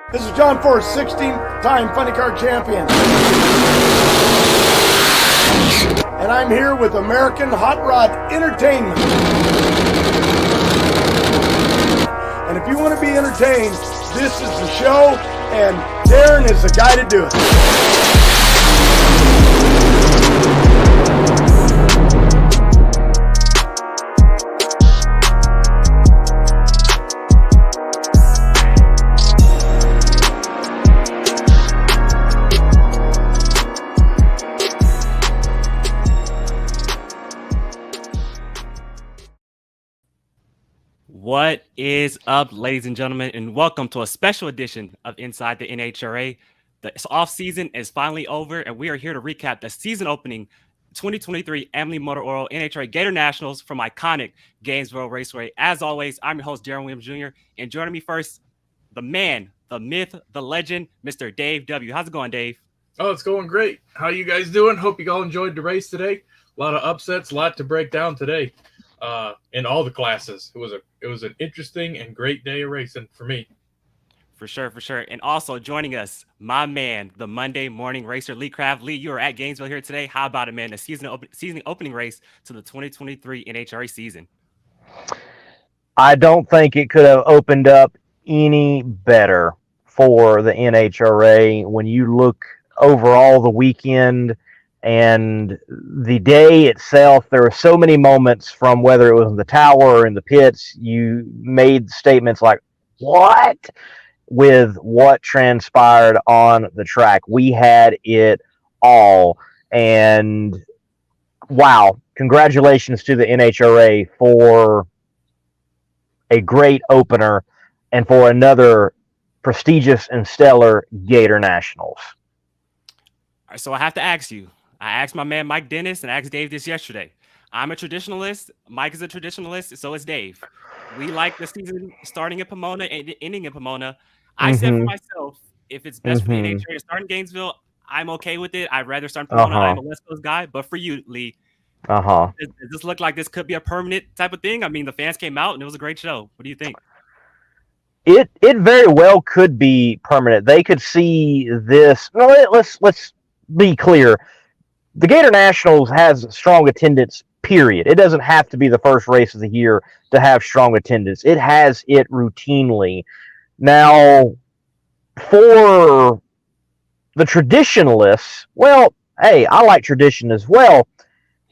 This is John Forrest, 16-time funny car champion. And I'm here with American Hot Rod Entertainment. And if you want to be entertained, this is the show, and Darren is the guy to do it. What is up, ladies and gentlemen, and welcome to a special edition of Inside the NHRA. The off-season is finally over, and we are here to recap the season-opening 2023 Amalie Motor Oil NHRA Gatornationals from iconic Gainesville Raceway. As always, I'm your host, Darren Williams Jr., and joining me first, the man, the myth, the legend, Mr. Dave W. How's it going, Dave? Oh, it's going great. How you guys doing? Hope you all enjoyed the race today. A lot of upsets, a lot to break down today. In all the classes. It was an interesting and great day of racing for me. For sure. And also joining us, my man, the Monday morning racer, Lee Craft. Lee, you are at Gainesville here today. How about it, man? The season opening race to the 2023 NHRA season. I don't think it could have opened up any better for the NHRA. When you look overall the weekend and the day itself, there were so many moments, from whether it was in the tower or in the pits, you made statements like, what? With what transpired on the track. We had it all. And wow, congratulations to the NHRA for a great opener and for another prestigious and stellar Gatornationals. All right, so I have to ask you. I asked my man Mike Dennis and I asked Dave this yesterday. I'm a traditionalist. Mike is a traditionalist. So is Dave. We like the season starting in Pomona and ending in Pomona. I said for myself, if it's best for the NHRA to start in Gainesville, I'm okay with it. I'd rather start in Pomona. I'm a West Coast guy. But for you, Lee, does this look like this could be a permanent type of thing? I mean, the fans came out and it was a great show. What do you think? It very well could be permanent. They could see this. No, let's be clear. The Gatornationals has strong attendance, period. It doesn't have to be the first race of the year to have strong attendance. It has it routinely. Now, for the traditionalists, well, hey, I like tradition as well.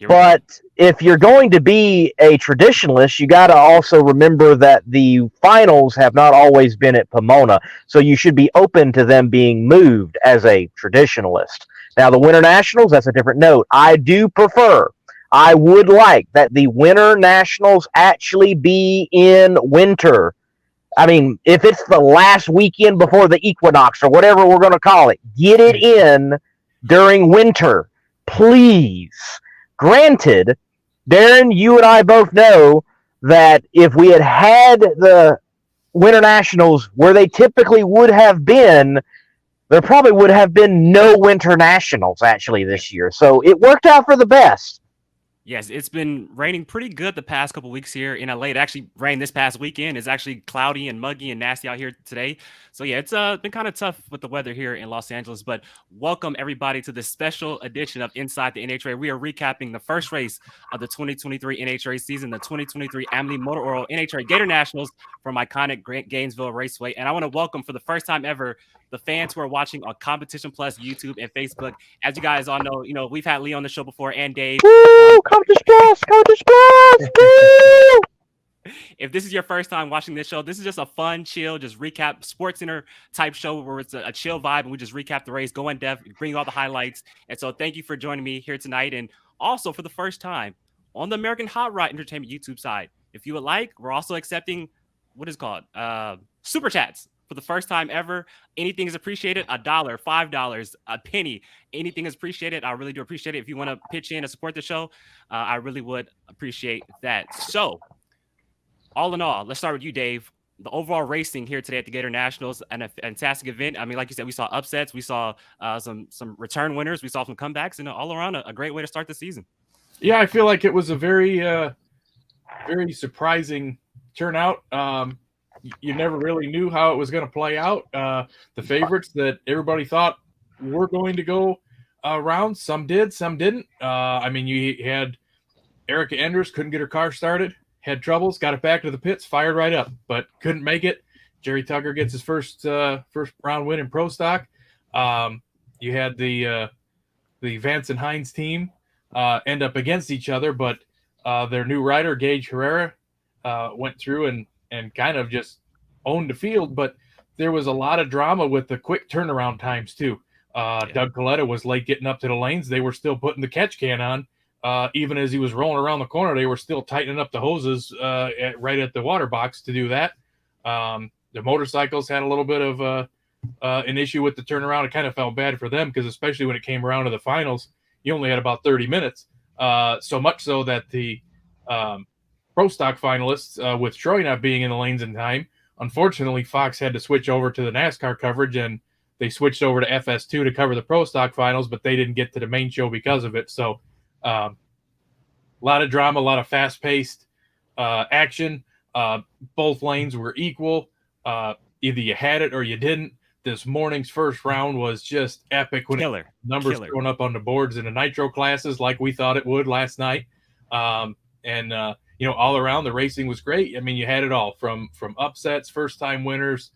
But if you're going to be a traditionalist, you got to also remember that the finals have not always been at Pomona. So you should be open to them being moved as a traditionalist. Now, the Winter Nationals, that's a different note. I would like that the Winter Nationals actually be in winter. I mean, if it's the last weekend before the equinox or whatever we're going to call it, get it in during winter, please. Granted, Darren, you and I both know that if we had the Winter Nationals where they typically would have been, there probably would have been no Winter Nationals actually this year. So it worked out for the best. Yes, it's been raining pretty good the past couple weeks here in LA. It actually rained this past weekend. It's actually cloudy and muggy and nasty out here today. So yeah, it's been kind of tough with the weather here in Los Angeles. But welcome everybody to this special edition of Inside the NHRA. We are recapping the first race of the 2023 NHRA season, the 2023 Amalie Motor Oil NHRA Gatornationals from iconic Gainesville Raceway. And I want to welcome for the first time ever the fans who are watching on Competition Plus YouTube and Facebook. As you guys all know, we've had Lee on the show before and Dave. Woo! Competition Plus! Woo! If this is your first time watching this show, this is just a fun, chill, just recap sports center type show where it's a chill vibe and we just recap the race, go in depth, bring you all the highlights. And so thank you for joining me here tonight. And also for the first time on the American Hot Rod Entertainment YouTube side, if you would like, we're also accepting what is called super chats. For the first time ever, anything is appreciated. $1, $5, a penny, anything is appreciated. I really do appreciate it. If you want to pitch in and support the show, I really would appreciate that. So, all in all, let's start with you, Dave. The overall racing here today at the Gatornationals, and a fantastic event. I mean, like you said, we saw upsets, we saw some return winners, we saw some comebacks, and all around a great way to start the season. Yeah, I feel like it was a very, very surprising turnout. you never really knew how it was going to play out. The favorites that everybody thought were going to go around, some did, some didn't. I mean, you had Erica Enders couldn't get her car started, had troubles, got it back to the pits, fired right up, but couldn't make it. Jerry Tucker gets his first round win in Pro Stock. You had the Vance and Hines team end up against each other, but their new rider, Gage Herrera, went through and kind of just owned the field. But there was a lot of drama with the quick turnaround times too. Doug Coletta was late getting up to the lanes. They were still putting the catch can on. Even as he was rolling around the corner, they were still tightening up the hoses right at the water box to do that. The motorcycles had a little bit of an issue with the turnaround. It kind of felt bad for them because especially when it came around to the finals, you only had about 30 minutes. So much so that the Pro Stock finalists, with Troy not being in the lanes in time, unfortunately, Fox had to switch over to the NASCAR coverage, and they switched over to FS2 to cover the Pro Stock finals, but they didn't get to the main show because of it. So a lot of drama, a lot of fast-paced action. Both lanes were equal. Either you had it or you didn't. This morning's first round was just epic when numbers thrown up on the boards in the nitro classes like we thought it would last night. All around the racing was great. I mean, you had it all from upsets, first-time winners,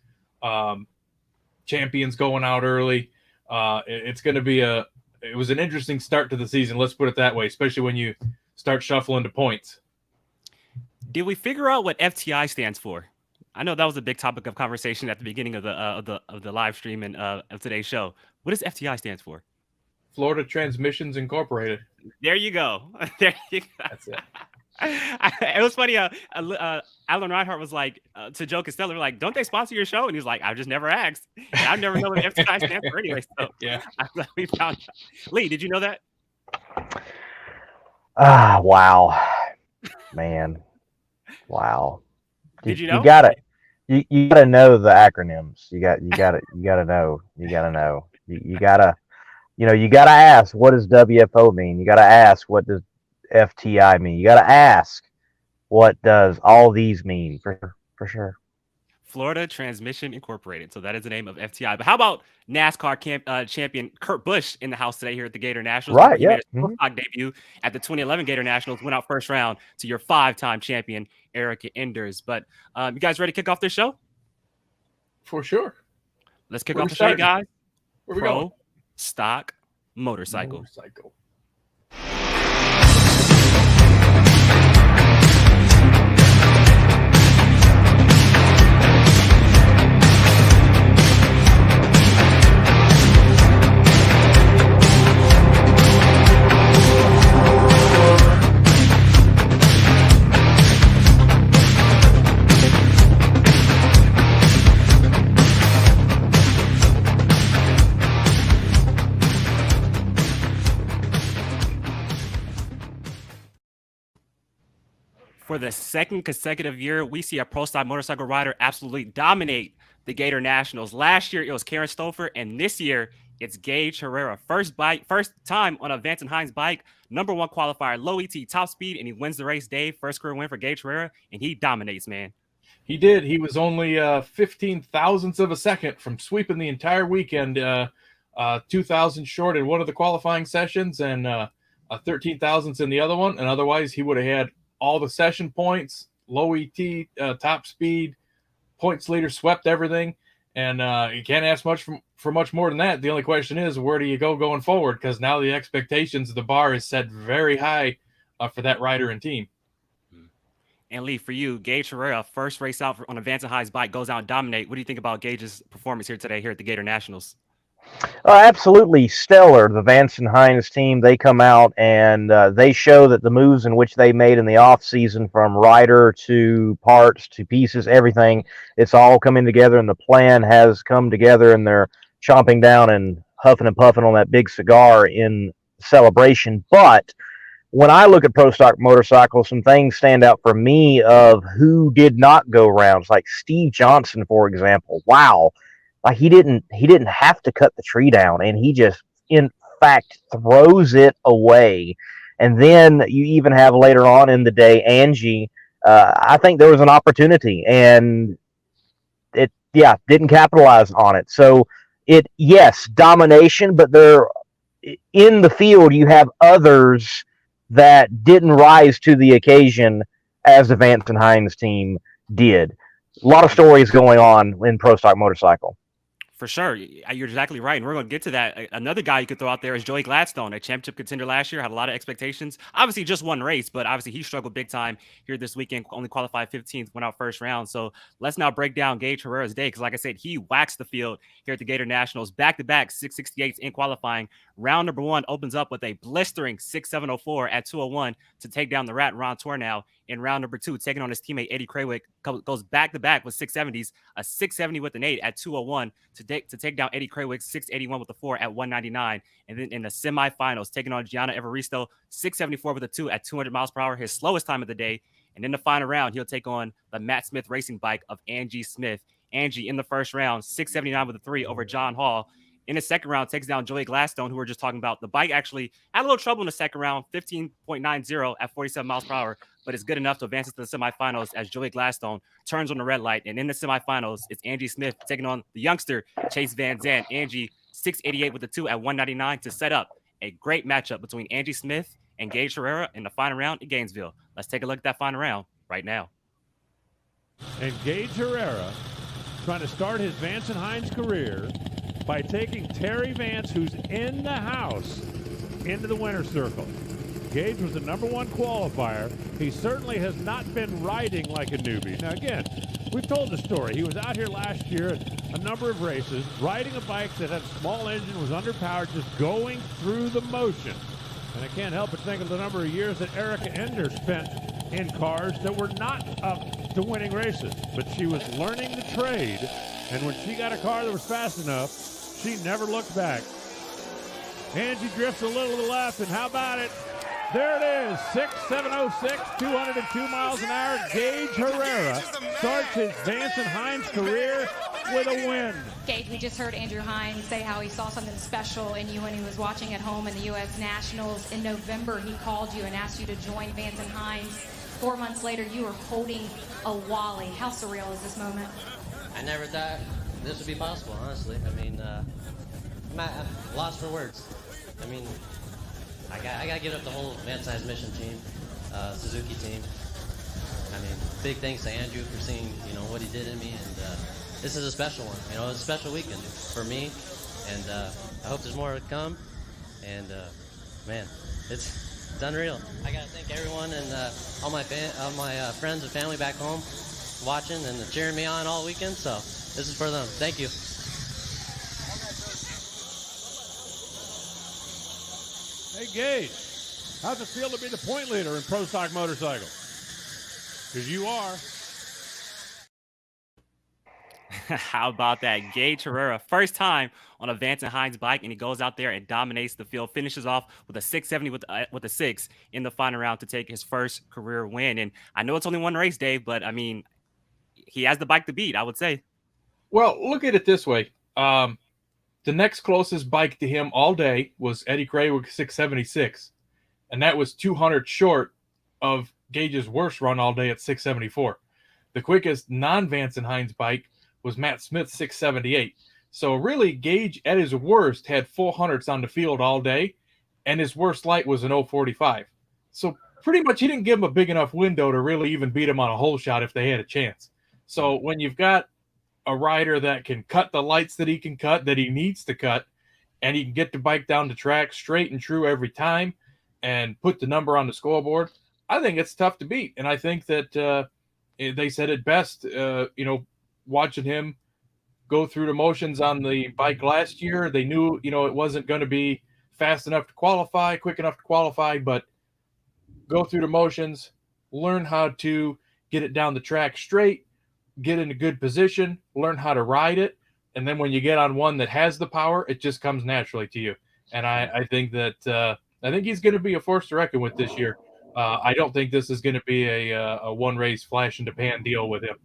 champions going out early. It's going to be it was an interesting start to the season, let's put it that way, especially when you start shuffling the points. Did we figure out what FTI stands for? I know that was a big topic of conversation at the beginning of the live stream and of today's show. What does FTI stand for? Florida Transmissions Incorporated. There you go. There you go. That's it. It was funny. Alan Reinhart was like to Joe Costello, like, "Don't they sponsor your show?" And he was like, "I just never asked. And I never know what FTI stands for anyway." So yeah, I'm glad we found out. Lee, did you know that? Wow, man, wow. Did you know? You gotta know the acronyms. You gotta know. You gotta ask, what does WFO mean? You gotta ask, what does FTI mean? You gotta ask, what does all these mean? For sure. Florida Transmission Incorporated. So that is the name of FTI. But how about NASCAR champion Kurt Busch in the house today here at the Gator Nationals? Right, He yeah. made his stock debut at the 2011 Gator Nationals, went out first round to your 5-time champion, Erica Enders. But you guys ready to kick off this show? For sure. Let's kick off the show, guys. Where we going? Stock Motorcycle. For the second consecutive year, we see a pro stock motorcycle rider absolutely dominate the Gator Nationals. Last year, it was Karen Stouffer, and this year, it's Gage Herrera. First time on a Vance and Hines bike, number 1 qualifier, low ET, top speed, and he wins the race. Dave, first career win for Gage Herrera, and he dominates, man. He did. He was only 15 thousandths of a second from sweeping the entire weekend, 2,000 short in one of the qualifying sessions and 13 thousandths in the other one. And otherwise, he would have had all the session points, low ET, top speed, points leader, swept everything. And you can't ask much for much more than that. The only question is, where do you go going forward? Because now the expectations of the bar is set very high for that rider and team. And Lee, for you, Gage Herrera, first race out on a Vance and Hines bike, goes out and dominate. What do you think about Gage's performance here today here at the Gator Nationals? Absolutely stellar. The Vance and Hines team, they come out and they show that the moves in which they made in the off season, from rider to parts to pieces, everything, it's all coming together, and the plan has come together, and they're chomping down and huffing and puffing on that big cigar in celebration. But when I look at pro stock motorcycles, some things stand out for me of who did not go rounds, like Steve Johnson, for example. Wow. Like he didn't have to cut the tree down, and he just, in fact, throws it away. And then you even have later on in the day, Angie. I think there was an opportunity, and didn't capitalize on it. So yes, domination, but in the field you have others that didn't rise to the occasion as the Vance and Hines team did. A lot of stories going on in Pro Stock Motorcycle. For sure. You're exactly right. And we're going to get to that. Another guy you could throw out there is Joey Gladstone, a championship contender last year, had a lot of expectations. Obviously, just one race, but obviously he struggled big time here this weekend, only qualified 15th, went out first round. So let's now break down Gage Herrera's day, because like I said, he waxed the field here at the Gator Nationals, back-to-back 668s in qualifying. Round number one opens up with a blistering 6.704 at 201 to take down the Rat Ron Tornow. In round number two, taking on his teammate Eddie Krawick, goes back-to-back with 670s, a 670 with an 8 at 201 to take down Eddie Krawick, 681 with a 4 at 199. And then in the semifinals, taking on Gianna Evaristo, 674 with a 2 at 200 miles per hour, his slowest time of the day. And in the final round, he'll take on the Matt Smith racing bike of Angie Smith. Angie in the first round, 679 with a 3 over John Hall. In the second round, takes down Joey Gladstone, who we were just talking about. The bike actually had a little trouble in the second round, 15.90 at 47 miles per hour, but it's good enough to advance into the semifinals as Joey Gladstone turns on the red light. And in the semifinals, it's Angie Smith taking on the youngster Chase Van Zandt. Angie, 688 with a 2 at 199 to set up a great matchup between Angie Smith and Gage Herrera in the final round in Gainesville. Let's take a look at that final round right now. And Gage Herrera trying to start his Vance and Hines career by taking Terry Vance, who's in the house, into the winner's circle. Gage was the #1 qualifier. He certainly has not been riding like a newbie. Now, again, we've told the story. He was out here last year at a number of races, riding a bike that had a small engine, was underpowered, just going through the motion. And I can't help but think of the number of years that Erica Ender spent in cars that were not up to winning races. But she was learning the trade, and when she got a car that was fast enough, she never looked back. Angie drifts a little to the left, and how about it? There it is, 6.706, 202 miles an hour. Gage Herrera starts his Vance and Hines career with a win. Gage, we just heard Andrew Hines say how he saw something special in you when he was watching at home in the U.S. Nationals. In November, he called you and asked you to join Vance and Hines. 4 months later, you were holding a Wally. How surreal is this moment? I never thought this would be possible, honestly. I mean, I'm lost for words. I mean, I got to give up the whole Vance Hines mission team, Suzuki team. I mean, big thanks to Andrew for seeing, what he did in me, and this is a special one. It's a special weekend for me, and I hope there's more to come. And man, it's unreal. I got to thank everyone and all my friends and family back home watching and cheering me on all weekend. So this is for them. Thank you. Hey, Gage, how's it feel to be the point leader in Pro Stock Motorcycle? Because you are. How about that? Gage Herrera, first time on a Vance and Hines bike, and he goes out there and dominates the field, finishes off with a 670 with a 6 in the final round to take his first career win. And I know it's only one race, Dave, but I mean, he has the bike to beat, I would say. Well, look at it this way. The next closest bike to him all day was Eddie Krawick 676, and that was 200 short of Gage's worst run all day at 674. The quickest non-Vance and Hines bike was Matt Smith 678. So really, Gage at his worst had 400s on the field all day, and his worst light was an 045. So pretty much he didn't give him a big enough window to really even beat him on a hole shot if they had a chance. So when you've got a rider that can cut the lights that he can cut, that he needs to cut, and he can get the bike down the track straight and true every time and put the number on the scoreboard, I think it's tough to beat. And I think that they said it best, watching him go through the motions on the bike last year. They knew, it wasn't going to be fast enough to qualify, quick enough to qualify, but go through the motions, learn how to get it down the track straight, get in a good position, learn how to ride it, and then when you get on one that has the power, it just comes naturally to you. And I think that I think he's going to be a force to reckon with this year. I don't think this is going to be a one race flash in the pan deal with him.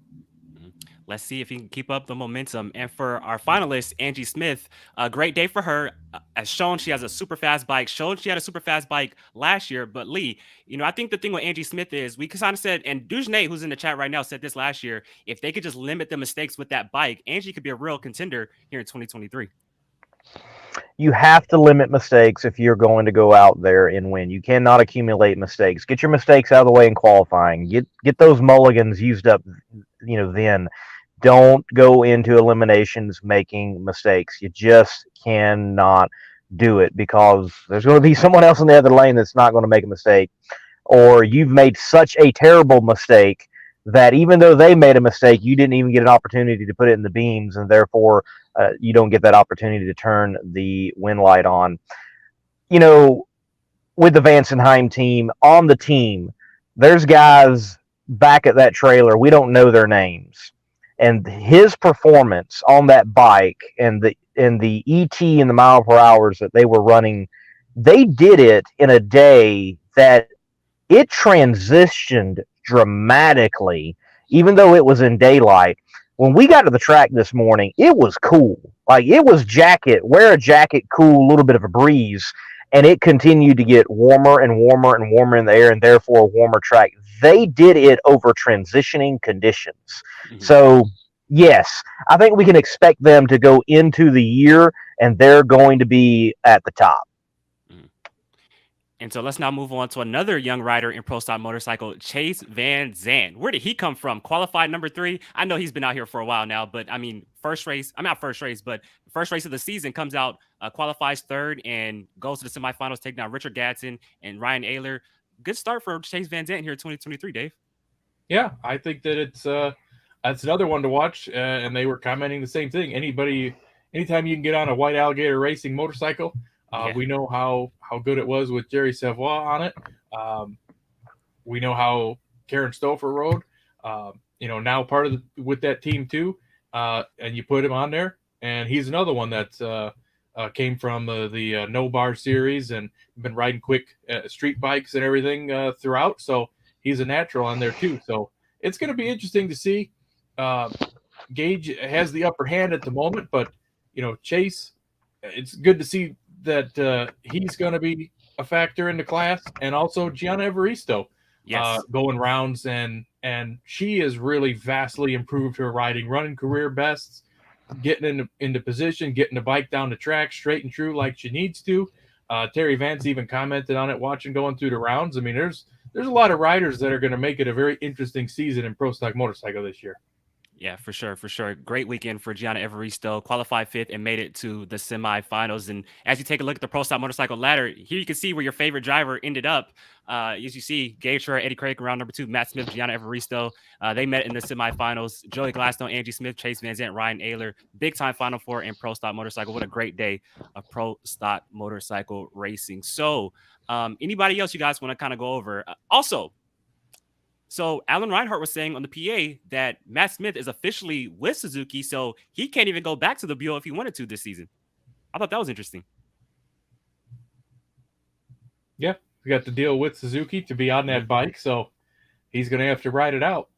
let's see if he can keep up the momentum. And for our finalist, Angie Smith, a great day for her. As shown, she has a super fast bike. Showed she had a super fast bike last year. But Lee, I think the thing with Angie Smith is we kind of said, and Dujnay, who's in the chat right now, said this last year. If they could just limit the mistakes with that bike, Angie could be a real contender here in 2023. You have to limit mistakes if you're going to go out there and win. You cannot accumulate mistakes. Get your mistakes out of the way in qualifying. Get those mulligans used up, then. Don't go into eliminations making mistakes. You just cannot do it because there's going to be someone else in the other lane that's not going to make a mistake. Or you've made such a terrible mistake that even though they made a mistake, you didn't even get an opportunity to put it in the beams, and therefore you don't get that opportunity to turn the win light on. With the Vansenheim team, on the team, there's guys back at that trailer. We don't know their names. And his performance on that bike and the ET and the mile per hours that they were running, they did it in a day that it transitioned dramatically, even though it was in daylight. When we got to the track this morning, it was cool. Like, it was wear a jacket, cool, a little bit of a breeze, and it continued to get warmer and warmer and warmer in the air, and therefore a warmer track. They did it over transitioning conditions. Mm-hmm. So, yes, I think we can expect them to go into the year, and they're going to be at the top. And so let's now move on to another young rider in Pro Stock Motorcycle, Chase Van Zandt. Where did he come from? Qualified number 3. I know he's been out here for a while now, but first race of the season comes out, qualifies 3rd and goes to the semifinals, taking down Richard Gadsden and Ryan Ayler. Good start for Chase Van Zandt here in 2023, Dave. Yeah, I think that that's another one to watch, and they were commenting the same thing. Anytime you can get on a White Alligator Racing motorcycle, we know how good it was with Jerry Savoy on it. We know how Karen Stouffer rode. Now part of with that team too, and you put him on there, and he's another one that came from the No Bar series and been riding quick street bikes and everything throughout. So he's a natural on there too. So it's going to be interesting to see. Gage has the upper hand at the moment, but Chase, it's good to see that he's going to be a factor in the class, and also Gianna Evaristo going rounds, and she has really vastly improved her riding, running career bests, getting into position, getting the bike down the track straight and true like she needs to. Terry Vance even commented on it watching going through the rounds. I mean, there's a lot of riders that are going to make it a very interesting season in Pro Stock Motorcycle this year. Yeah, for sure. Great weekend for Gianna Evaristo, qualified 5th and made it to the semifinals. And as you take a look at the Pro Stock Motorcycle ladder, here you can see where your favorite driver ended up. As you see, Gage Ferrer, Eddie Craig, round number 2, Matt Smith, Gianna Evaristo. They met in the semifinals. Joey Gladstone, Angie Smith, Chase Van Zandt, Ryan Ayler. Big time Final Four in Pro Stock Motorcycle. What a great day of Pro Stock Motorcycle racing. So anybody else you guys want to kind of go over? So Alan Reinhart was saying on the PA that Matt Smith is officially with Suzuki, so he can't even go back to the Buell if he wanted to this season. I thought that was interesting. Yeah, we got the deal with Suzuki to be on that bike, so he's going to have to ride it out.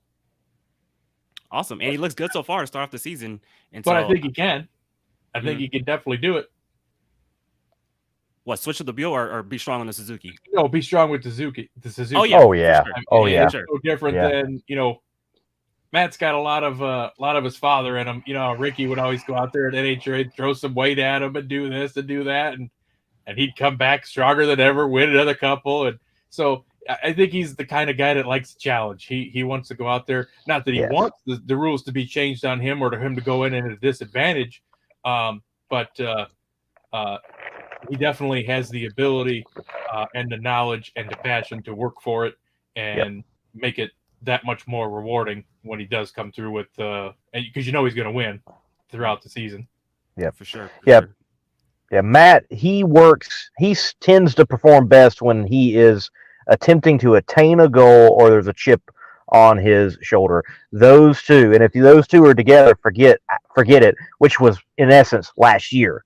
Awesome, and he looks good so far to start off the season. But I think he can. I think he can definitely do it. What, switch to the Buell or be strong on the Suzuki? No, be strong with the Suzuki. Oh yeah. Sure. No different than Matt's got a lot of his father in him. Ricky would always go out there at NHRA, throw some weight at him and do this and do that, and he'd come back stronger than ever, win another couple. And so I think he's the kind of guy that likes a challenge. He wants to go out there. Not that he wants the rules to be changed on him or to him to go in at a disadvantage, but he definitely has the ability and the knowledge and the passion to work for it and make it that much more rewarding when he does come through with because he's going to win throughout the season. Yeah, for sure. Sure. Yeah, Matt, he tends to perform best when he is attempting to attain a goal or there's a chip on his shoulder. Those two, and if those two are together, forget it, which was in essence last year.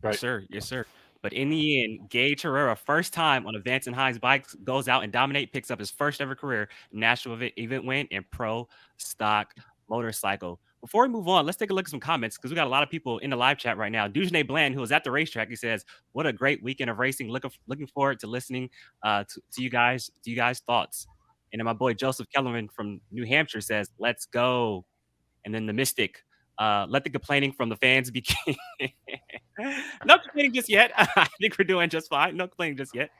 Right. Yes, sir. But in the end, Gage Herrera, first time on a Vance and Hines bike, goes out and dominate, picks up his first ever career national event win in pro stock motorcycle. Before we move on, let's take a look at some comments because we got a lot of people in the live chat right now. Dujane Bland, who was at the racetrack, he says, "What a great weekend of racing! Looking forward to listening to you guys. To you guys' thoughts." And then my boy Joseph Kellerman from New Hampshire says, "Let's go." And then the Mystic, let the complaining from the fans be king. No complaining just yet. I think we're doing just fine. No complaining just yet.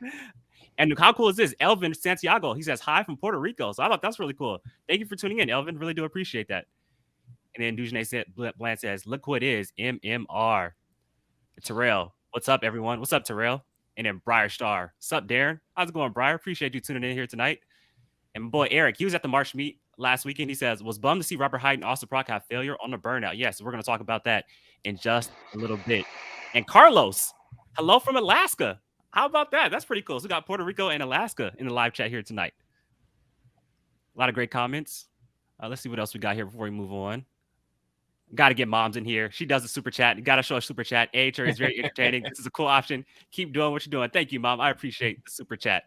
And how cool is this? Elvin Santiago, he says, "Hi from Puerto Rico." So I thought that's really cool. Thank you for tuning in, Elvin. Really do appreciate that. And then Dujane Bland says, "Look who it is, MMR." Terrell, what's up, everyone? What's up, Terrell? And then Briar Star. What's up, Darren? How's it going, Briar? Appreciate you tuning in here tonight. And my boy Eric, he was at the March meet last weekend. He says, "Was bummed to see Robert Hyde and Austin Prock have failure on the burnout." Yes, we're going to talk about that in just a little bit. And Carlos, hello from Alaska. How about that? That's pretty cool. So we got Puerto Rico and Alaska in the live chat here tonight. A lot of great comments. Let's see what else we got here before we move on. Got to get Moms in here. She does a super chat. Got to show a super chat. AHR is very entertaining. This is a cool option. Keep doing what you're doing. Thank you, Mom. I appreciate the super chat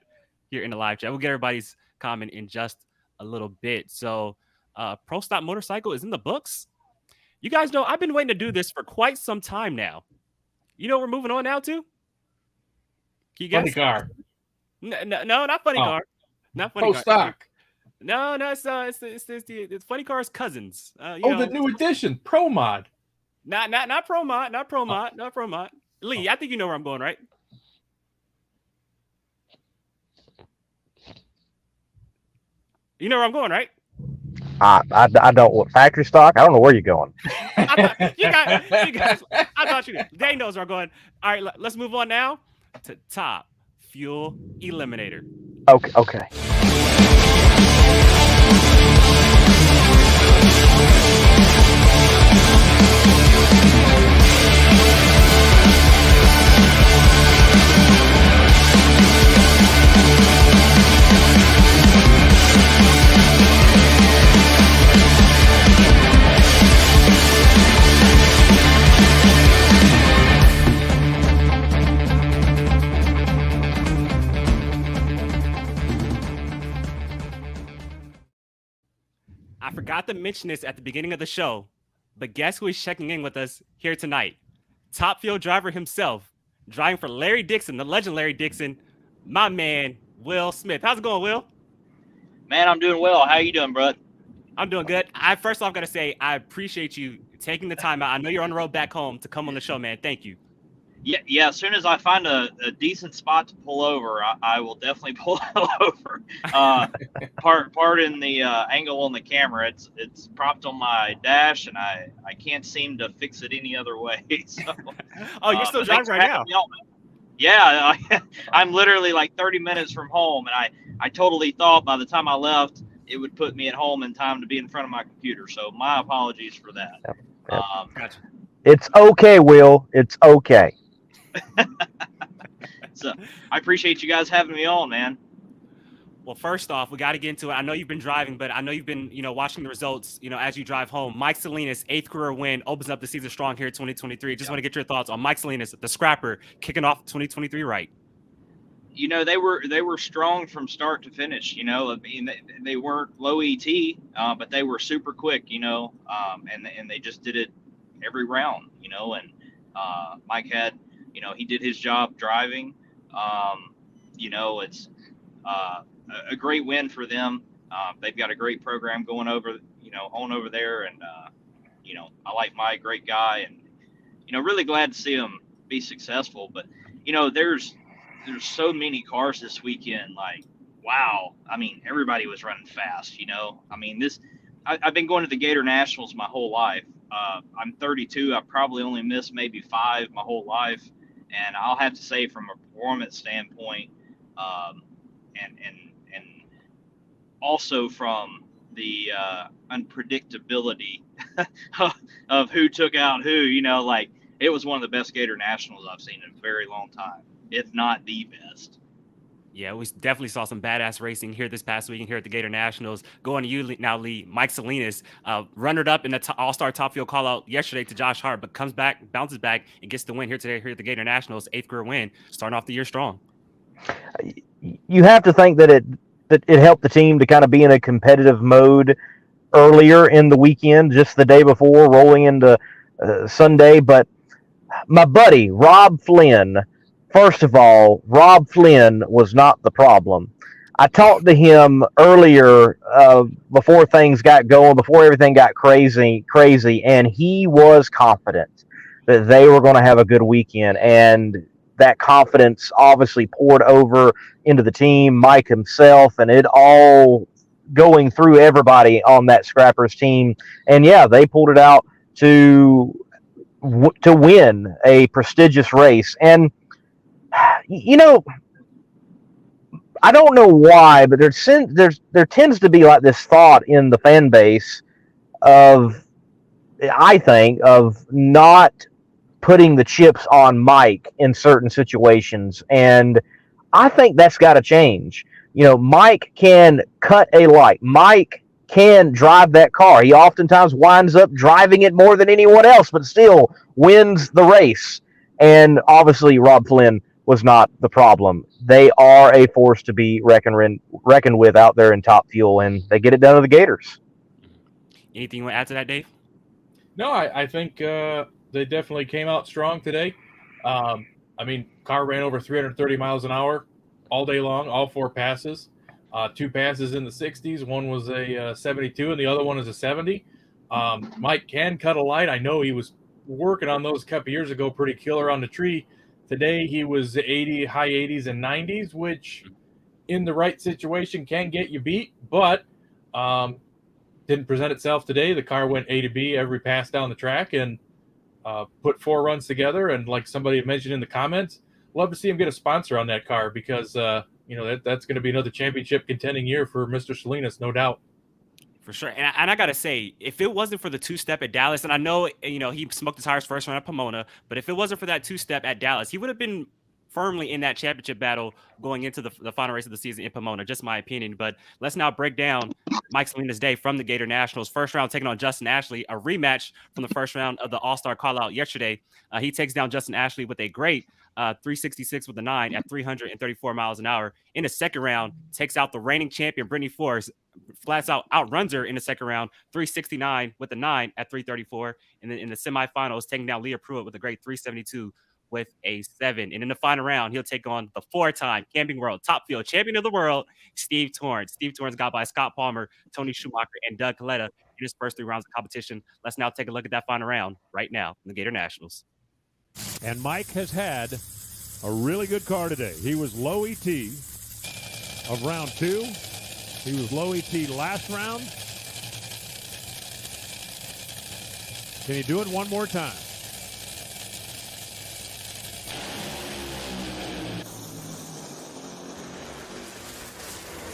here in the live chat. We'll get everybody's comment in just a little bit. So Pro Stock Motorcycle is in the books. You guys know I've been waiting to do this for quite some time now. You know what we're moving on now to? Can you guess? Funny car. No, not funny car. Not funny Pro car. stock. No, it's Funny Car's cousins. The new edition, Pro Mod. Not Pro Mod, not Pro Mod, not Pro Mod. Lee, I think you know where I'm going, right? You know where I'm going, right? I don't. What, factory stock? I don't know where you're going. you guys, I thought you did. Dave knows where I'm going. All right, let's move on now to Top Fuel Eliminator. Okay. I forgot to mention this at the beginning of the show, but guess who is checking in with us here tonight? Top Fuel driver himself, driving for Larry Dixon, the legend Larry Dixon, my man, Will Smith. How's it going, Will? Man, I'm doing well. How you doing, bud? I'm doing good. I first off got to say, I appreciate you taking the time out. I know you're on the road back home to come on the show, man. Thank you. Yeah. As soon as I find a decent spot to pull over, I will definitely pull over. Pardon the angle on the camera. It's propped on my dash, and I can't seem to fix it any other way. So, you're still driving right now? Yeah, I'm literally like 30 minutes from home, and I totally thought by the time I left, it would put me at home in time to be in front of my computer. So my apologies for that. Yep. Gotcha. It's okay, Will. It's okay. So I appreciate you guys having me on, man. Well, first off, we got to get into it. I know you've been driving, but I know you've been, watching the results, as you drive home. Mike Salinas, 8th career win, opens up the season strong here at 2023. Just want to get your thoughts on Mike Salinas, the scrapper, kicking off 2023 right. They were strong from start to finish. I mean, they weren't low ET, but they were super quick. And they just did it every round. And Mike had, he did his job driving. It's a great win for them. They've got a great program going over, on over there, and I like Mike, great guy, and really glad to see him be successful. But there's so many cars this weekend. Like, wow. I mean, everybody was running fast. I mean, I've been going to the Gatornationals my whole life. I'm 32. I probably only missed maybe 5 my whole life, and I'll have to say, from a performance standpoint, and also from the unpredictability of who took out who. It was one of the best Gatornationals I've seen in a very long time, if not the best. Yeah, we definitely saw some badass racing here this past weekend here at the Gator Nationals. Going to you now, Lee. Mike Salinas, runnered up in the All-Star Top Field call-out yesterday to Josh Hart, but comes back, bounces back, and gets the win here today here at the Gator Nationals. 8th career win, starting off the year strong. You have to think that it helped the team to kind of be in a competitive mode earlier in the weekend, just the day before, rolling into Sunday. But my buddy, Rob Flynn, first of all, Rob Flynn was not the problem. I talked to him earlier before things got going, before everything got crazy, and he was confident that they were going to have a good weekend. And that confidence obviously poured over into the team, Mike himself, and it all going through everybody on that Scrappers team. And yeah, they pulled it out to win a prestigious race. And you know, I don't know why, but there tends to be like this thought in the fan base of, I think, of not putting the chips on Mike in certain situations. And I think that's got to change. You know, Mike can cut a light. Mike can drive that car. He oftentimes winds up driving it more than anyone else, but still wins the race. And obviously, Rob Flynn was not the problem. They are a force to be reckoned with out there in Top Fuel, and they get it done to the Gators. Anything you want to add to that, Dave? No, I think they definitely came out strong today. I mean, car ran over 330 miles an hour all day long, all 4 passes. 2 passes in the 60s. One was a 72, and the other one is a 70. Mike can cut a light. I know he was working on those a couple years ago, pretty killer on the tree. Today he was 80, high 80s and 90s, which in the right situation can get you beat, but didn't present itself today. The car went A to B every pass down the track and put 4 runs together. And like somebody had mentioned in the comments, love to see him get a sponsor on that car because you know that's going to be another championship contending year for Mr. Salinas, no doubt. For sure. And I got to say, if it wasn't for the 2-step at Dallas, and I know, you know, he smoked the tires first round at Pomona, but if it wasn't for that 2-step at Dallas, he would have been firmly in that championship battle going into the final race of the season in Pomona, just my opinion. But let's now break down Mike Salinas' day from the Gator Nationals. First round taking on Justin Ashley, a rematch from the first round of the All-Star call-out yesterday. He takes down Justin Ashley with a great 366 with a 9 at 334 miles an hour. In the second round, takes out the reigning champion, Brittany Force, flats out outruns her in the second round, 369 with a 9 at 334. And then in the semifinals, taking down Leah Pruitt with a great 372 with a 7. And in the final round, he'll take on the 4-time Camping World Top Field Champion of the World, Steve Torrence. Steve Torrence got by Scott Palmer, Tony Schumacher, and Doug Coletta in his first 3 rounds of competition. Let's now take a look at that final round right now in the Gator Nationals. And Mike has had a really good car today. He was low ET of round 2. He was low ET last round. Can you do it one more time?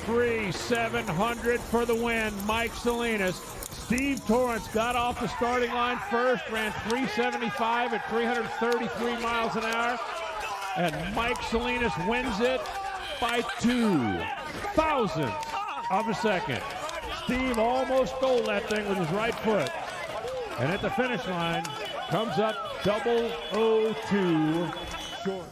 $3,700 for the win, Mike Salinas. Steve Torrence got off the starting line first, ran 375 at 333 miles an hour, and Mike Salinas wins it by 2 thousandths of a second. Steve almost stole that thing with his right foot, and at the finish line comes up 002 short.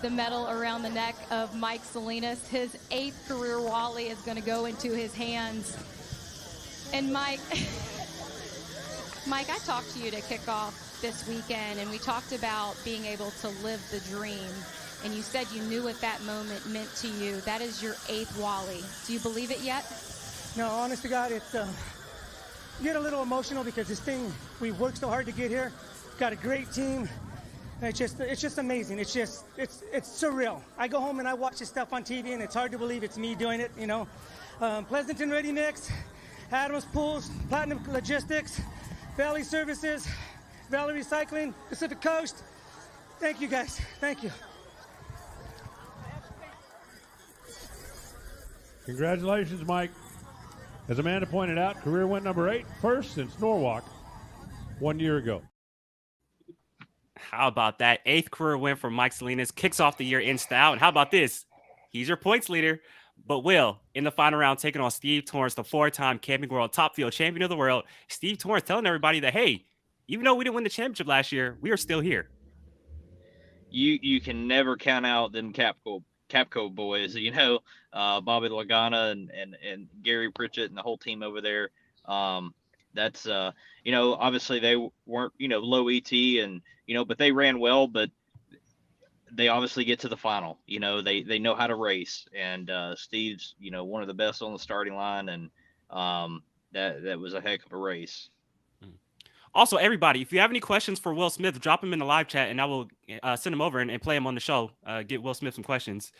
The medal around the neck of Mike Salinas. His 8th career Wally is going to go into his hands. And Mike, I talked to you to kick off this weekend, and we talked about being able to live the dream. And you said you knew what that moment meant to you. That is your 8th Wally. Do you believe it yet? No, honest to God, it's you get a little emotional because this thing, we worked so hard to get here. Got a great team. It's just amazing. It's surreal. I go home and I watch this stuff on TV, and it's hard to believe it's me doing it. You know, Pleasanton Ready Mix, Adams Pools, Platinum Logistics, Valley Services, Valley Recycling, Pacific Coast. Thank you guys. Thank you. Congratulations, Mike. As Amanda pointed out, career win number 8, first since Norwalk 1 year ago. How about that? 8th career win for Mike Salinas, kicks off the year in style. And how about this? He's your points leader. But Will, in the final round, taking on Steve Torrence, the 4-time Camping World Top Fuel Champion of the world. Steve Torrence telling everybody that, hey, even though we didn't win the championship last year, we are still here. You can never count out them Capco boys, Bobby Lagana and Gary Pritchett and the whole team over there. That's obviously they weren't low ET and but they ran well, but they obviously get to the final. They know how to race, and Steve's one of the best on the starting line, and that was a heck of a race. Also, everybody, if you have any questions for Will Smith, drop them in the live chat, and I will send them over and play them on the show. Get Will Smith some questions.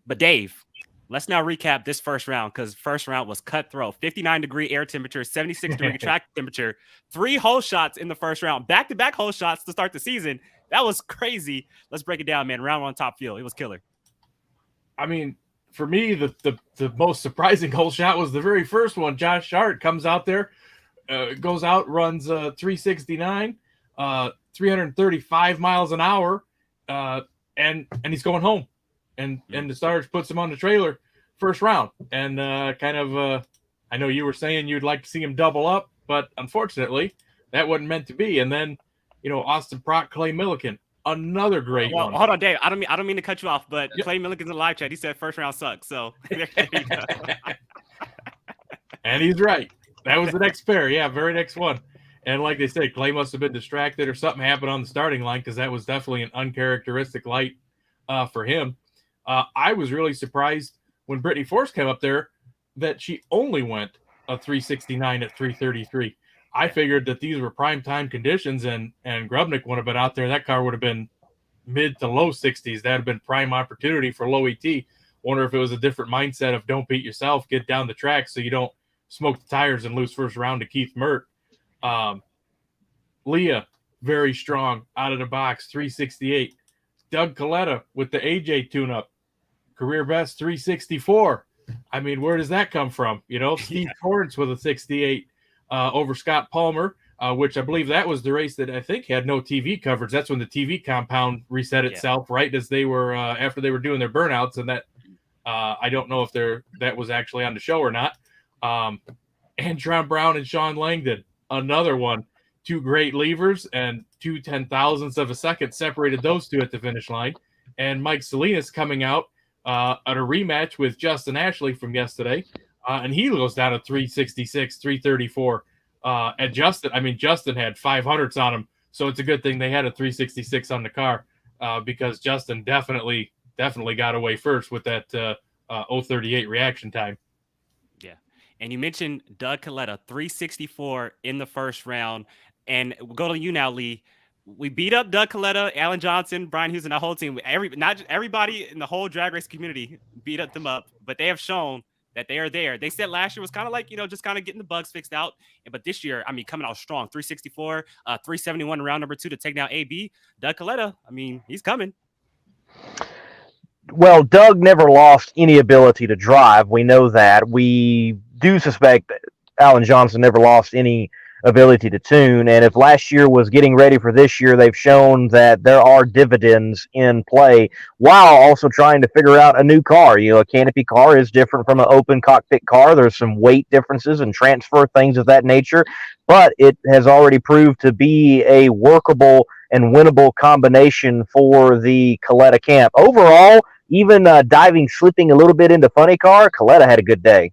But Dave, let's now recap this first round, because first round was cutthroat. 59-degree air temperature, 76-degree track temperature, 3 hole shots in the first round, back-to-back hole shots to start the season. That was crazy. Let's break it down, man. Round 1 top fuel. It was killer. I mean, for me, the most surprising hole shot was the very first one. Josh Hart comes out there, goes out, runs 369, 335 miles an hour, and he's going home. And the Sarge puts him on the trailer first round. And I know you were saying you'd like to see him double up, but unfortunately, that wasn't meant to be. And then, Austin Prock, Clay Milliken, another great one. Hold on, Dave. I don't mean to cut you off, but yep. Clay Milliken's in the live chat. He said first round sucks. So there you go. And he's right. That was the next pair. Yeah, very next one. And like they said, Clay must have been distracted or something happened on the starting line, because that was definitely an uncharacteristic light for him. I was really surprised when Brittany Force came up there that she only went a 369 at 333. I figured that these were prime time conditions, and Grubnick would have been out there. That car would have been mid to low 60s. That would have been prime opportunity for low ET. Wonder if it was a different mindset of don't beat yourself, get down the track so you don't smoke the tires and lose first round to Keith Mert. Leah, very strong out of the box, 368. Doug Coletta with the AJ tune-up, career best 364. I mean, where does that come from? Steve Torrence with a 68 over Scott Palmer, which I believe that was the race that I think had no TV coverage. That's when the TV compound reset itself, right as they were after they were doing their burnouts, and that I don't know if that was actually on the show or not. Antron Brown and Sean Langdon, another one. 2 great levers, and 2 10,000ths of a second separated those two at the finish line. And Mike Salinas coming out at a rematch with Justin Ashley from yesterday, and he goes down to 366, 334. And Justin had 500s on him, so it's a good thing they had a 366 on the car, because Justin definitely got away first with that 038 reaction time. Yeah, and you mentioned Doug Coletta, 364 in the first round. And we'll go to you now, Lee. We beat up Doug Coletta, Alan Johnson, Brian Hughes, and the whole team. Not everybody in the whole drag race community beat them up, but they have shown that they are there. They said last year was kind of like, just kind of getting the bugs fixed out. But this year, coming out strong, 364, 371 in round number 2 to take down AB. Doug Coletta, he's coming. Well, Doug never lost any ability to drive. We know that. We do suspect that Alan Johnson never lost any ability to tune. And if last year was getting ready for this year, they've shown that there are dividends in play while also trying to figure out a new car. A canopy car is different from an open cockpit car. There's some weight differences and transfer things of that nature, but it has already proved to be a workable and winnable combination for the Coletta camp. Overall, even diving, slipping a little bit into funny car, Coletta had a good day.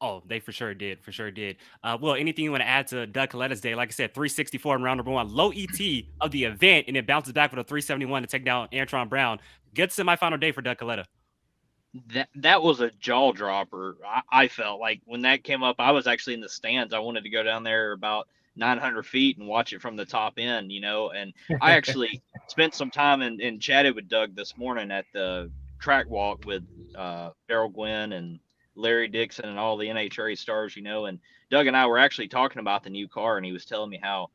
Oh, they for sure did. Will, anything you want to add to Doug Coletta's day? Like I said, 364 in round number 1, low ET of the event, and it bounces back with a 371 to take down Antron Brown. Good semifinal day for Doug Coletta. That was a jaw dropper. I felt like when that came up, I was actually in the stands. I wanted to go down there about 900 feet and watch it from the top end, and I actually spent some time and chatted with Doug this morning at the track walk with Errol Gwynn and Larry Dixon and all the NHRA stars, and Doug and I were actually talking about the new car, and he was telling me how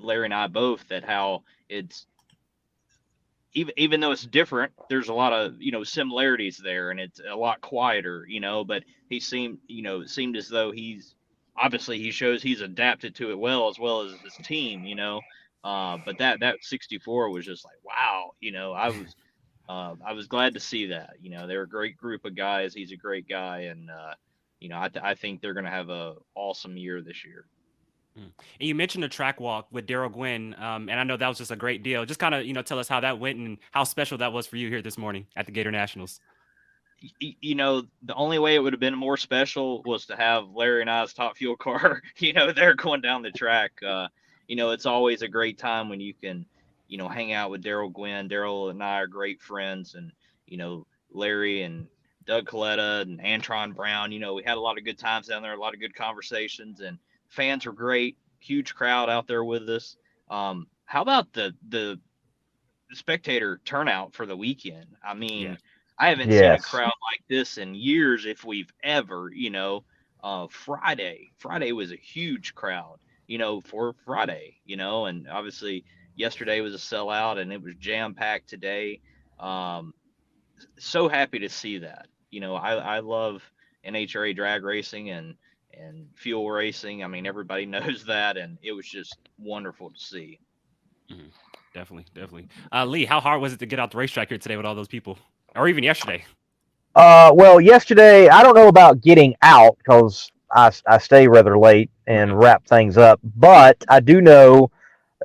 Larry and I both, that how it's even though it's different, there's a lot of similarities there, and it's a lot quieter, but he seemed as though he shows he's adapted to it well as his team, But that 64 was just like, wow, I was glad to see that. They're a great group of guys. He's a great guy, and I think they're going to have a awesome year this year. And you mentioned the track walk with Daryl Gwynn, and I know that was just a great deal. Just kind of tell us how that went and how special that was for you here this morning at the Gator Nationals. The only way it would have been more special was to have Larry and I's Top Fuel car, there going down the track. It's always a great time when you can, hang out with Daryl Gwynn. Daryl and I are great friends, and, Larry and Doug Coletta and Antron Brown, we had a lot of good times down there, a lot of good conversations, and fans were great. Huge crowd out there with us. How about the spectator turnout for the weekend? I mean, Yeah. I haven't seen a crowd like this in years, if we've ever. Friday was a huge crowd, for Friday, and obviously yesterday was a sellout, and it was jam packed today. So happy to see that. I love NHRA drag racing and fuel racing. I mean, everybody knows that, and it was just wonderful to see. Mm-hmm. Definitely. Lee, how hard was it to get out the racetrack here today with all those people, or even yesterday? Well, yesterday, I don't know about getting out because I stay rather late and wrap things up, but I do know,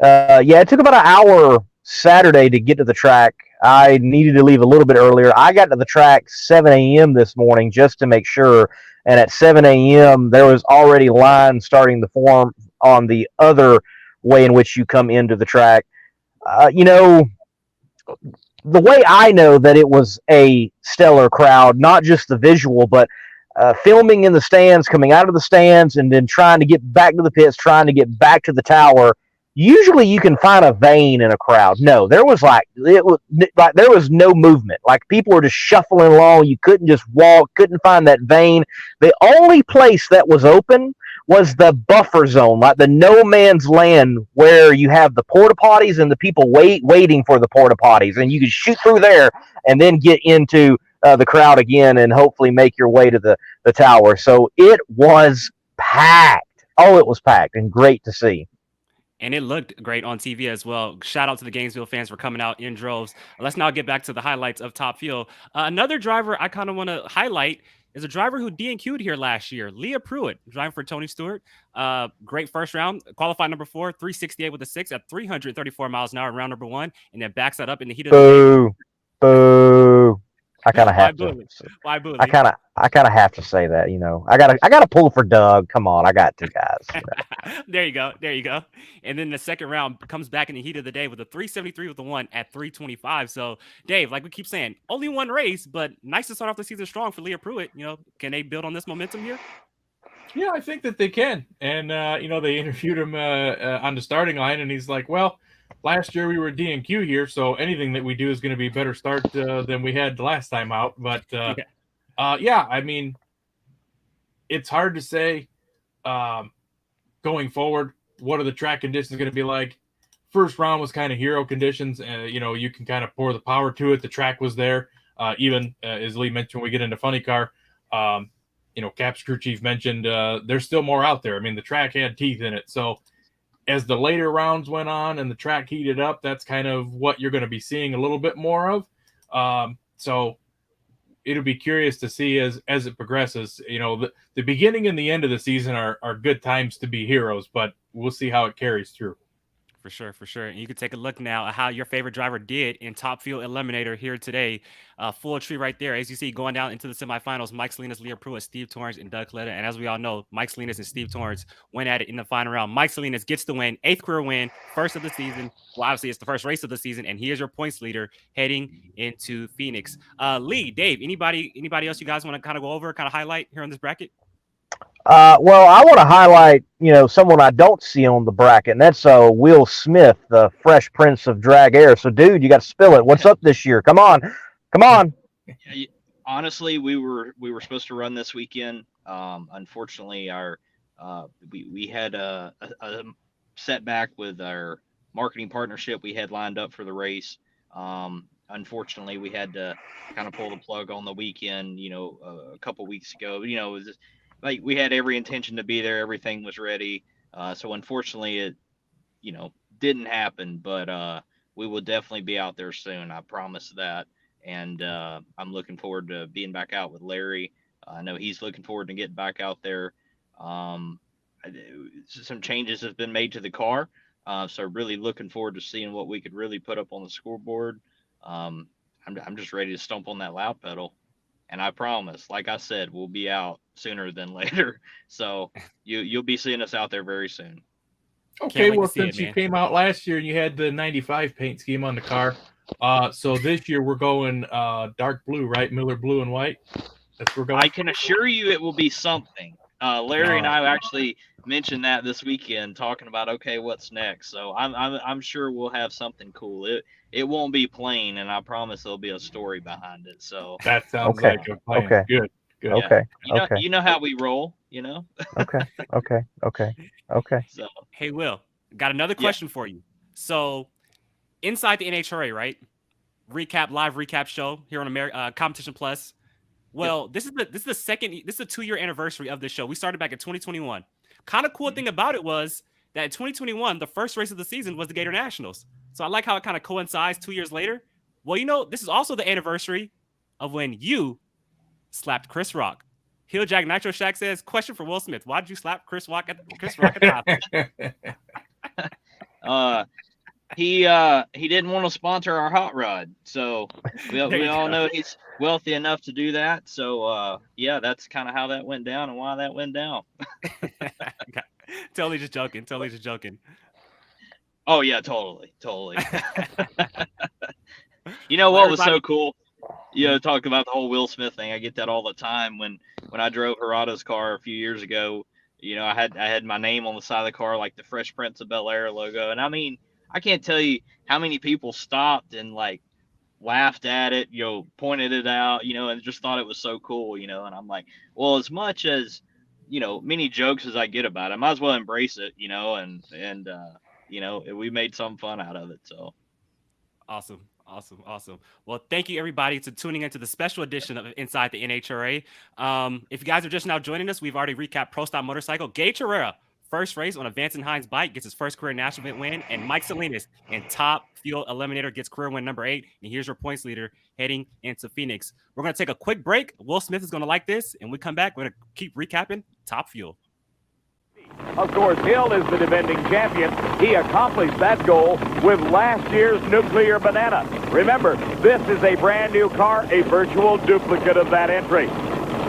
it took about an hour Saturday to get to the track. I needed to leave a little bit earlier. I got to the track 7 a.m. this morning just to make sure, and at 7 a.m., there was already lines starting to form on the other way in which you come into the track. The way I know that it was a stellar crowd, not just the visual, but filming in the stands, coming out of the stands, and then trying to get back to the pits, trying to get back to the tower. Usually you can find a vein in a crowd. No, there was there was no movement. Like people were just shuffling along. You couldn't just walk, couldn't find that vein. The only place that was open was the buffer zone, like the no man's land where you have the porta potties and the people waiting for the porta potties, and you could shoot through there and then get into the crowd again and hopefully make your way to the tower. So it was packed. Oh, it was packed and great to see. And it looked great on TV as well. Shout out to the Gainesville fans for coming out in droves. Let's now get back to the highlights of Top Fuel. Another driver I kind of want to highlight is a driver who DNQ'd here last year, Leah Pruitt, driving for Tony Stewart. Great first round, qualified number 4, 368 with a 6 at 334 miles an hour in round number 1, and then backs that up in the heat of the day. Boo. I kind of have to. Why bully? I kind of have to say that, I gotta pull for Doug. Come on, I got to, guys. There you go. And then the second round comes back in the heat of the day with a 373 with the 1 at 325. So, Dave, like we keep saying, only one race, but nice to start off the season strong for Leah Pruitt. Can they build on this momentum here? Yeah, I think that they can. And they interviewed him on the starting line, and he's like, well, last year we were DNQ here, so anything that we do is going to be a better start than we had the last time out. But I mean, it's hard to say going forward what are the track conditions going to be like. First round was kind of hero conditions, and you can kind of pour the power to it. The track was there. Even as Lee mentioned, when we get into funny car. Cap's crew chief mentioned there's still more out there. I mean, the track had teeth in it, so. As the later rounds went on and the track heated up, that's kind of what you're going to be seeing a little bit more of. So it'll be curious to see as it progresses. The beginning and the end of the season are good times to be heroes, but we'll see how it carries through. For sure. And you can take a look now at how your favorite driver did in Top Fuel Eliminator here today. Full tree right there. As you see, going down into the semifinals, Mike Salinas, Leah Pruitt, Steve Torrance, and Doug Coletta. And as we all know, Mike Salinas and Steve Torrance went at it in the final round. Mike Salinas gets the win, 8th career win, first of the season. Well, obviously, it's the first race of the season, and he is your points leader heading into Phoenix. Lee, Dave, anybody else you guys want to kind of go over, kind of highlight here on this bracket? Well, I want to highlight, someone I don't see on the bracket, and that's Will Smith, the Fresh Prince of Drag Air. So, dude, you got to spill it. What's up this year? Come on. Honestly, we were supposed to run this weekend. Unfortunately, we had a setback with our marketing partnership we had lined up for the race. Unfortunately, we had to kind of pull the plug on the weekend. A couple weeks ago. It was just, we had every intention to be there. Everything was ready. So unfortunately, it didn't happen, but we will definitely be out there soon. I promise that. And I'm looking forward to being back out with Larry. I know he's looking forward to getting back out there. Some changes have been made to the car, so really looking forward to seeing what we could really put up on the scoreboard. I'm just ready to stomp on that loud pedal, and I promise, like I said, we'll be out sooner than later. So you'll be seeing us out there very soon. Okay, well, since you came out last year and you had the 95 paint scheme on the car, so this year we're going dark blue, right? Miller blue and white. That's where we're going. I can assure you it will be something. Larry and I actually mentioned that this weekend, talking about what's next. So I'm sure we'll have something cool. It won't be plain, and I promise there'll be a story behind it. So that sounds like a plan. Okay. Good. Yeah. You know how we roll. Okay. So, hey, Will, got another question for you. So, inside the NHRA, right? Live recap show here on Competition Plus. Well, this is the 2-year anniversary of this show. We started back in 2021. Kind of cool thing about it was that in 2021, the first race of the season was the Gator Nationals. So I like how it kind of coincides 2 years later. Well, this is also the anniversary of when you slapped Chris Rock. Hill Jack Nitro Shack says, question for Will Smith: why did you slap Chris Rock at the He didn't want to sponsor our hot rod, so we all know he's wealthy enough to do that. So yeah, that's kind of how that went down and why that went down. Totally just joking. Oh yeah, totally. You know what was so cool? Talking about the whole Will Smith thing. I get that all the time when I drove Gerardo's car a few years ago. I had my name on the side of the car, like the Fresh Prince of Bel-Air logo, and I mean, I can't tell you how many people stopped and like laughed at it, pointed it out, and just thought it was so cool, and I'm like, well, as much as, many jokes as I get about it, I might as well embrace it, and we made some fun out of it. So awesome. Well, thank you everybody for tuning into the special edition of Inside the NHRA. If you guys are just now joining us, we've already recapped Pro Stop Motorcycle. Gage Herrera, first race on a Vance & Hines bike, gets his first career national event win, and Mike Salinas in Top Fuel Eliminator gets career win number 8. And here's your points leader heading into Phoenix. We're going to take a quick break. Will Smith is going to like this, and we come back. We're going to keep recapping Top Fuel. Of course, Hill is the defending champion. He accomplished that goal with last year's Nuclear Banana. Remember, this is a brand new car, a virtual duplicate of that entry.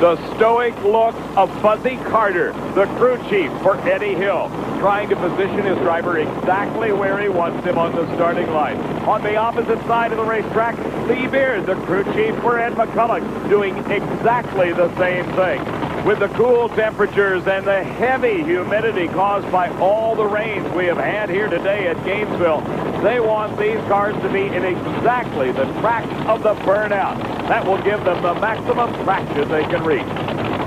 The stoic look of Fuzzy Carter, the crew chief for Eddie Hill, trying to position his driver exactly where he wants him on the starting line. On the opposite side of the racetrack, Lee Beard, the crew chief for Ed McCulloch, doing exactly the same thing. With the cool temperatures and the heavy humidity caused by all the rains we have had here today at Gainesville, they want these cars to be in exactly the track of the burnout. That will give them the maximum traction they can reach.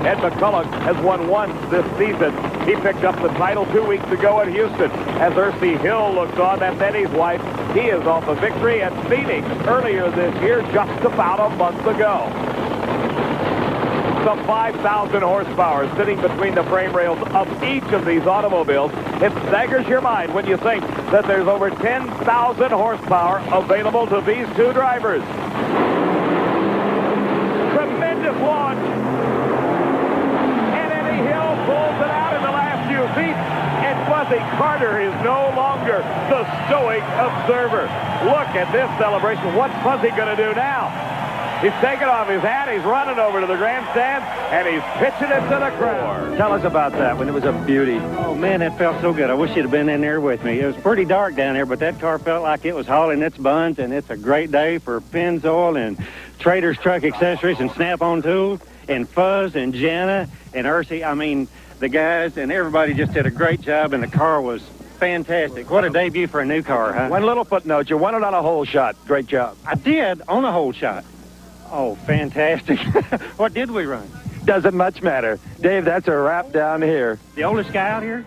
Ed McCulloch has won once this season. He picked up the title 2 weeks ago at Houston. As Ersie Hill looks on, that's Eddie's wife. He is off a victory at Phoenix earlier this year, just about a month ago. Some 5,000 horsepower sitting between the frame rails of each of these automobiles. It staggers your mind when you think that there's over 10,000 horsepower available to these two drivers. Tremendous launch. And Eddie Hill pulls it out in the last few feet. And Fuzzy Carter is no longer the stoic observer. Look at this celebration. What's Fuzzy going to do now? He's taking off his hat, he's running over to the grandstand, and he's pitching it to the crowd. Tell us about that when it was a beauty. Oh, man, that felt so good. I wish you'd have been in there with me. It was pretty dark down there, but that car felt like it was hauling its buns, and it's a great day for Pennzoil and Trader's Truck Accessories and Snap-on Tools and Fuzz and Jana and Ersie. I mean, the guys and everybody just did a great job, and the car was fantastic. What a debut for a new car, huh? One little footnote. You won it on a hole shot. Great job. I did on a hole shot. Oh, fantastic. What did we run? Doesn't much matter. Dave, that's a wrap down here. The oldest guy out here?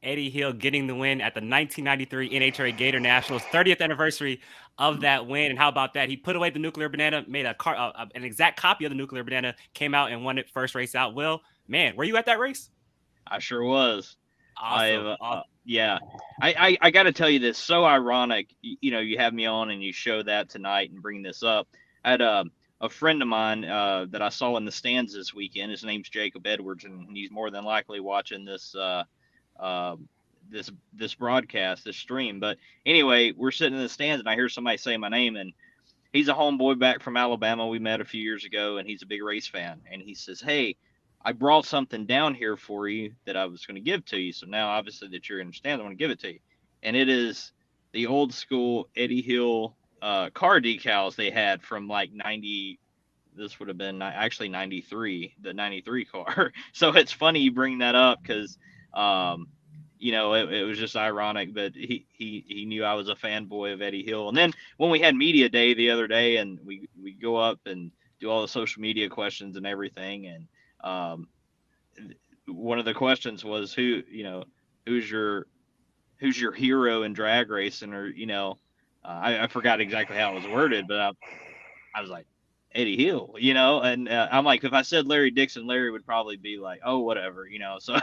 Eddie Hill getting the win at the 1993 NHRA Gator Nationals, 30th anniversary of that win. And how about that? He put away the Nuclear Banana, made a car, an exact copy of the Nuclear Banana, came out and won it first race out. Will, man, were you at that race? I sure was. Awesome. Yeah. I got to tell you this. So ironic. You have me on and you show that tonight and bring this up. I had a friend of mine that I saw in the stands this weekend. His name's Jacob Edwards, and he's more than likely watching this this broadcast, this stream. But anyway, we're sitting in the stands, and I hear somebody say my name, and he's a homeboy back from Alabama. We met a few years ago, and he's a big race fan. And he says, "Hey, I brought something down here for you that I was going to give to you. So now, obviously, that you're in the stands, I want to give it to you." And it is the old school Eddie Hill car decals they had from like 90. This would have been actually 93, the 93 car. So it's funny you bring that up because, it was just ironic, but he knew I was a fanboy of Eddie Hill. And then when we had media day the other day, and we go up and do all the social media questions and everything, and one of the questions was who's your hero in drag racing, or I forgot exactly how it was worded, but I was like, Eddie Hill, and I'm like, if I said Larry Dixon, Larry would probably be like, oh, whatever, so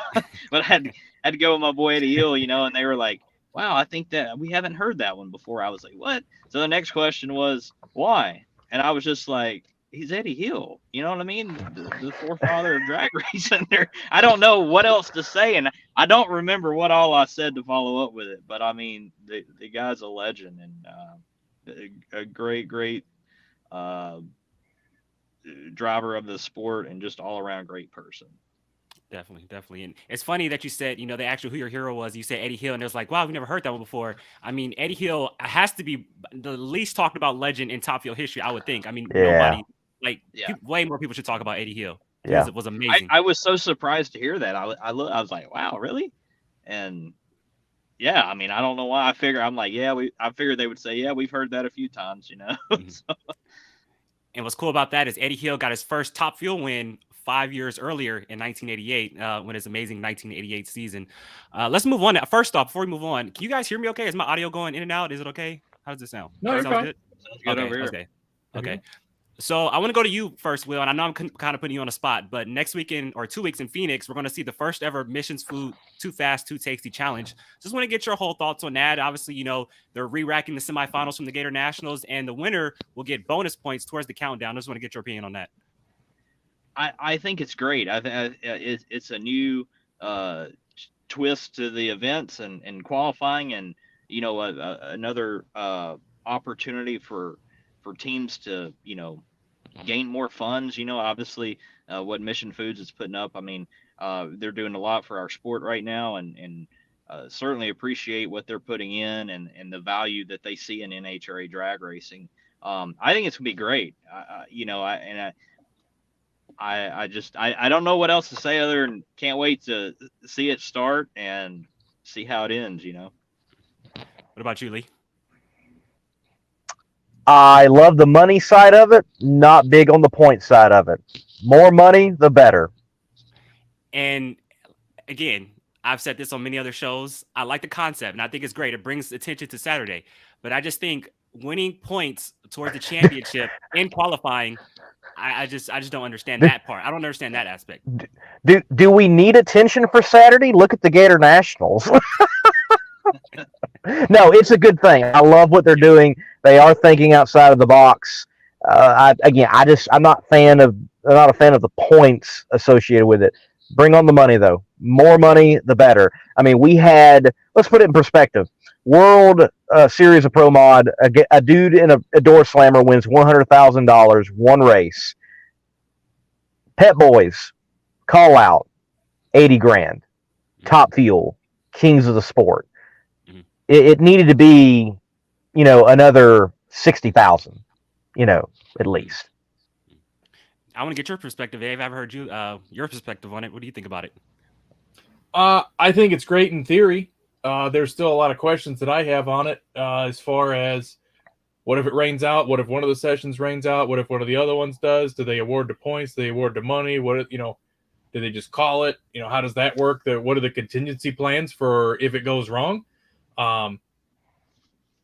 but I had to go with my boy Eddie Hill, and they were like, wow, I think that we haven't heard that one before. I was like, what? So the next question was why, and I was just like, he's Eddie Hill, you know what I mean? The forefather of drag racing. There, I don't know what else to say, and I don't remember what all I said to follow up with it. But I mean, the guy's a legend and a great driver of the sport, and just all around great person. Definitely. And it's funny that you said, they asked you who your hero was. You said Eddie Hill, and it was like, wow, we've never heard that one before. I mean, Eddie Hill has to be the least talked about legend in Top Fuel history, I would think. I mean, nobody, way more people should talk about Eddie Hill. Yeah. It was amazing. I was so surprised to hear that. I was like, wow, really? And yeah, I mean, I don't know why. I figured they would say, yeah, we've heard that a few times, Mm-hmm. So. And what's cool about that is Eddie Hill got his first Top Fuel win 5 years earlier in 1988, when his amazing 1988 season. Let's move on. First off, before we move on, can you guys hear me okay? Is my audio going in and out? Is it okay? How does it sound? No, Sounds fine. good? Sounds good over here. Okay. So I want to go to you first, Will, and I know I'm kind of putting you on the spot, but next weekend or 2 weeks in Phoenix, we're going to see the first ever Missions Food Too Fast, Too Tasty Challenge. Just want to get your whole thoughts on that. Obviously, they're re-racking the semifinals from the Gatornationals, and the winner will get bonus points towards the countdown. I just want to get your opinion on that. I think it's great. I think it's a new twist to the events and qualifying, and another opportunity for teams to gain more funds. Obviously what Mission Foods is putting up. I mean, they're doing a lot for our sport right now, and certainly appreciate what they're putting in and the value that they see in NHRA drag racing. I think it's gonna be great. I don't know what else to say other than can't wait to see it start and see how it ends. What about you, Lee? I love the money side of it, not big on the point side of it. More money, the better. And again, I've said this on many other shows. I like the concept, and I think it's great. It brings attention to Saturday. But I just think winning points towards the championship in qualifying, I just don't understand that part. I don't understand that aspect. Do we need attention for Saturday? Look at the Gatornationals. No, it's a good thing. I love what they're doing. They are thinking outside of the box. I'm not a fan of the points associated with it. Bring on the money, though. More money, the better. I mean, let's put it in perspective. World Series of Pro Mod, a dude in a door slammer wins $100,000 one race. Pet Boys, Call Out, 80 grand. Top Fuel, Kings of the Sport. It needed to be, another 60,000, at least. I want to get your perspective, Dave. I've heard your perspective on it. What do you think about it? I think it's great in theory. There's still a lot of questions that I have on it, as far as what if it rains out? What if one of the sessions rains out? What if one of the other ones does? Do they award the points? Do they award the money? Do they just call it? How does that work? What are the contingency plans for if it goes wrong? On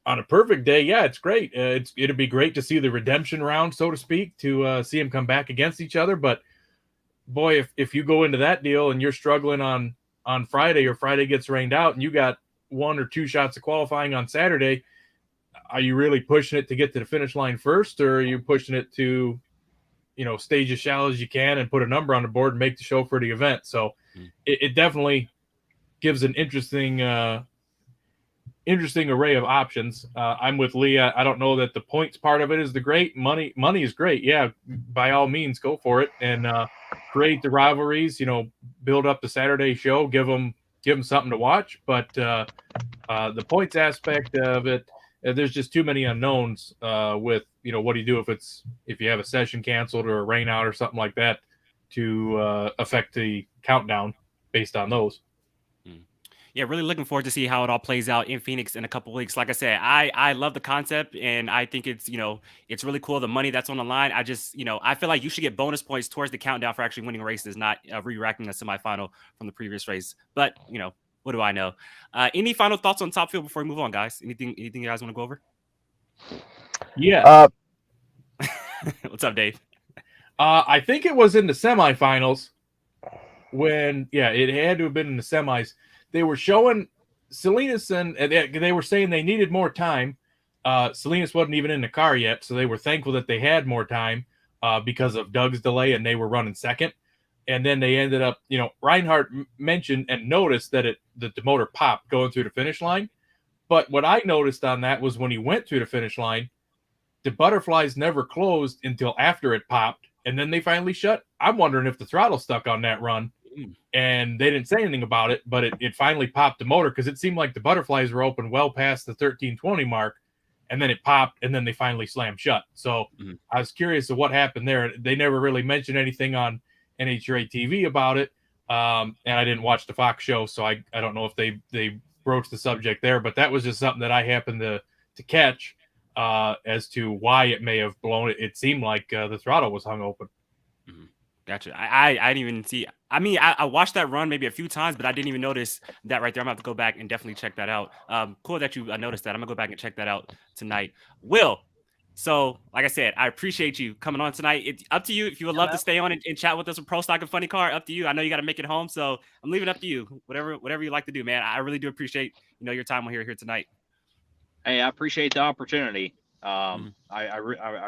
a perfect day, yeah, it's great. It'd be great to see the redemption round, so to speak, to see them come back against each other. But boy, if you go into that deal and you're struggling on Friday, or Friday gets rained out, and you got 1 or 2 shots of qualifying on Saturday, are you really pushing it to get to the finish line first, or are you pushing it to, stage as shallow as you can and put a number on the board and make the show for the event? So it definitely gives an interesting array of options. I'm with Leah. I don't know that the points part of it is the great. Money is great. Yeah, by all means, go for it and create the rivalries. Build up the Saturday show. Give them something to watch. But the points aspect of it, there's just too many unknowns with what do you do if you have a session canceled or a rain out or something like that to affect the countdown based on those. Yeah, really looking forward to see how it all plays out in Phoenix in a couple of weeks. Like I said, I love the concept, and I think it's it's really cool. The money that's on the line. I just I feel like you should get bonus points towards the countdown for actually winning races, not re-racking a semifinal from the previous race. But what do I know? Any final thoughts on Top Fuel before we move on, guys? Anything you guys want to go over? Yeah. What's up, Dave? I think it was in the semifinals when it had to have been in the semis. They were showing Salinas and they were saying they needed more time. Salinas wasn't even in the car yet, so they were thankful that they had more time because of Doug's delay, and they were running second. And then they ended up, Reinhardt mentioned and noticed that the motor popped going through the finish line. But what I noticed on that was when he went through the finish line, the butterflies never closed until after it popped, and then they finally shut. I'm wondering if the throttle stuck on that run. And they didn't say anything about it, but it finally popped the motor because it seemed like the butterflies were open well past the 1320 mark, and then it popped, and then they finally slammed shut. So I was curious of what happened there. They never really mentioned anything on NHRA TV about it, and I didn't watch the Fox show, so I don't know if they broached the subject there, but that was just something that I happened to catch as to why it may have blown it. It seemed like the throttle was hung open. Gotcha. I didn't even see. I mean, I watched that run maybe a few times, but I didn't even notice that right there. I'm gonna have to go back and definitely check that out. Cool that you noticed that. I'm gonna go back and check that out tonight. Will, so like I said, I appreciate you coming on tonight. It's up to you if you would love to stay on and chat with us with Pro Stock and Funny Car. Up to you. I know you got to make it home, so I'm leaving it up to you. Whatever you like to do, man. I really do appreciate your time here tonight. Hey, I appreciate the opportunity. I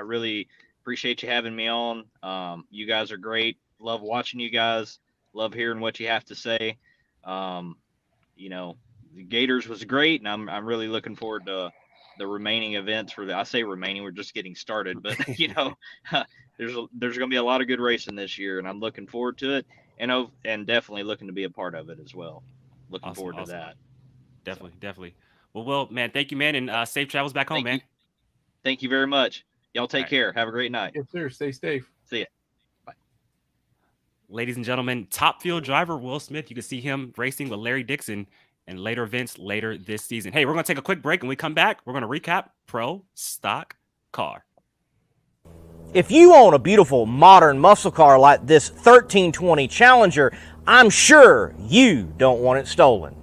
really appreciate you having me on. You guys are great. Love watching you guys. Love hearing what you have to say. The Gators was great, and I'm really looking forward to the remaining events I say remaining, we're just getting started, but there's going to be a lot of good racing this year, and I'm looking forward to it, and definitely looking to be a part of it as well. Looking forward to that. Definitely. Well, Will, man, thank you, man, and safe travels back home, man. Thank you very much. Y'all take care. Have a great night. Yes, sir. Stay safe. See ya. Bye. Ladies and gentlemen, Top Fuel driver Will Smith. You can see him racing with Larry Dixon and later events later this season. Hey, we're going to take a quick break. When we come back, we're going to recap Pro Stock Car. If you own a beautiful modern muscle car like this 1320 Challenger, I'm sure you don't want it stolen.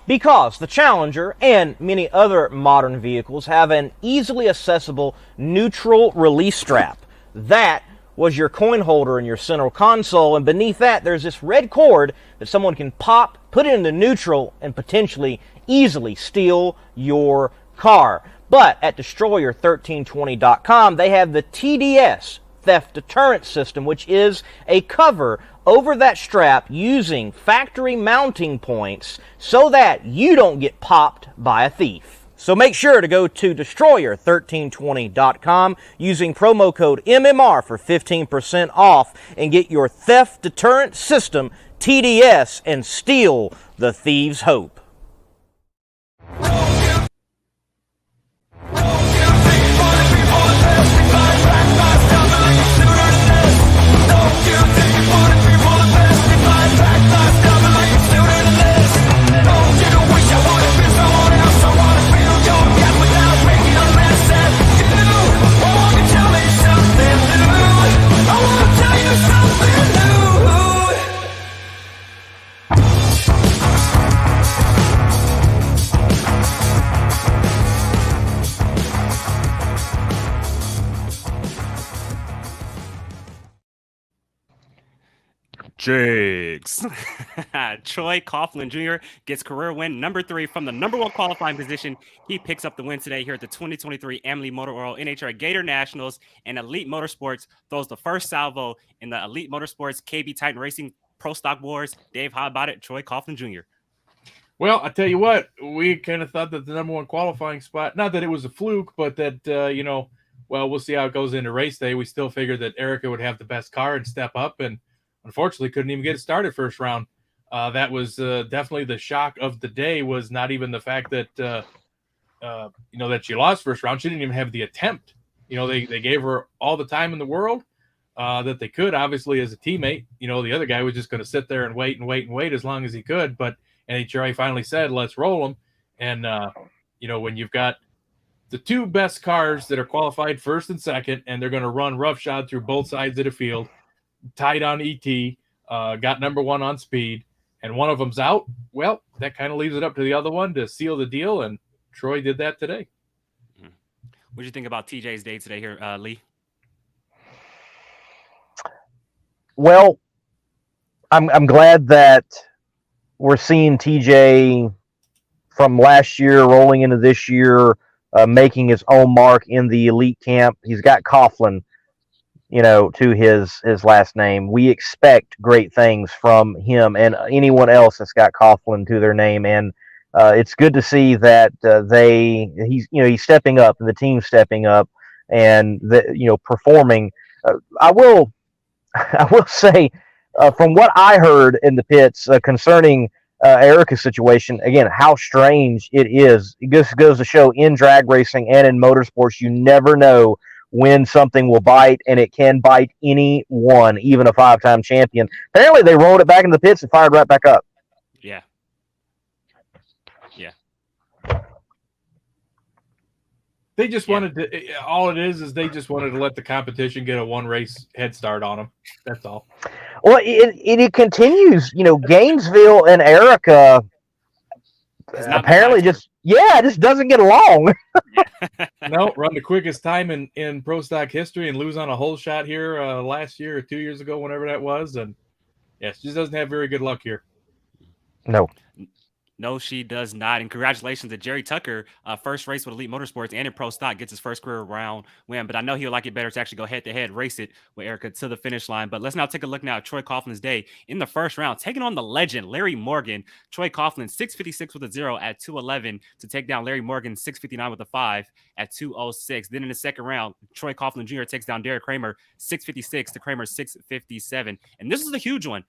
Because the Challenger and many other modern vehicles have an easily accessible neutral release strap. That was your coin holder in your center console, and beneath that there's this red cord that someone can pop, put it into neutral, and potentially easily steal your car. But at Destroyer1320.com, they have the TDS, Theft Deterrent System, which is a cover over that strap using factory mounting points so that you don't get popped by a thief. So make sure to go to Destroyer1320.com using promo code MMR for 15% off and get your Theft Deterrent System TDS and steal the thieves' hope. Jigs. Troy Coughlin Jr. gets career win number 3 from the number 1 qualifying position. He picks up the win today here at the 2023 Amalie Motor Oil NHRA Gatornationals, and Elite Motorsports throws the first salvo in the Elite Motorsports KB Titan Racing Pro Stock Wars. Dave, how about it? Troy Coughlin Jr. Well, I tell you what, we kind of thought that the number 1 qualifying spot, not that it was a fluke, but that, well, we'll see how it goes into race day. We still figured that Erica would have the best car and step up, and unfortunately couldn't even get it started first round. That was definitely the shock of the day, was not even the fact that, that she lost first round. She didn't even have the attempt. They gave her all the time in the world that they could, obviously, as a teammate. The other guy was just going to sit there and wait as long as he could, but NHRA finally said, let's roll them. And, when you've got the 2 best cars that are qualified first and second, and they're going to run roughshod through both sides of the field, tied on ET, got number 1 on speed, and one of them's out, well, that kind of leaves it up to the other one to seal the deal, and Troy did that today. What do you think about TJ's day today here, Lee? Well, I'm glad that we're seeing TJ from last year rolling into this year, making his own mark in the elite camp. He's got Coughlin, to his last name. We expect great things from him and anyone else that's got Coughlin to their name. And it's good to see that he's stepping up and the team's stepping up and performing. I will say, from what I heard in the pits concerning Erica's situation, again, how strange it is. It just goes to show, in drag racing and in motorsports, you never know when something will bite, and it can bite anyone, even a 5-time champion. Apparently, they rolled it back in the pits and fired right back up. Yeah. They just wanted to, all it is they just wanted to let the competition get a 1 race head start on them. That's all. Well, it continues. Gainesville and Erica apparently just doesn't get along. No, run the quickest time in pro stock history and lose on a whole shot here last year or 2 years ago, whenever that was. And yes, just doesn't have very good luck here. No, she does not. And congratulations to Jerry Tucker, first race with Elite Motorsports and in Pro Stock, gets his first career round win. But I know he'll like it better to actually go head-to-head, race it with Erica to the finish line. But let's now take a look now at Troy Coughlin's day in the first round, taking on the legend, Larry Morgan. Troy Coughlin, 656 with a 0 at 211 to take down Larry Morgan, 659 with a 5 at 206. Then in the second round, Troy Coughlin Jr. takes down Derek Kramer, 656 to Kramer, 657. And this is a huge one.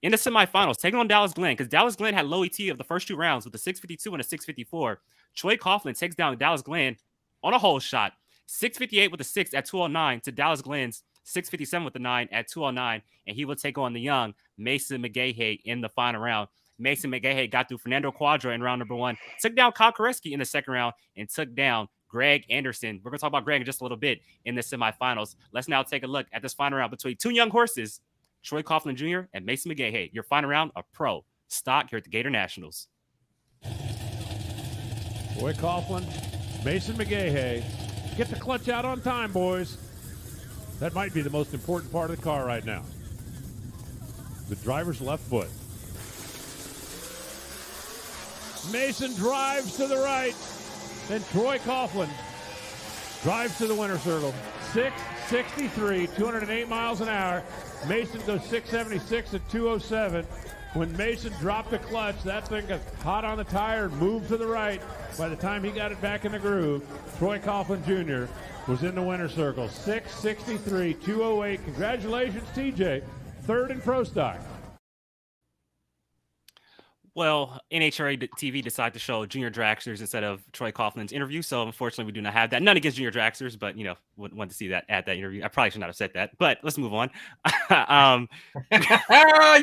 In the semifinals, taking on Dallas Glenn, because Dallas Glenn had low ET of the first 2 rounds with a 652 and a 654. Troy Coughlin takes down Dallas Glenn on a hole shot, 658 with a 6 at 209 to Dallas Glenn's 657 with the 9 at 209, and he will take on the young Mason McGahey in the final round. Mason McGahey got through Fernando Quadra in round number 1, took down Kyle Koreski in the second round, and took down Greg Anderson. We're going to talk about Greg in just a little bit in the semifinals. Let's now take a look at this final round between 2 young horses, Troy Coughlin Jr. and Mason McGahey. Your final round of Pro Stock here at the Gatornationals. Troy Coughlin, Mason McGahey. Get the clutch out on time, boys. That might be the most important part of the car right now. The driver's left foot. Mason drives to the right. Then Troy Coughlin drives to the winner's circle. 663, 208 miles an hour. Mason goes 676 at 207. When Mason dropped the clutch, that thing got hot on the tire and moved to the right. By the time he got it back in the groove, Troy Coughlin Jr. was in the winner's circle. 663, 208. Congratulations, TJ. Third in Pro Stock. Well, NHRA TV decided to show junior dragsters instead of Troy Coughlin's interview, so unfortunately we do not have that. None against junior dragsters, but want to see that at that interview. I probably should not have said that, but let's move on.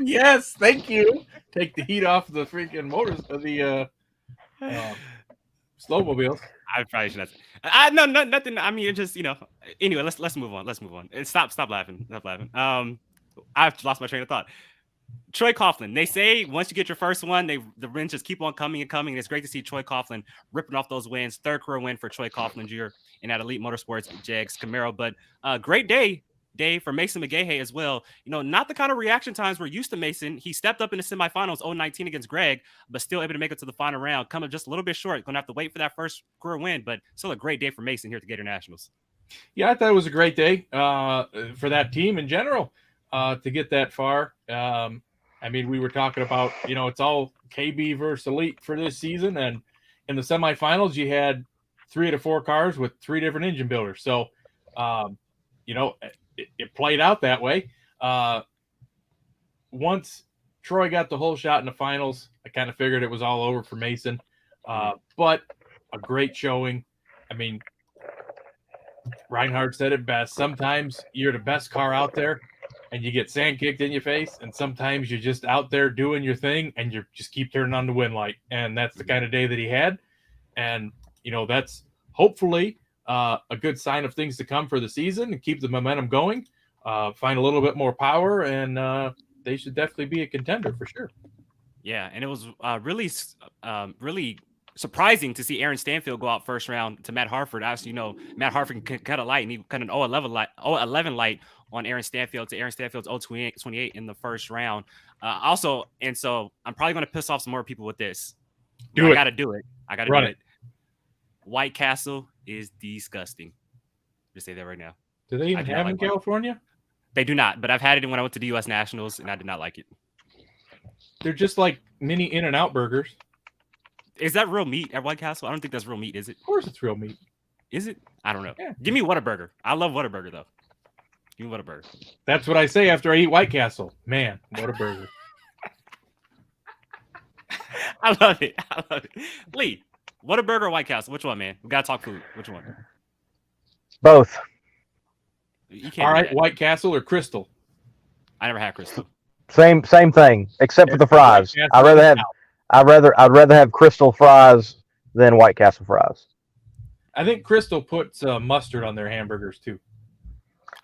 Yes, thank you. Take the heat off the freaking motors of the snowmobiles. I probably should not. No, nothing. I mean, it just Anyway, let's move on. Let's move on. And stop laughing. Stop laughing. I've lost my train of thought. Troy Coughlin, they say once you get your first one, the wins just keep on coming and coming. It's great to see Troy Coughlin ripping off those wins. Third career win for Troy Coughlin Jr. in that Elite Motorsports Jags Camaro. But great day day for Mason McGahey as well. You know, not the kind of reaction times we're used to Mason. He stepped up in the semifinals 0-19 against Greg, but still able to make it to the final round. Coming just a little bit short. Going to have to wait for that first career win, but still a great day for Mason here at the Gator Nationals. Yeah, I thought it was a great day for that team in general to get that far. I mean, we were talking about, you know, it's all KB versus Elite for this season. And in the semifinals, you had 3 out of 4 cars with 3 different engine builders. So, you know, it played out that way. Once Troy got the whole shot in the finals, I kind of figured it was all over for Mason. But a great showing. I mean, Reinhardt said it best. Sometimes you're the best car out there and you get sand kicked in your face, and sometimes you're just out there doing your thing and you just keep turning on the win light. And that's the kind of day that he had. And, you know, that's hopefully a good sign of things to come for the season and keep the momentum going, find a little bit more power, and they should definitely be a contender for sure. Yeah, and it was really surprising to see Aaron Stanfield go out first round to Matt Harford. As you know, Matt Harford can cut a light, and he cut an 0-11 light on Aaron Stanfield to Aaron Stanfield's 0-28 in the first round. Also, and so I'm probably going to piss off some more people with this. I got to do it. I got to do it. White Castle is disgusting. Just say that right now. Do they even have in California? They do not, but I've had it when I went to the U.S. Nationals, and I did not like it. They're just like mini In-N-Out burgers. Is that real meat at White Castle? I don't think that's real meat, is it? Of course it's real meat. Is it? I don't know. Yeah. Give me Whataburger. I love Whataburger, though. Give me Whataburger. That's what I say after I eat White Castle. Man, what a burger. I love it. I love it. Lee, Whataburger or White Castle? Which one, man? We got to talk food. Which one? Both. All right, White Castle or Crystal? I never had Crystal. Same thing, except for the fries. I'd rather have Crystal fries than White Castle fries. I think Crystal puts mustard on their hamburgers too.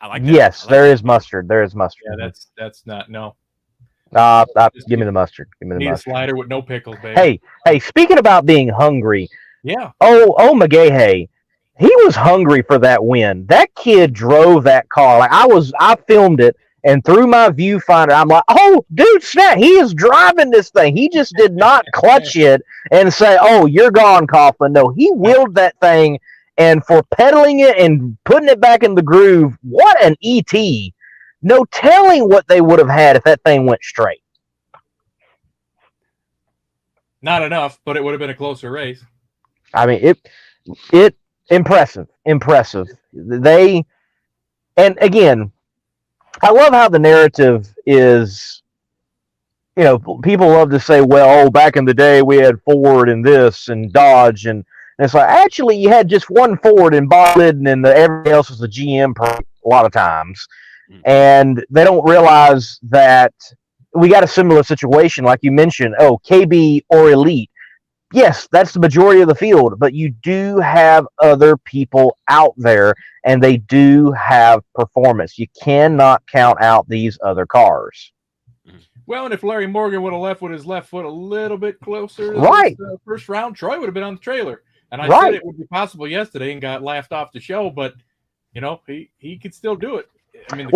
I like that. Yes, there is mustard. There is mustard. Yeah, that's not no. Give me the mustard. Give me the Need mustard. a slider with no pickles, baby. Hey, speaking about being hungry. Yeah. Oh, McGahey. He was hungry for that win. That kid drove that car. Like I filmed it, and through my viewfinder, I'm like, oh, dude, snap. He is driving this thing. He just did not clutch it and say, oh, you're gone, Coughlin. No, he wheeled that thing, and for pedaling it and putting it back in the groove, what an ET. No telling what they would have had if that thing went straight. Not enough, but it would have been a closer race. I mean, it impressive. And again, I love how the narrative is, you know, people love to say, well, oh, back in the day we had Ford and this and Dodge, and it's like, actually you had just one Ford and Bob Liddon, and everything else was a GM a lot of times. And they don't realize that we got a similar situation, like you mentioned, KB or Elite. Yes, that's the majority of the field, but you do have other people out there, and they do have performance. You cannot count out these other cars. Well, and if Larry Morgan would have left with his left foot a little bit closer to the first round, Troy would have been on the trailer. And I said it would be possible yesterday and got laughed off the show, but, you know, he could still do it. I mean,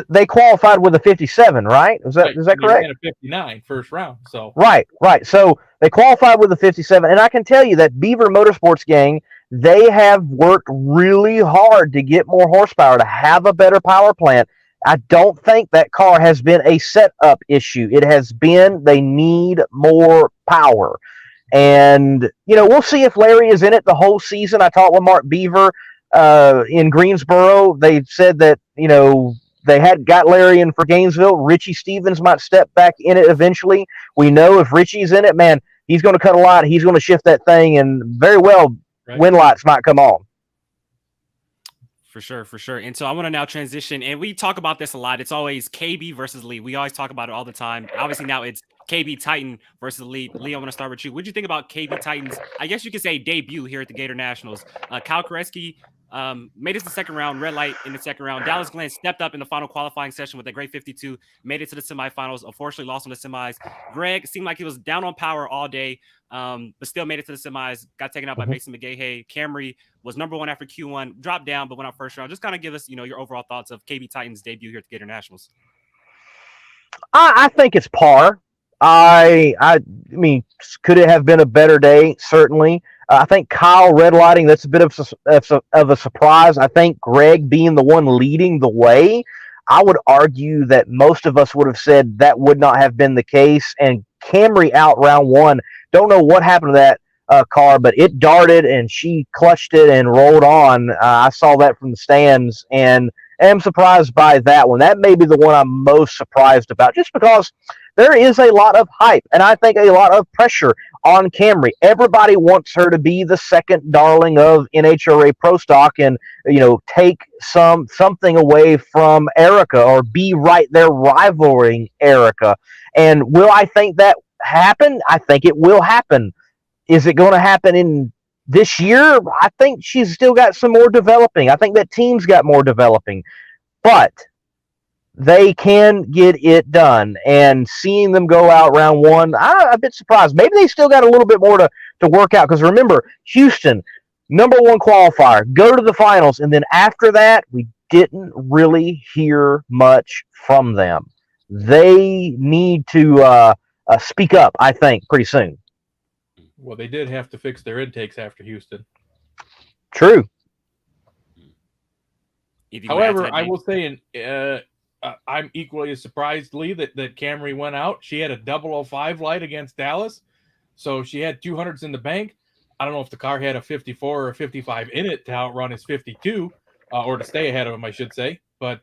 they qualified with a 57, right? Is that correct? They ran a 59 first round. So right. So they qualified with a 57, and I can tell you that Beaver Motorsports gang, they have worked really hard to get more horsepower, to have a better power plant. I don't think that car has been a setup issue. It has been they need more power. And, you know, we'll see if Larry is in it the whole season. I talked with Mark Beaver in Greensboro. They said that, you know, they had got Larry in for Gainesville. Richie Stevens might step back in it eventually. We know if Richie's in it, man, he's going to cut a lot. He's going to shift that thing, and very well win lights might come on. For sure. And so I want to now transition, and we talk about this a lot. It's always KB versus Lee. We always talk about it all the time. Obviously now it's KB Titan versus Lee. Lee, I want to start with you. What did you think about KB Titan's, I guess you could say, debut here at the Gator Nationals? Kyle Koreski Made it to the second round, red light in the second round. Dallas Glenn stepped up in the final qualifying session with a great 52, made it to the semifinals, unfortunately lost on the semis. Greg seemed like he was down on power all day, but still made it to the semis, got taken out by Mason McGahey. Camry was number 1 after Q1, dropped down, but went out first round. Just kind of give us, your overall thoughts of KB Titan's debut here at the Gator Nationals. I think it's par. I mean, could it have been a better day? Certainly. I think Kyle red lighting, that's a bit of a surprise. I think Greg being the one leading the way, I would argue that most of us would have said that would not have been the case. And Camry out round 1. Don't know what happened to that car, but it darted and she clutched it and rolled on. I saw that from the stands and am surprised by that one. That may be the one I'm most surprised about, just because there is a lot of hype and I think a lot of pressure on Camry. Everybody wants her to be the second darling of NHRA Pro Stock and, take something away from Erica or be right there rivaling Erica. And will I think that happen? I think it will happen. Is it going to happen in this year? I think she's still got some more developing. I think that team's got more developing. But they can get it done. And seeing them go out round 1, I'm a bit surprised. Maybe they still got a little bit more to work out. Because remember, Houston, number 1 qualifier, go to the finals. And then after that, we didn't really hear much from them. They need to speak up, I think, pretty soon. Well, they did have to fix their intakes after Houston. True. However, I will say, I'm equally as surprised, Lee, that Camry went out. She had a 005 light against Dallas, so she had 200s in the bank. I don't know if the car had a 54 or a 55 in it to outrun his 52, or to stay ahead of him, I should say. But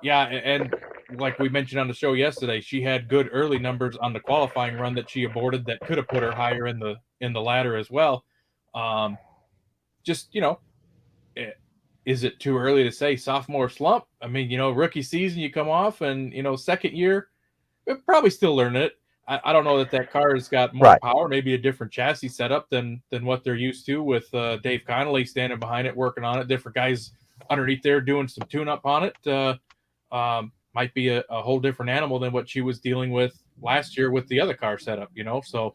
yeah, and like we mentioned on the show yesterday, she had good early numbers on the qualifying run that she aborted that could have put her higher in the ladder as well. Just, is it too early to say sophomore slump? I mean, rookie season, you come off and, second year, you're probably still learning it. I don't know that car has got more power, maybe a different chassis setup than what they're used to with Dave Connolly standing behind it, working on it, different guys underneath there doing some tune-up on it. Might be a whole different animal than what she was dealing with last year with the other car setup, So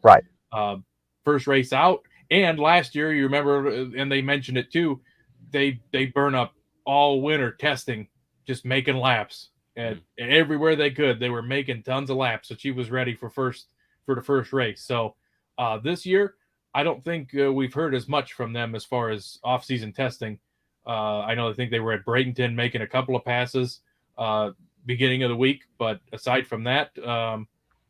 first race out. And last year, you remember, and they mentioned it too, they burn up all winter testing, just making laps. And everywhere they could, they were making tons of laps. So she was ready for the first race. So this year, I don't think we've heard as much from them as far as off-season testing. I think they were at Bradenton making a couple of passes beginning of the week. But aside from that,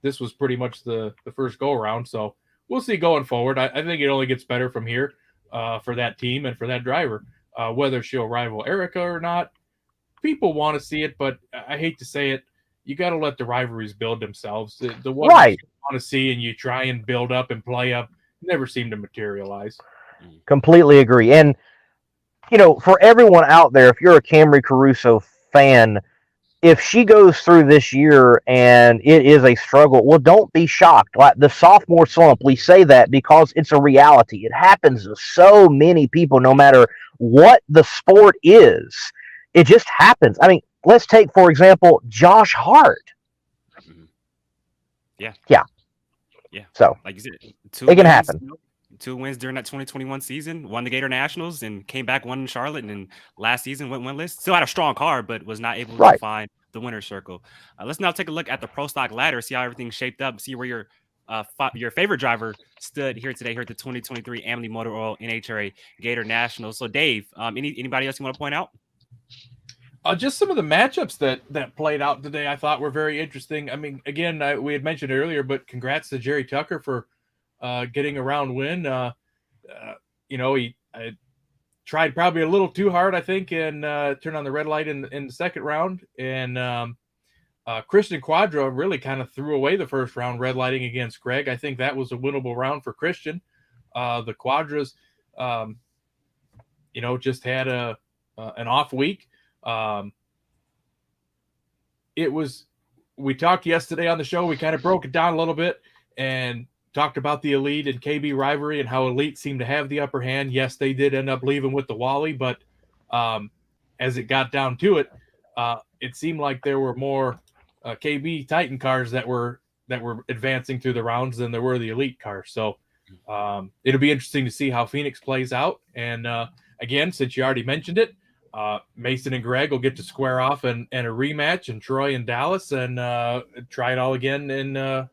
this was pretty much the first go-around. So we'll see going forward. I think it only gets better from here for that team and for that driver. Whether she'll rival Erica or not, people want to see it, but I hate to say it, you got to let the rivalries build themselves. The ones you want to see and you try and build up and play up never seem to materialize. Completely agree. And, for everyone out there, if you're a Camry Caruso fan, if she goes through this year and it is a struggle, well, don't be shocked. Like the sophomore slump, we say that because it's a reality. It happens to so many people, no matter what the sport is. It just happens. I mean, let's take, for example, Josh Hart. Yeah. So, like you said, it can happen. 2 wins during that 2021 season, won the Gator Nationals, and came back, won in Charlotte, and then last season went winless. Still had a strong car, but was not able to find the winner's circle. Let's now take a look at the Pro Stock ladder, see how everything's shaped up, see where your favorite driver stood here today, here at the 2023 Amalie Motor Oil NHRA Gator Nationals. So, Dave, anybody else you want to point out? Just some of the matchups that played out today I thought were very interesting. I mean, again, we had mentioned earlier, but congrats to Jerry Tucker for getting a round win. He tried probably a little too hard, I think, and turned on the red light in the second round. And Christian Quadra really kind of threw away the first round red lighting against Greg. I think that was a winnable round for Christian. The Quadras, just had an off week. We talked yesterday on the show, we kind of broke it down a little bit, and talked about the Elite and KB rivalry and how Elite seemed to have the upper hand. Yes, they did end up leaving with the Wally, but as it got down to it, it seemed like there were more KB Titan cars that were advancing through the rounds than there were the Elite cars. So it'll be interesting to see how Phoenix plays out. And again, since you already mentioned it, Mason and Greg will get to square off and a rematch, and Troy and Dallas, and try it all again in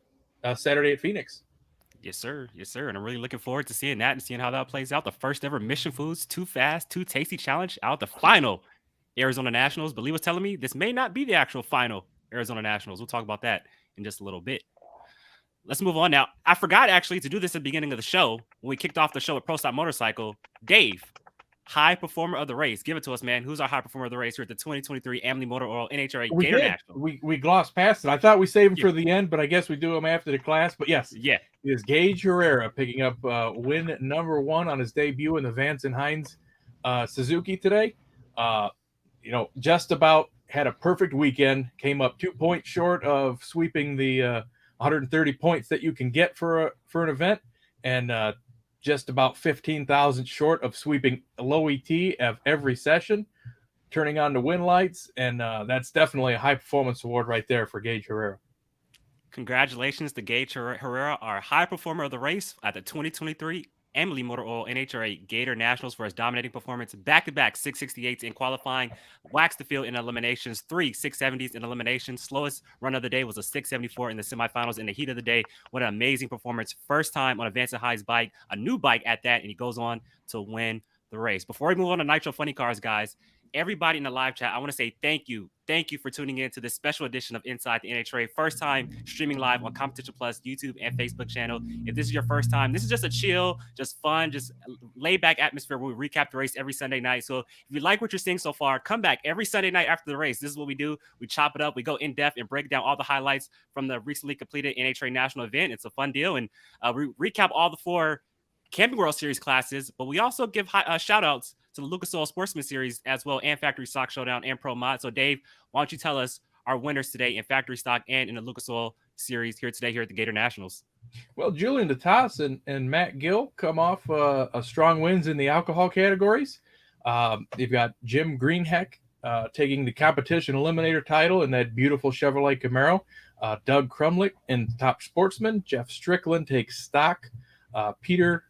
Saturday at Phoenix. Yes, sir. Yes, sir. And I'm really looking forward to seeing that and seeing how that plays out. The first ever Mission Foods Too Fast, Too Tasty Challenge out the final Arizona Nationals. But Lee was telling me this may not be the actual final Arizona Nationals. We'll talk about that in just a little bit. Let's move on now. I forgot actually to do this at the beginning of the show when we kicked off the show at Pro Stop Motorcycle. Dave, high performer of the race. Give it to us, man. Who's our high performer of the race here at the 2023 Amalie Motor Oil NHRA Gatornationals? We glossed past it. I thought we saved them for the end, but I guess we do them after the class. But yes, it is Gage Herrera picking up win number 1 on his debut in the Vance and Hines Suzuki today. Just about had a perfect weekend. Came up 2 points short of sweeping the 130 points that you can get for an event, and just about 15,000 short of sweeping low ET of every session, turning on the win lights, and that's definitely a high performance award right there for Gage Herrera. Congratulations to Gage Herrera, our high performer of the race at the 2023 Amalie Motor Oil NHRA Gatornationals for his dominating performance. Back-to-back 668s in qualifying, waxed the field in eliminations, 3 670s in eliminations. Slowest run of the day was a 674 in the semifinals in the heat of the day. What an amazing performance. First time on a Vance & Hines bike, a new bike at that, and he goes on to win the race. Before we move on to Nitro Funny Cars, guys, everybody in the live chat, I want to say thank you. Thank you for tuning in to this special edition of Inside the NHRA. First time streaming live on Competition Plus, YouTube, and Facebook channel. If this is your first time, this is just a chill, just fun, just laid back atmosphere where we recap the race every Sunday night. So if you like what you're seeing so far, come back every Sunday night after the race. This is what we do. We chop it up. We go in depth and break down all the highlights from the recently completed NHRA National event. It's a fun deal. And we recap all the 4 Camping World Series classes, but we also give shout outs to the Lucas Oil Sportsman Series as well, and Factory Stock Showdown and Pro Mod. So Dave, why don't you tell us our winners today in Factory Stock and in the Lucas Oil Series here today here at the Gatornationals? Well, Julian DeTas and Matt Gill come off strong wins in the alcohol categories. You've got Jim Greenheck taking the competition eliminator title in that beautiful Chevrolet Camaro. Doug Crumlick in Top Sportsman. Jeff Strickland takes stock. Peter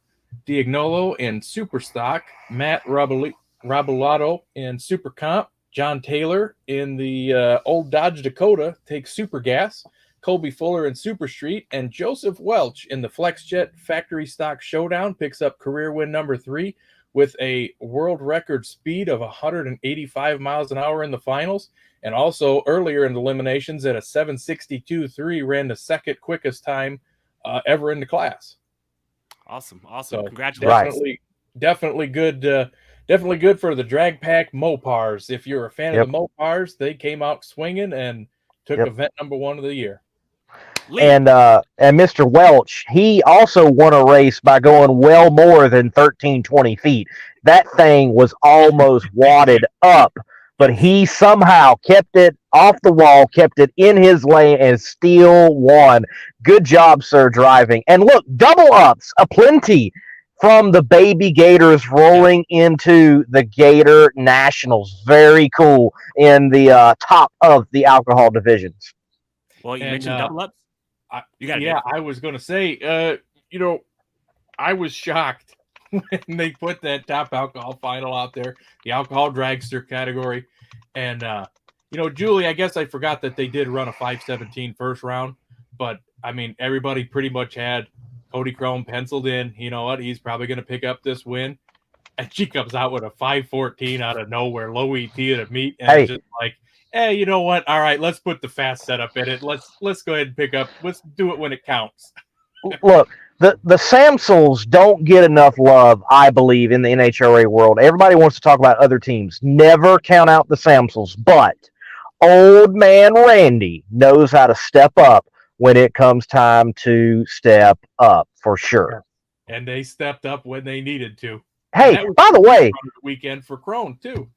Diagnolo in Super Stock, Matt Rabolato in Super Comp, John Taylor in the old Dodge Dakota takes Super Gas, Colby Fuller in Super Street, and Joseph Welch in the FlexJet Factory Stock Showdown picks up career win number 3 with a world record speed of 185 miles an hour in the finals, and also earlier in the eliminations at a 7:62.3 ran the second quickest time ever in the class. Awesome. So Congratulations. Definitely good for the drag pack Mopars. If you're a fan of the Mopars, they came out swinging and took event number 1 of the year. And Mr. Welch, he also won a race by going well more than 1320 feet. That thing was almost wadded up, but he somehow kept it off the wall, kept it in his lane, and still won. Good job, sir, driving. And look, double ups aplenty from the baby Gators rolling into the Gator Nationals. Very cool in the top of the alcohol divisions. Well, you mentioned double ups. I was going to say, I was shocked when they put that top alcohol final out there, the alcohol dragster category. And, Julie, I guess I forgot that they did run a 5:17 first round, but I mean, everybody pretty much had Cody Crone penciled in. You know what? He's probably going to pick up this win. And she comes out with a 5:14 out of nowhere, low ET at a meet. And it's just like, hey, you know what? All right, let's put the fast setup in it. Let's go ahead and pick up. Let's do it when it counts. Look, the Samsels don't get enough love, I believe, in the NHRA world. Everybody wants to talk about other teams. Never count out the Samsels, but old man Randy knows how to step up when it comes time to step up, for sure. And they stepped up when they needed to. Hey, by the way, weekend for Crone too.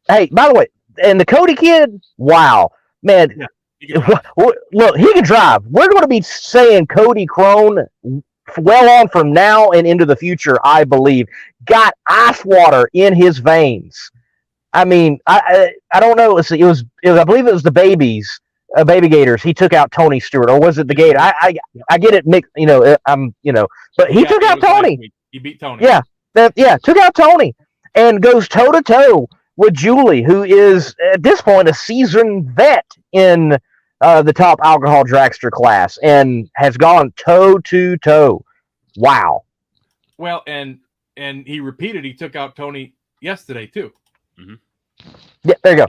Hey, by the way, and the Cody kid, wow, man. Yeah, look, he can drive. We're going to be saying Cody Crone well on from now and into the future, I believe, got ice water in his veins. I mean, I don't know. It was I believe it was the baby Gators. He took out Tony Stewart, or was it the Gator? I get it mixed. But he took out Tony. He beat Tony. Yeah, took out Tony and goes toe to toe with Julie, who is at this point a seasoned vet in the top alcohol dragster class, and has gone toe to toe. Wow. Well, and he repeated. He took out Tony yesterday too. Mm-hmm. Yeah, there you go.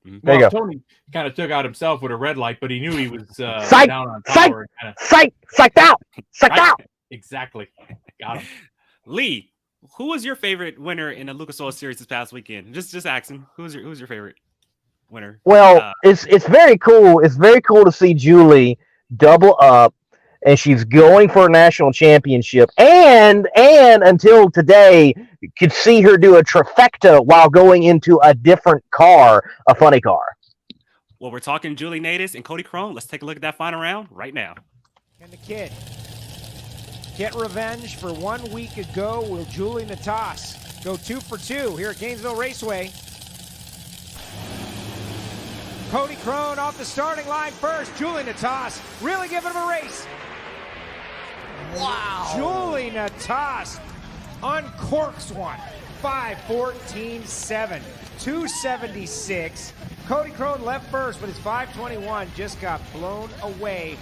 Mm-hmm. There you go. Tony kind of took out himself with a red light, but he knew he was psyched, down on power. Psyched out. Exactly. Got him. Lee, who was your favorite winner in the Lucas Oil Series this past weekend? Just ask him. Who's your favorite winner? Well, it's very cool. It's very cool to see Julie double up, and she's going for a national championship. And until today, could see her do a trifecta while going into a different car, a funny car. Well, we're talking Julie Natus and Cody Crone. Let's take a look at that final round right now. And the kid get revenge for 1 week ago. Will Julie Natas go 2 for 2 here at Gainesville Raceway? Cody Crone off the starting line first. Julie Natas really giving him a race. Wow. Julie Natas uncorks one. 5:14.7. 276. Cody Crone left first, but his 5:21 just got blown away.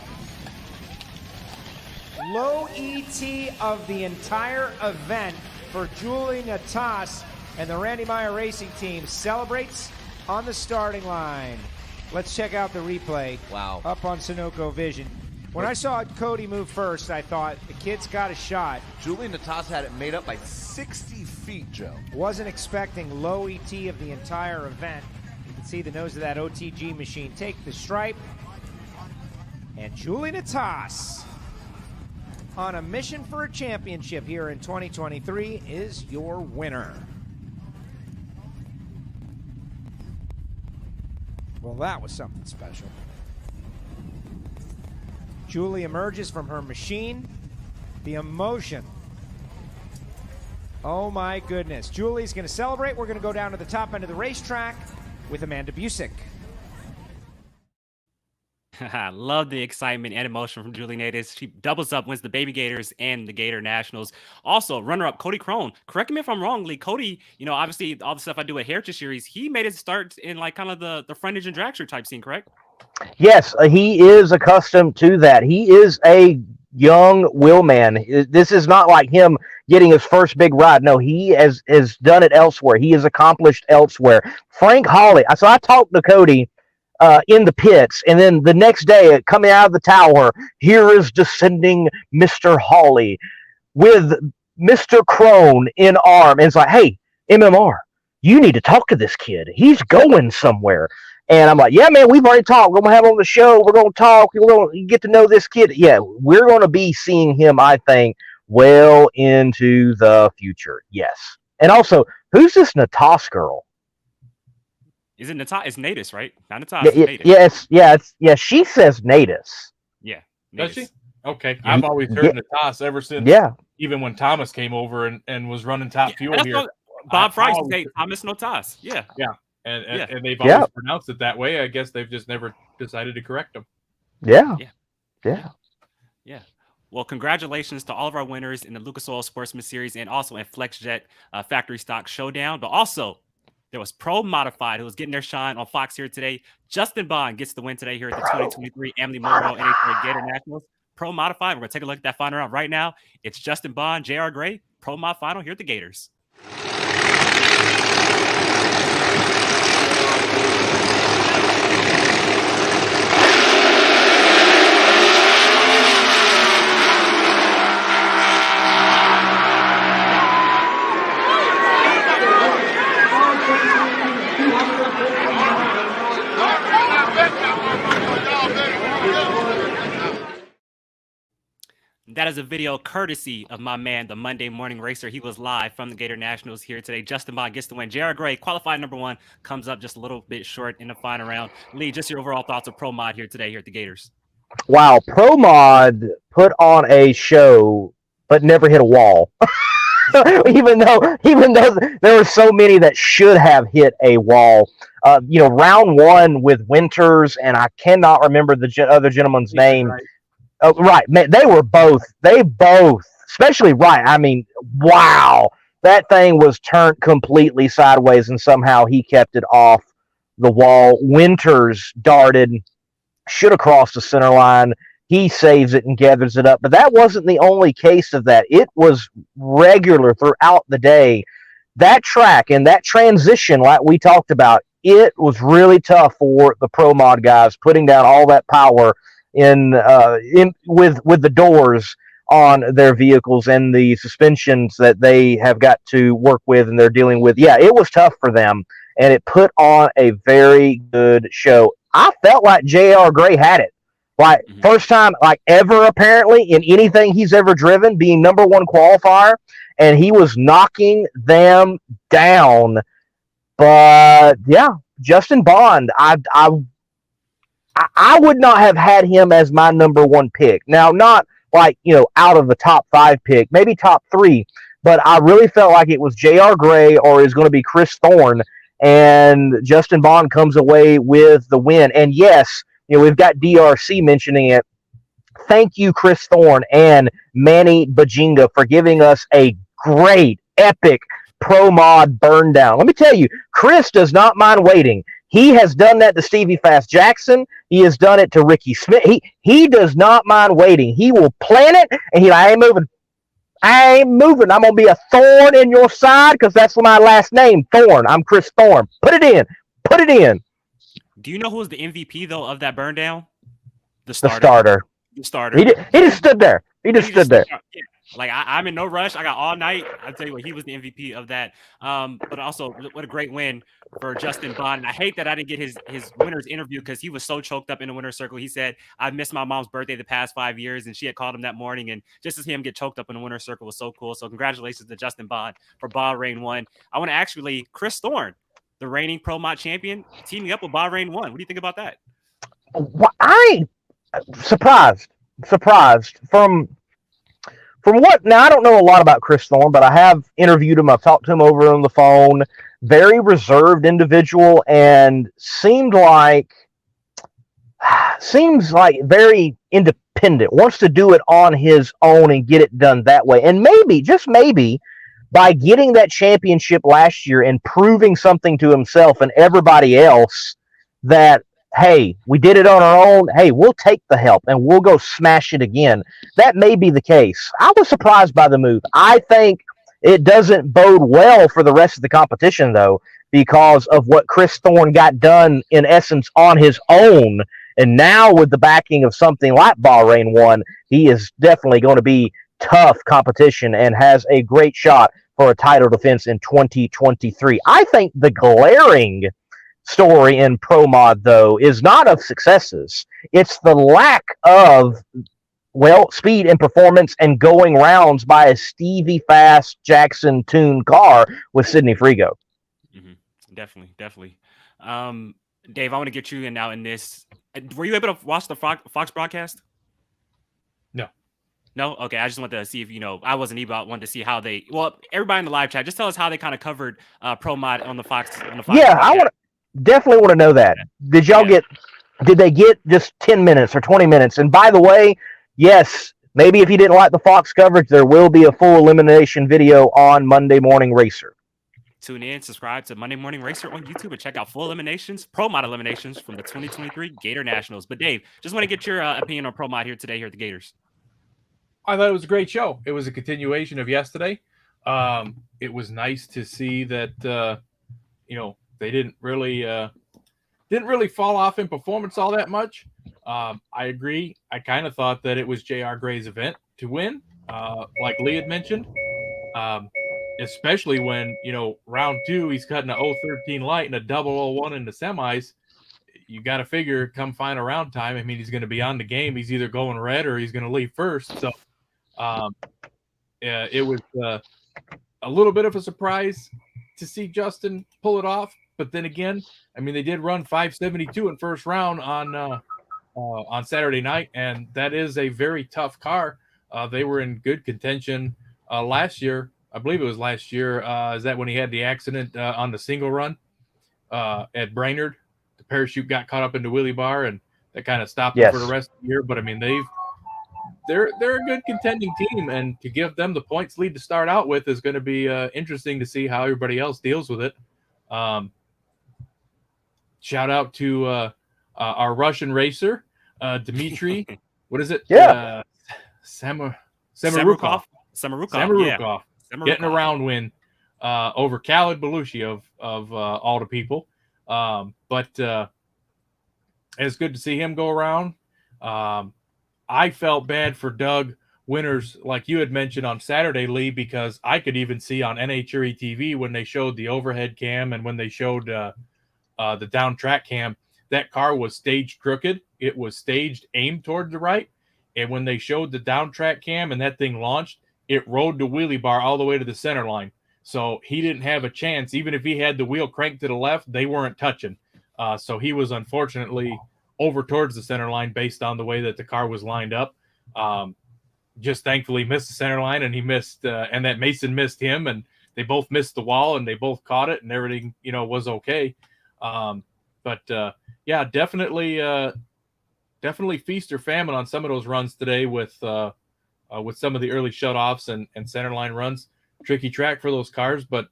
Low ET of the entire event for Julie Natas, and the Randy Meyer Racing Team celebrates on the starting line. Let's check out the replay. Wow. Up on Sunoco Vision. When I saw Cody move first, I thought the kid's got a shot. Julie Natas had it made up by 60 feet, Joe. Wasn't expecting low ET of the entire event. You can see the nose of that OTG machine take the stripe. And Julie Natas, on a mission for a championship here in 2023, is your winner. Well, that was something special. Julie emerges from her machine. The emotion. Oh my goodness. Julie's going to celebrate. We're going to go down to the top end of the racetrack with Amanda Busick. Love the excitement and emotion from Julie Natus. She doubles up, wins the Baby Gators and the Gator Nationals. Also, runner-up Cody Crone. Correct me if I'm wrong, Lee. Cody, obviously all the stuff I do at Heritage Series, he made his start in like kind of the frontage and dragster type scene, correct? Yes, he is accustomed to that. He is a young wheelman. This is not like him getting his first big ride. No, he has done it elsewhere. He is accomplished elsewhere. Frank Hawley. So I talked to Cody in the pits, and then the next day, coming out of the tower, here is descending Mr. Hawley with Mr. Crone in arm. And it's like, hey, MMR, you need to talk to this kid. He's going somewhere. And I'm like, yeah, man, we've already talked. We're going to have him on the show. We're going to talk. We're going to get to know this kid. Yeah, we're going to be seeing him, I think, well into the future. Yes. And also, who's this Natas girl? Is it Natas? It's Natus, right? Not Natas. Yes. She says Natus. Yeah. Does she? Okay. I've always heard Natas ever since. Yeah. Even when Thomas came over and was running Top Fuel here. Bob Fry said Thomas Natas. Yeah. Yeah. And they've always pronounced it that way. I guess they've just never decided to correct them. Yeah. Well, congratulations to all of our winners in the Lucas Oil Sportsman Series and also in FlexJet Factory Stock Showdown. But also, there was Pro Modified who was getting their shine on Fox here today. Justin Bond gets the win today here at the 2023 Amalie Motor NHRA Gatornationals. Pro Modified. We're going to take a look at that final round right now. It's Justin Bond, J.R. Gray, Pro Mod final here at the Gators. That is a video courtesy of my man, the Monday Morning Racer. He was live from the Gator Nationals here today. Justin Bond gets the win. J.R. Gray, qualified number 1, comes up just a little bit short in the final round. Lee, just your overall thoughts of Pro Mod here today here at the Gators. wow, Pro Mod put on a show, but never hit a wall. even though there were so many that should have hit a wall. Round one with Winters, and I cannot remember the other gentleman's name. Right. Oh, right. Man, they both, especially Wright. I mean, wow. That thing was turned completely sideways, and somehow he kept it off the wall. Winters darted, should have crossed the center line. He saves it and gathers it up. But that wasn't the only case of that. It was regular throughout the day. That track and that transition, like we talked about, it was really tough for the Pro Mod guys, putting down all that power with the doors on their vehicles and the suspensions that they have got to work with and they're dealing with. Yeah, it was tough for them, and it put on a very good show. I felt like J.R. Gray had it. Like, first time, like, ever, apparently, in anything he's ever driven, being number one qualifier, and he was knocking them down. But, yeah, Justin Bond, I would not have had him as my number one pick. Now, not, like, out of the top 5 pick, maybe top 3, but I really felt like it was J.R. Gray or is going to be Chris Thorne, and Justin Bond comes away with the win. And, yes, we've got DRC mentioning it. Thank you, Chris Thorne and Manny Bajinga, for giving us a great, epic Pro Mod burn down. Let me tell you, Chris does not mind waiting. He has done that to Stevie Fast Jackson. He has done it to Ricky Smith. He does not mind waiting. He will plan it, and I ain't moving. I ain't moving. I'm going to be a thorn in your side because that's my last name, Thorne. I'm Chris Thorne. Put it in. Put it in. Do you know who was the MVP, though, of that burn down? The starter. The starter. He just stood there. He just stood there. Yeah. Like, I'm in no rush. I got all night. I'll tell you what, he was the MVP of that. But also, what a great win for Justin Bond. And I hate that I didn't get his winner's interview because he was so choked up in the winner's circle. He said, I missed my mom's birthday the past 5 years, and she had called him that morning. And just to see him get choked up in the winner's circle was so cool. So congratulations to Justin Bond for Bahrain 1. I want to actually, Chris Thorne, the reigning Pro Mod champion, teaming up with Bahrain 1. What do you think about that? I surprised from what, now I don't know a lot about Chris Thorne, but I have interviewed him. I've talked to him over on the phone. Very reserved individual, and seems like very independent, wants to do it on his own and get it done that way. And maybe, just maybe, by getting that championship last year and proving something to himself and everybody else that, hey, we did it on our own. Hey, we'll take the help and we'll go smash it again. That may be the case. I was surprised by the move. I think it doesn't bode well for the rest of the competition, though, because of what Chris Thorne got done, in essence, on his own. And now with the backing of something like Bahrain 1, he is definitely going to be tough competition and has a great shot for a title defense in 2023. I think the glaring story in Pro Mod, though, is not of successes. It's the lack of, speed and performance and going rounds by a Stevie Fast Jackson tuned car with Sidney Frigo. Mm-hmm. Definitely. Dave, I want to get you in now in this. Were you able to watch the Fox broadcast? No? Okay, I just wanted to see if, I wasn't able, I wanted to see how everybody in the live chat, just tell us how they kind of covered Pro Mod on the Fox. Yeah, broadcast. I definitely want to know that. Did they get just 10 minutes or 20 minutes? And by the way, yes, maybe if you didn't like the Fox coverage, there will be a full elimination video on Monday Morning Racer. Tune in, subscribe to Monday Morning Racer on YouTube, and check out full eliminations, Pro Mod eliminations from the 2023 Gator Nationals. But Dave, just want to get your opinion on Pro Mod here today here at the Gators. I thought it was a great show. It was a continuation of yesterday. It was nice to see that they didn't really fall off in performance all that much. I agree. I kind of thought that it was J.R. Gray's event to win, like Lee had mentioned, especially when, round 2, he's cutting a 013 light and a 001 in the semis. You got to figure come final round time. I mean, he's going to be on the game. He's either going red or he's going to leave first. So it was a little bit of a surprise to see Justin pull it off. But then again, I mean, they did run 572 in first round on on Saturday night, and that is a very tough car. They were in good contention last year. I believe it was last year. Is that when he had the accident on the single run at Brainerd? The parachute got caught up in the wheelie bar, and that kind of stopped them for the rest of the year. But I mean, they're a good contending team, and to give them the points lead to start out with is going to be interesting to see how everybody else deals with it. Shout out to our Russian racer, Dmitry. What is it? Yeah. Samarukov. Yeah. Getting a round win over Khalid Belushi of all the people. But it's good to see him go around. I felt bad for Doug Winters, like you had mentioned on Saturday, Lee, because I could even see on NHRA TV when they showed the overhead cam and when they showed the down track cam, that car was staged crooked. It was staged aimed toward the right. And when they showed the down track cam and that thing launched, it rode the wheelie bar all the way to the center line. So he didn't have a chance. Even if he had the wheel cranked to the left, they weren't touching. So he was unfortunately over towards the center line based on the way that the car was lined up. Just thankfully missed the center line, and he missed, and that Mason missed him, and they both missed the wall, and they both caught it, and everything, was okay. Yeah, definitely feast or famine on some of those runs today with some of the early shutoffs and center line runs. Tricky track for those cars, but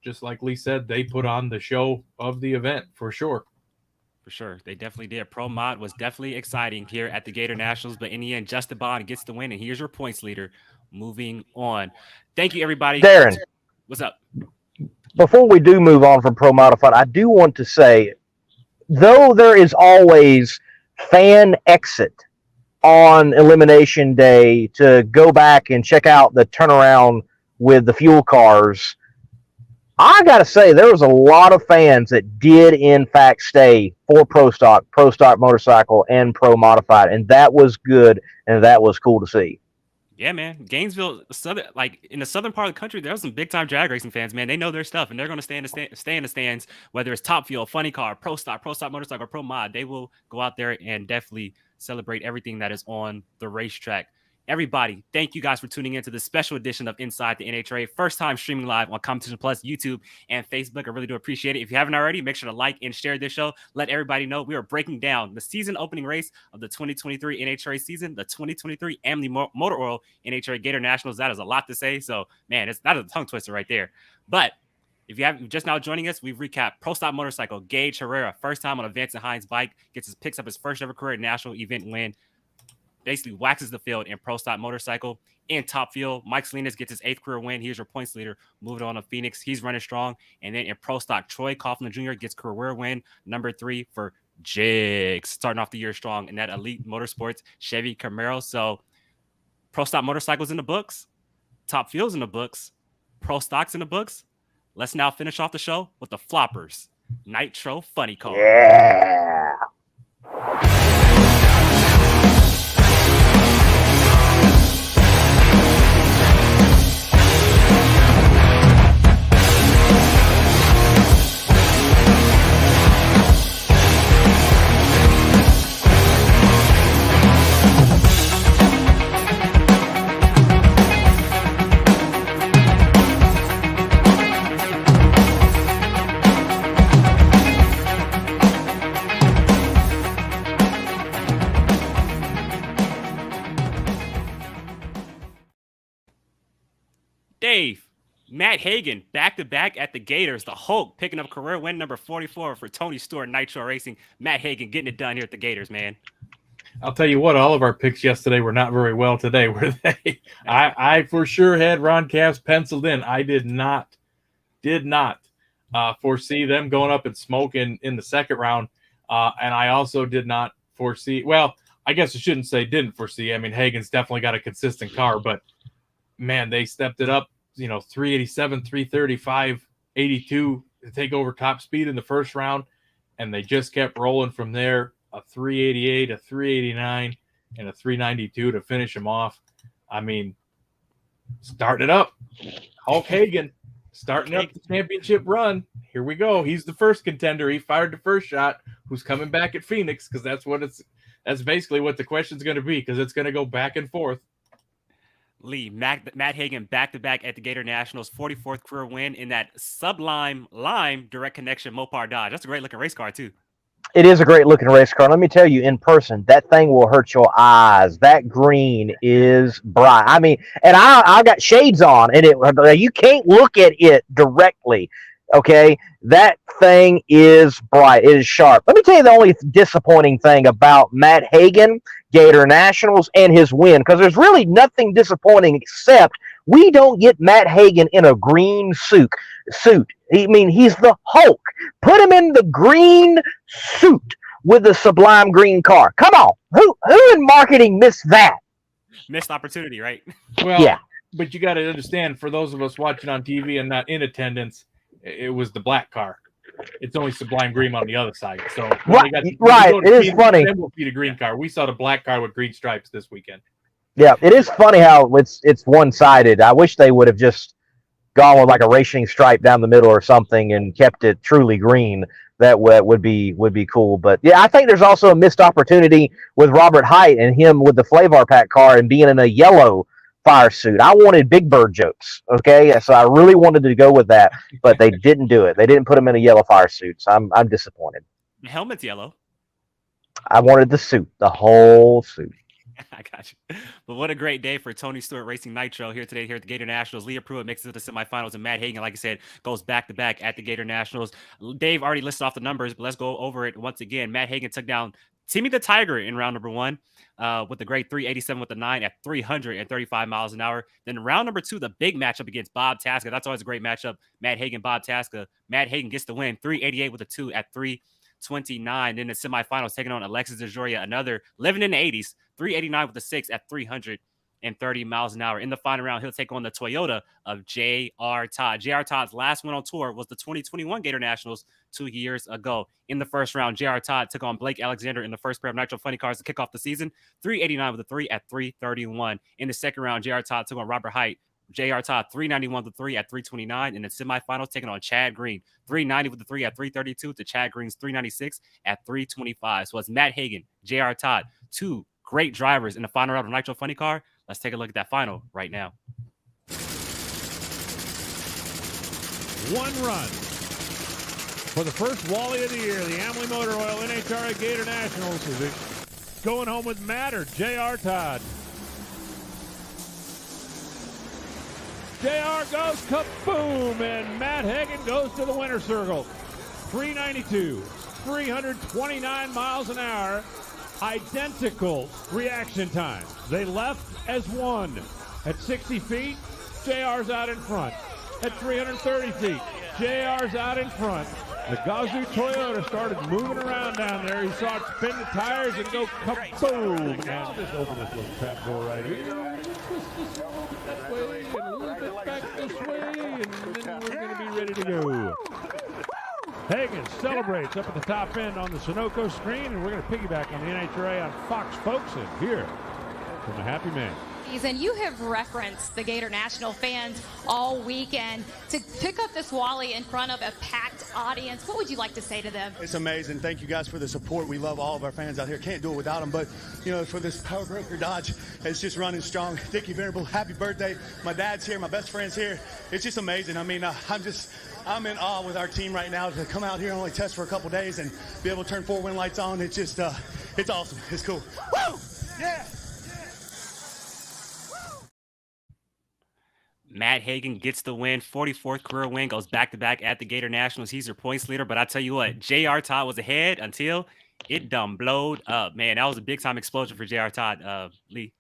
just like Lee said, they put on the show of the event for sure. For sure. They definitely did. Pro Mod was definitely exciting here at the Gator Nationals, but in the end, Justin Bond gets the win, and here's your points leader. Moving on. Thank you, everybody. Darren. What's up? Before we do move on from Pro Modified, I do want to say, though there is always fan exit on Elimination Day to go back and check out the turnaround with the fuel cars, I got to say, there was a lot of fans that did, in fact, stay for Pro Stock Motorcycle, and Pro Modified, and that was good, and that was cool to see. Yeah, man. Gainesville, in the southern part of the country, there's some big-time drag racing fans, man. They know their stuff, and they're going to stay in the stands, whether it's Top Fuel, Funny Car, Pro Stock Motorcycle, or Pro Mod. They will go out there and definitely celebrate everything that is on the racetrack. Everybody, thank you guys for tuning in to this special edition of Inside the NHRA. First time streaming live on Competition Plus, YouTube, and Facebook. I really do appreciate it. If you haven't already, make sure to like and share this show. Let everybody know we are breaking down the season opening race of the 2023 NHRA season, the 2023 Amalie Motor Oil NHRA Gator Nationals. That is a lot to say. So, man, that is a tongue twister right there. But if you haven't just now joining us, we've recapped Pro Stock Motorcycle, Gage Herrera, first time on a Vance & Hines bike, picks up his first ever career national event win. Basically waxes the field in Pro Stock Motorcycle. In Top Fuel, Mike Salinas gets his 8th career win. He's your points leader. Moving on to Phoenix. He's running strong. And then in Pro Stock, Troy Coughlin Jr. gets career win number 3 for Jigs, starting off the year strong in that Elite Motorsports Chevy Camaro. So Pro Stock Motorcycles in the books. Top Fuel's in the books. Pro Stock's in the books. Let's now finish off the show with the floppers. Nitro Funny Car. Yeah. Dave, Matt Hagan, back-to-back at the Gators. The Hulk picking up career win number 44 for Tony Stewart Nitro Racing. Matt Hagan getting it done here at the Gators, man. I'll tell you what, all of our picks yesterday were not very well today, were they? I for sure had Ron Cass penciled in. I did not foresee them going up in smoke in the second round. And I also did not foresee, well, I guess I shouldn't say didn't foresee. I mean, Hagan's definitely got a consistent car, but man, they stepped it up, 387, 330, 582 to take over top speed in the first round. And they just kept rolling from there, a 388, a 389, and a 392 to finish them off. I mean, starting it up. Hulk Hagan starting up the championship run. Here we go. He's the first contender. He fired the first shot. Who's coming back at Phoenix? Because that's that's basically what the question's going to be, because it's going to go back and forth. Lee, Matt Hagan back-to-back at the Gator Nationals, 44th career win in that Sublime Lime direct connection Mopar Dodge. That's a great-looking race car, too. It is a great-looking race car. Let me tell you, in person, that thing will hurt your eyes. That green is bright. I mean, and I got shades on, and you can't look at it directly, okay? That thing is bright. It is sharp. Let me tell you the only disappointing thing about Matt Hagan, Gator Nationals, and his win, because there's really nothing disappointing except we don't get Matt Hagan in a green suit. I mean, he's the Hulk. Put him in the green suit with the sublime green car. Come on. Who in marketing missed that? Missed opportunity, right? Well, yeah. But you got to understand, for those of us watching on TV and not in attendance, it was the black car. It's only sublime green on the other side. So right. It is funny. Then we'll see the green car. We saw the black car with green stripes this weekend. Yeah, it is funny how it's one-sided. I wish they would have just gone with like a racing stripe down the middle or something and kept it truly green. That would be cool. But yeah, I think there's also a missed opportunity with Robert Height and him with the Flavor Pack car and being in a yellow fire suit. I wanted Big Bird jokes, okay? So I really wanted to go with that, but they didn't do it. They didn't put him in a yellow fire suit. So I'm disappointed. The helmet's yellow. I wanted the suit, the whole suit. I got you. But what a great day for Tony Stewart Racing Nitro here today here at the Gator Nationals. Leah Pruitt makes it to the semifinals, and Matt Hagan, like I said, goes back-to-back at the Gator Nationals. Dave already listed off the numbers, but let's go over it once again. Matt Hagan took down Timmy the Tiger in round number 1 with the great 387 with the 9 at 335 miles an hour. Then round number 2, the big matchup against Bob Tasca. That's always a great matchup. Matt Hagan, Bob Tasca. Matt Hagan gets the win, 388 with a 2 at 329. Then the semifinals taking on Alexis DeJoria, another living in the 80s, 389 with the 6 at 330 miles an hour. In the final round, he'll take on the Toyota of J.R. Todd. J.R. Todd's last win on tour was the 2021 Gator Nationals 2 years ago. In the first round, J.R. Todd took on Blake Alexander in the first pair of Nitro Funny cars to kick off the season, 389 with a 3 at 331. In the second round, J.R. Todd took on Robert Height. J.R. Todd, 391 with the 3 at 329. In the semifinals, taking on Chad Green, 390 with the 3 at 332 to Chad Green's 396 at 325. So it's Matt Hagan, J.R. Todd, 2 great drivers in the final round of Nitro Funny car. Let's take a look at that final right now. One run for the first Wally of the year. The Amalie Motor Oil NHRA Gator Nationals. Is it going home with Matt or J.R. Todd? JR goes kaboom, and Matt Hagan goes to the winner's circle. 392, 329 miles an hour, identical reaction times. They left as one. At 60 feet, JR's out in front. At 330 feet, JR's out in front. The Gazoo Toyota started moving around down there. He saw it spin the tires and go kaboom. And just open this little trap door right here. That way, and a little bit back this way, and then we're going to be ready to go. Hagan celebrates up at the top end on the Sunoco screen, and we're going to piggyback on the NHRA on Fox Folks and here from the Happy Man. And you have referenced the Gator National fans all weekend. To pick up this Wally in front of a packed audience, what would you like to say to them? It's amazing. Thank you guys for the support. We love all of our fans out here. Can't do it without them. But, you know, for this Power Broker Dodge, it's just running strong. Dickie Venerable, happy birthday. My dad's here. My best friend's here. It's just amazing. I mean, I'm in awe with our team right now to come out here and only test for a couple days and be able to turn 4 win lights on. It's just, it's awesome. It's cool. Woo! Yeah! Matt Hagan gets the win, 44th career win, goes back-to-back at the Gator Nationals. He's your points leader, but I tell you what, J.R. Todd was ahead until it done blowed up. Man, that was a big-time explosion for J.R. Todd, Lee.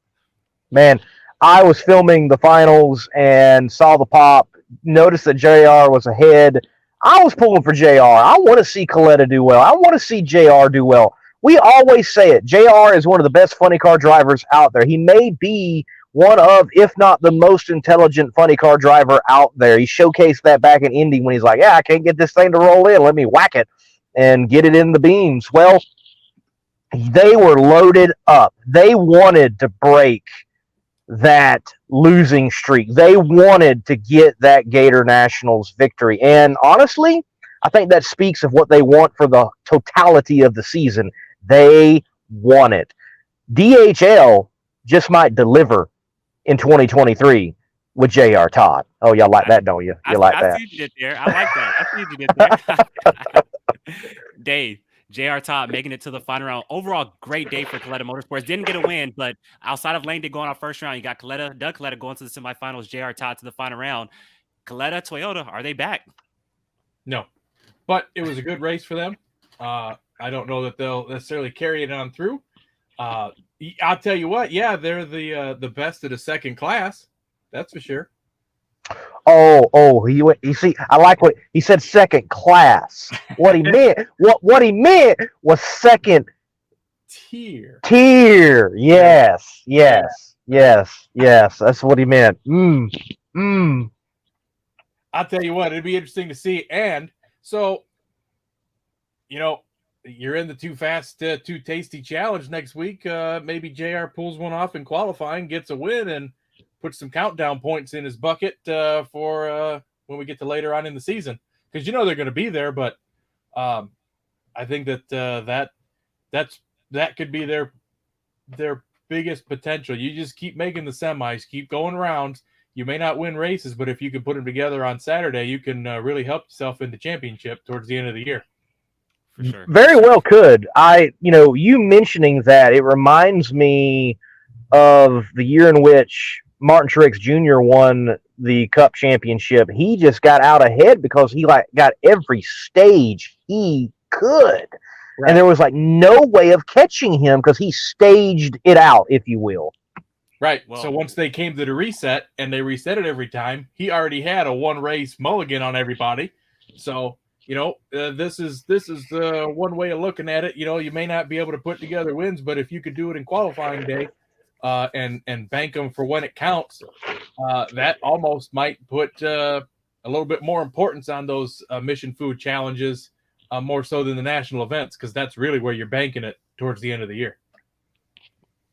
Man, I was filming the finals and saw the pop, noticed that JR was ahead. I was pulling for JR. I want to see Coletta do well. I want to see JR do well. We always say it. JR is one of the best funny car drivers out there. He may be one of, if not the most intelligent funny car driver out there. He showcased that back in Indy when he's like, yeah, I can't get this thing to roll in. Let me whack it and get it in the beams. Well, they were loaded up. They wanted to break that losing streak. They wanted to get that Gator Nationals victory. And honestly, I think that speaks of what they want for the totality of the season. They want it. DHL just might deliver in 2023 with J.R. Todd. Oh, y'all like that, don't you? You like that? I see what you did there. I like that. I see what you did there. Dave, J.R. Todd making it to the final round. Overall, great day for Coletta Motorsports. Didn't get a win, but outside of Lane Day going out first round, you got Doug Coletta going to the semifinals, J.R. Todd to the final round. Coletta, Toyota, are they back? No, but it was a good race for them. I don't know that they'll necessarily carry it on through. I'll tell you what, yeah, they're the best of the second class. That's for sure. You see, I like what he said. Second class. What he meant, what he meant was second tier. Yes. That's what he meant. I'll tell you what, it'd be interesting to see. And so, you're in the Too Fast, Too Tasty challenge next week. Maybe JR pulls one off in qualifying, gets a win, and puts some countdown points in his bucket for when we get to later on in the season. Because they're going to be there, but I think that that could be their biggest potential. You just keep making the semis, keep going rounds. You may not win races, but if you can put them together on Saturday, you can really help yourself in the championship towards the end of the year. For sure. Very well could. You mentioning that, it reminds me of the year in which Martin Truex Jr. won the Cup championship. He just got out ahead because he got every stage he could. Right. And there was no way of catching him because he staged it out, if you will. Right. Well, so once they came to the reset and they reset it every time, he already had a one race mulligan on everybody. So, this is the one way of looking at it. You may not be able to put together wins, but if you could do it in qualifying day and bank them for when it counts, that almost might put a little bit more importance on those mission food challenges, more so than the national events, because that's really where you're banking it towards the end of the year.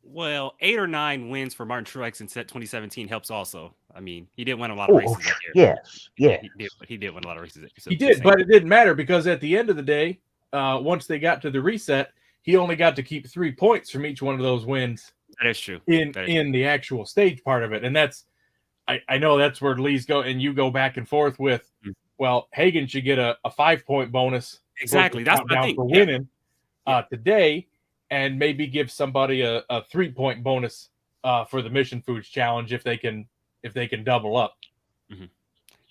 Well, 8 or 9 wins for Martin Truex in 2017 helps also. I mean, he did win a lot of races that year. Yes. He did win a lot of races. So he did, but it didn't matter because at the end of the day, once they got to the reset, he only got to keep 3 points from each one of those wins. That is true. In the actual stage part of it. And that's, I know that's where Lee's go, and you go back and forth with, well, Hagan should get a 5-point bonus. Exactly. That's what I think. For winning today, and maybe give somebody a 3-point bonus for the Mission Foods Challenge if they can double up. Mm-hmm.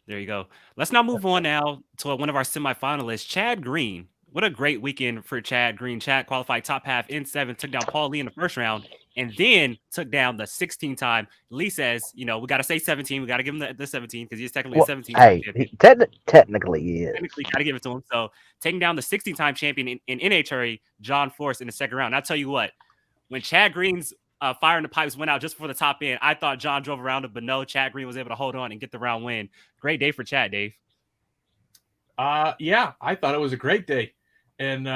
There you go. Let's now move on now to one of our semifinalists, Chad Green. What a great weekend for Chad Green. Chad qualified top half in 7, took down Paul Lee in the first round, and then took down the 16-time. Lee says, we got to say 17. We got to give him the 17 because he's technically a 17. Hey, technically he is. Technically, got to give it to him. So taking down the 16-time champion in NHRA, John Force, in the second round. And I'll tell you what, when Chad Green's fire in the pipes went out just before the top end, I thought John drove around it, but no, Chad Green was able to hold on and get the round win. Great day for Chad, Dave. Yeah, I thought it was a great day. And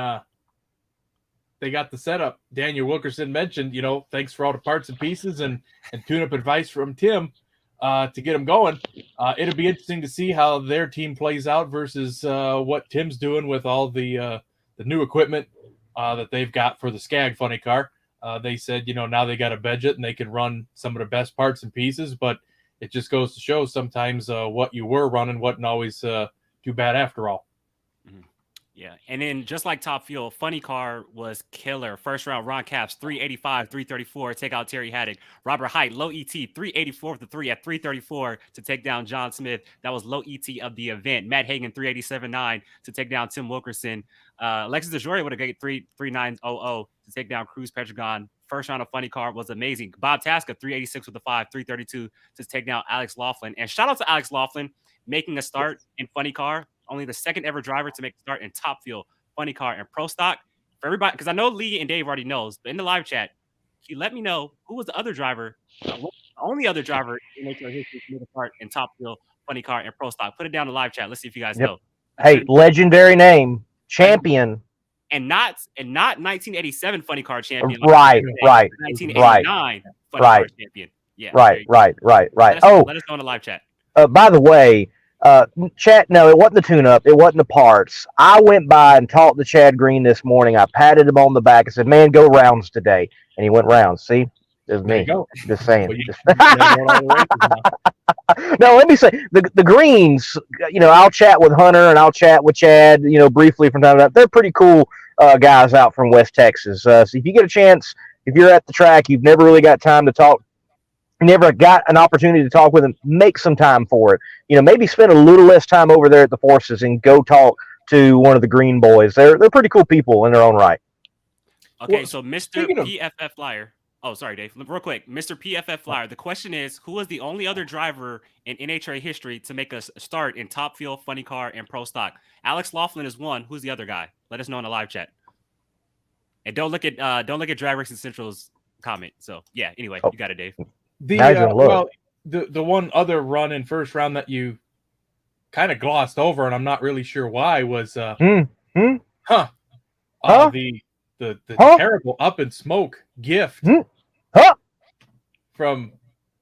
they got the setup. Daniel Wilkerson mentioned, thanks for all the parts and pieces and tune-up advice from Tim to get them going. It'll be interesting to see how their team plays out versus what Tim's doing with all the new equipment that they've got for the Skag funny car. They said, now they got a budget and they can run some of the best parts and pieces, but it just goes to show sometimes what you were running wasn't always too bad after all. Yeah, and then just like Top Fuel, Funny Car was killer. First round, Ron Capps, 385, 334, take out Terry Haddock. Robert Height, low ET, 384 with the 3 at 334 to take down John Smith. That was low ET of the event. Matt Hagan, 387.9 to take down Tim Wilkerson. Alexis DeJoria with a great 339.00 to take down Cruz Petragon. First round of Funny Car was amazing. Bob Tasca, 386 with the 5, 332 to take down Alex Laughlin. And shout out to Alex Laughlin making a start in Funny Car. Only the second ever driver to make a start in Top Fuel, Funny Car, and Pro Stock. For everybody, because I know Lee and Dave already knows, but in the live chat, he let me know who was the other driver, the only other driver in NHRA history to make a start in Top Fuel, Funny Car, and Pro Stock. Put it down in the live chat. Let's see if you guys know. Hey, legendary name, champion. And not 1987 Funny Car champion. Right. 1989 Funny Car champion. Yeah. Right. Let us know in the live chat. By the way, Chad, no, it wasn't the tune-up. It wasn't the parts. I went by and talked to Chad Green this morning. I patted him on the back and said, "Man, go rounds today." And he went rounds. See, it was me. Just saying. No, let me say the Greens. I'll chat with Hunter and I'll chat with Chad. Briefly from time to time. They're pretty cool guys out from West Texas. So if you get a chance, if you're at the track, you've never really got time to talk. Never got an opportunity to talk with them, make some time for it. Maybe spend a little less time over there at the Forces and go talk to one of the Green boys. They're pretty cool people in their own right. Okay, so Mr. PFF Flyer. Oh, sorry, Dave. Real quick, Mr. PFF Flyer. The question is, who was the only other driver in NHRA history to make a start in Top Fuel, Funny Car, and Pro Stock? Alex Laughlin is one. Who's the other guy? Let us know in the live chat. And don't look at Drag Racing Central's comment. So yeah. Anyway, you got it, Dave. The one other run in first round that you kind of glossed over, and I'm not really sure why, was the terrible Up in Smoke gift from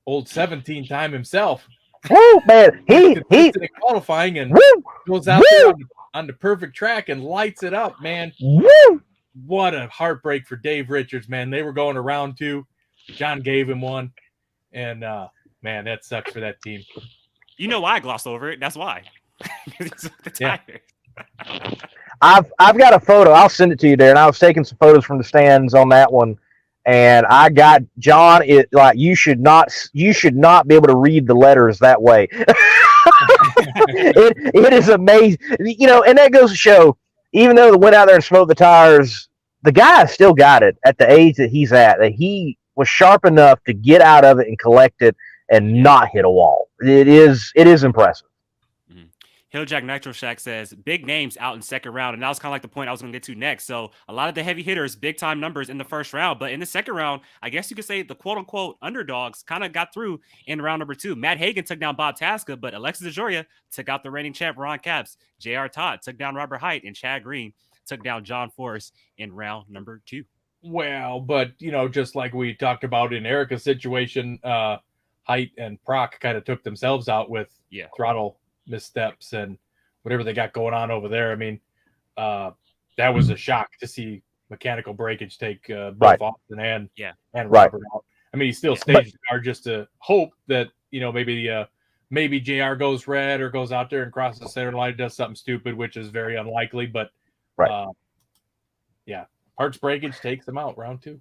old 17-time himself. Woo, man, he qualifying and goes out there on the perfect track and lights it up, man. Woo! What a heartbreak for Dave Richards, man. They were going to round 2. John gave him one. And man, that sucks for that team. You know why I glossed over it? That's why. Yeah. I've got a photo. I'll send it to you, Darren. I was taking some photos from the stands on that one, and I got John. You should not be able to read the letters that way. it is amazing, and that goes to show. Even though they went out there and smoked the tires, the guy still got it at the age that he's at. That he was sharp enough to get out of it and collect it and not hit a wall. It is impressive. Hilljack Nitro Shack says big names out in second round, and that was kind of like the point I was going to get to next. So a lot of the heavy hitters, big time numbers in the first round, but in the second round, I guess you could say the quote unquote underdogs kind of got through in round number 2. Matt Hagan took down Bob Tasca, but Alexis DeJoria took out the reigning champ Ron Capps. J.R. Todd took down Robert Height, and Chad Green took down John Forrest in round number 2. Well, but just like we talked about in Erica's situation, Height and Proc kind of took themselves out with throttle missteps and whatever they got going on over there. I mean, that was a shock to see mechanical breakage take both Austin and Robert out. I mean, he still staged the car just to hope that maybe JR goes red or goes out there and crosses the center line, does something stupid, which is very unlikely. But parts breakage takes them out round 2.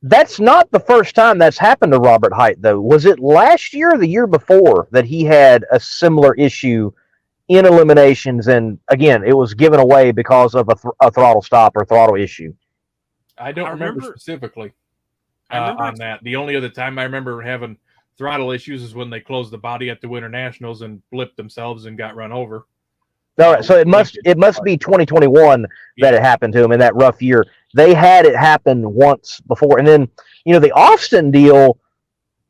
That's not the first time that's happened to Robert Height, though. Was it last year or the year before that he had a similar issue in eliminations? And again, it was given away because of a throttle stop or throttle issue. I don't remember specifically on that. The only other time I remember having throttle issues is when they closed the body at the Winter Nationals and blipped themselves and got run over. All right, so it must be 2021 that it happened to him in that rough year. They had it happen once before, and then the Austin deal.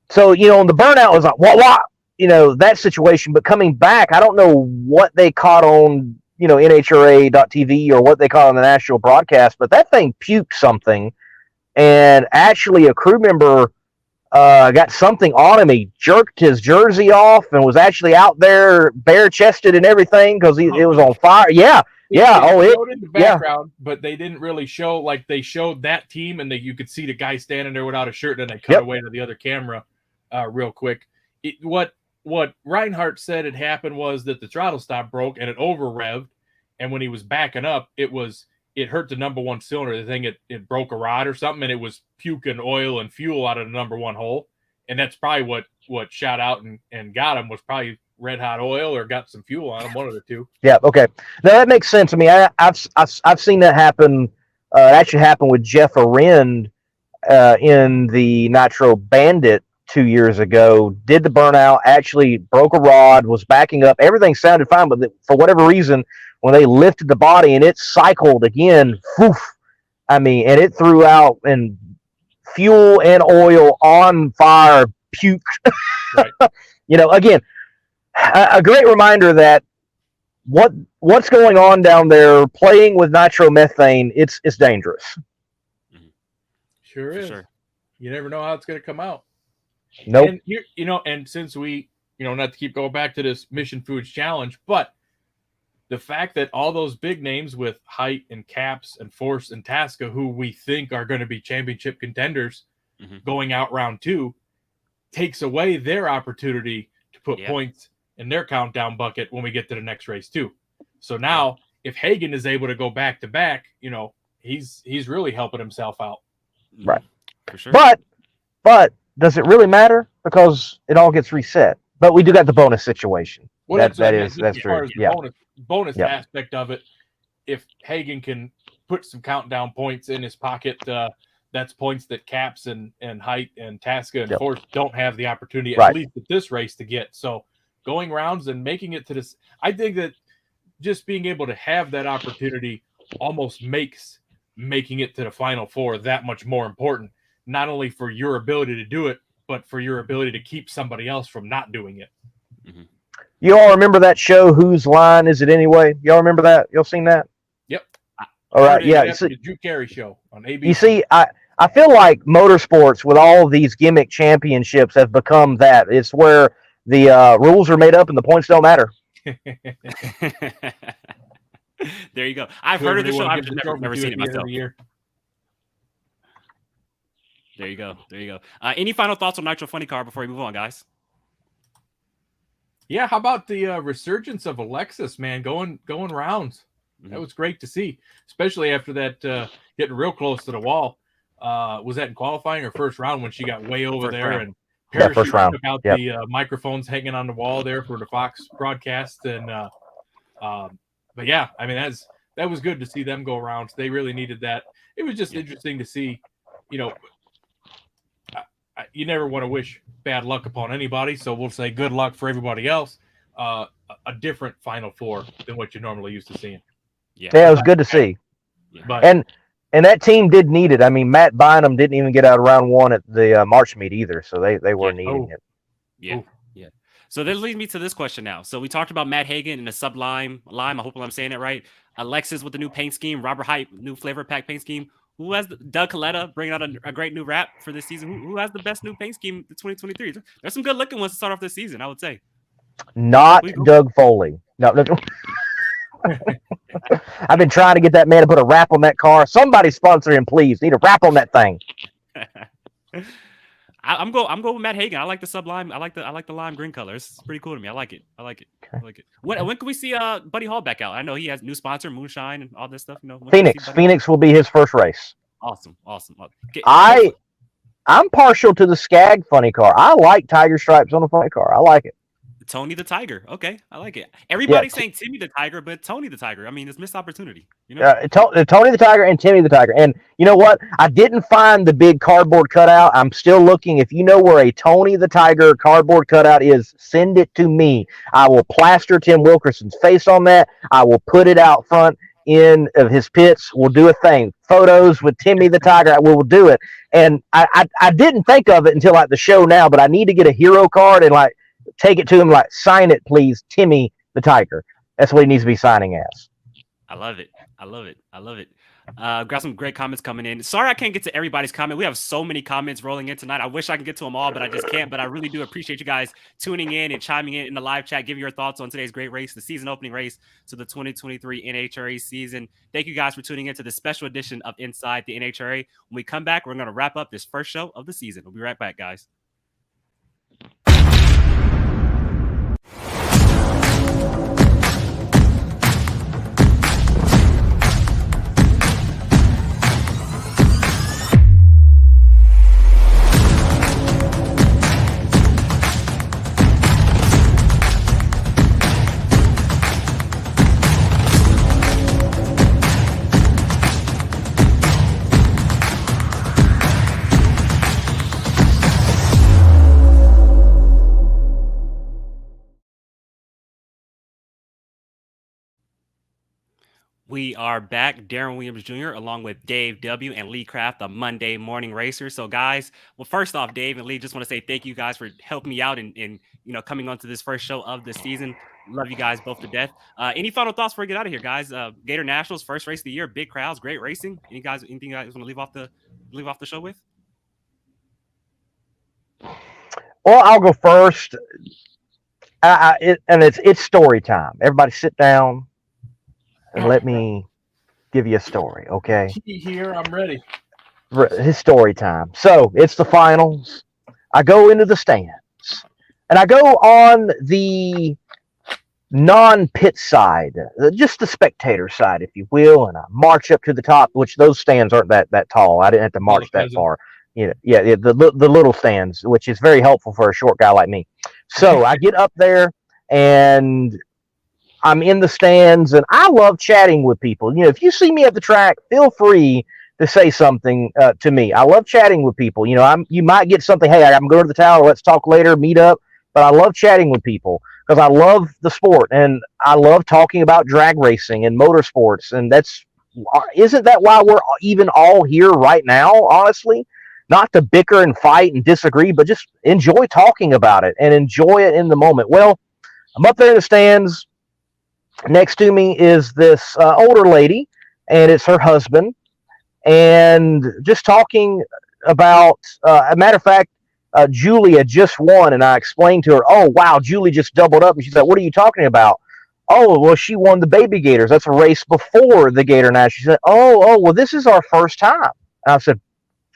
So on the burnout was like what that situation, but coming back, I don't know what they caught on NHRA.TV or what they caught on the national broadcast, but that thing puked something, and actually a crew member got something on him. He jerked his jersey off and was actually out there bare chested and everything because it was on fire. Yeah. Showed in the background, but they didn't really show. Like they showed that team, and you could see the guy standing there without a shirt, and they cut away to the other camera real quick. What Reinhardt said had happened was that the throttle stop broke and it over revved, and when he was backing up, it hurt the number 1 cylinder. The thing it broke a rod or something, and it was puking oil and fuel out of the number 1 hole, and that's probably what shot out and got him was probably red hot oil or got some fuel on him, one of the two. Yeah, okay. Now that makes sense. I mean, I've seen that happen. It actually happened with Jeff Arend in the Nitro Bandit 2 years ago. Did the burnout, actually broke a rod, was backing up. Everything sounded fine, but for whatever reason, when they lifted the body and it cycled again, and it threw out and fuel and oil on fire, puke. Right. Again, a great reminder that what's going on down there, playing with nitromethane, it's dangerous. Sure is. Sure. You never know how it's going to come out. Nope. And and since we not to keep going back to this Mission Foods Challenge, but the fact that all those big names with Height and Caps and Force and Tasca, who we think are going to be championship contenders going out round 2, takes away their opportunity to put points in their countdown bucket when we get to the next race too. So now if Hagan is able to go back to back, he's really helping himself out. Right. For sure. But does it really matter? Because it all gets reset. But we do got the bonus situation. Well, that's as true. far as the bonus aspect of it, if Hagan can put some countdown points in his pocket, that's points that Caps and Height and Tasca and Force don't have the opportunity, at least at this race, to get. So going rounds and making it to this, I think that just being able to have that opportunity almost makes making it to the Final Four that much more important, not only for your ability to do it, but for your ability to keep somebody else from not doing it. You all remember that show, Whose Line Is It Anyway? Y'all remember that? Y'all seen that? Yep. All right, yeah. It's the Drew Carey show on ABC. You see, I feel like motorsports with all of these gimmick championships have become that. It's where the rules are made up and the points don't matter. There you go. I've heard of the show. I've just never seen it myself. There you go. Any final thoughts on Nitro Funny Car before we move on, guys? Yeah, how about the resurgence of Alexis, man, going rounds? That was great to see, especially after that getting real close to the wall. Was that in qualifying or first round when she got way over there and first round. Took out the microphones hanging on the wall there for the Fox broadcast? And but yeah, I mean that was good to see them go around. They really needed that. It was just interesting to see, you never want to wish bad luck upon anybody, so we'll say good luck for everybody else. A different Final Four than what you're normally used to seeing. Yeah, it was good to see. But, and that team did need it. I mean, Matt Bynum didn't even get out of round 1 at the March meet either, so they were needing it. Yeah. So this leads me to this question now. So we talked about Matt Hagan and the Sublime Lime. I hope I'm saying it right. Alexis with the new paint scheme. Robert Hype, new flavor pack paint scheme. Who has Doug Coletta bringing out a great new wrap for this season? Who has the best new paint scheme in 2023? There's some good looking ones to start off this season, I would say. Not Doug Foley. No. I've been trying to get that man to put a wrap on that car. Somebody sponsor him, please. Need a wrap on that thing. I'm going with Matt Hagan. I like the Sublime. I like the lime green color. It's pretty cool to me. I like it. When can we see Buddy Hall back out? I know he has new sponsor, Moonshine, and all this stuff. Phoenix will be his first race. Awesome. Okay. I'm partial to the Skag funny car. I like tiger stripes on a funny car. I like it. Tony the Tiger. Okay, I like it. Everybody's saying Timmy the Tiger, but Tony the Tiger. I mean, it's missed opportunity. Tony the Tiger and Timmy the Tiger. And you know what? I didn't find the big cardboard cutout. I'm still looking. If you know where a Tony the Tiger cardboard cutout is, send it to me. I will plaster Tim Wilkerson's face on that. I will put it out front in of his pits. We'll do a thing. Photos with Timmy the Tiger. We'll do it. And I didn't think of it until like the show now, but I need to get a hero card and like take it to him, like, sign it, please, Timmy the Tiger. That's what he needs to be signing as. I love it. Got some great comments coming in. Sorry I can't get to everybody's comment. We have so many comments rolling in tonight. I wish I could get to them all, but I just can't. But I really do appreciate you guys tuning in and chiming in the live chat, giving your thoughts on today's great race, the season opening race to the 2023 NHRA season. Thank you guys for tuning in to this special edition of Inside the NHRA. When we come back, we're going to wrap up this first show of the season. We'll be right back, guys. We are back. Darren Williams Jr. along with Dave W. and Lee Kraft, the Monday Morning Racer. So, guys, well, first off, Dave and Lee, just want to say thank you guys for helping me out and coming on to this first show of the season. Love you guys both to death. Any final thoughts before we get out of here, guys? Gator Nationals, first race of the year, big crowds, great racing. Anything you guys want to leave off the show with? Well, I'll go first. It's story time. Everybody sit down and let me give you a story, okay? Here, I'm ready. His story time. So it's the finals. I go into the stands, and I go on the non-pit side, just the spectator side, if you will, and I march up to the top, which those stands aren't that tall. I didn't have to march that far. The little stands, which is very helpful for a short guy like me. So I get up there, and I'm in the stands, and I love chatting with people. You know, if you see me at the track, feel free to say something to me. I love chatting with people. You know, you might get something. Hey, I'm going to the tower. Let's talk later. Meet up. But I love chatting with people because I love the sport, and I love talking about drag racing and motorsports. And isn't that why we're even all here right now? Honestly, not to bicker and fight and disagree, but just enjoy talking about it and enjoy it in the moment. Well, I'm up there in the stands. Next to me is this older lady, and it's her husband. And just talking about, a matter of fact, Julia just won, and I explained to her, oh, wow, Julie just doubled up. And she said, what are you talking about? Oh, well, she won the Baby Gators. That's a race before the Gator Nationals. She said, oh, well, this is our first time. And I said,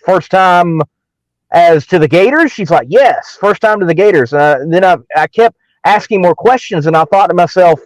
first time as to the Gators? She's like, yes, first time to the Gators. And then I kept asking more questions, and I thought to myself,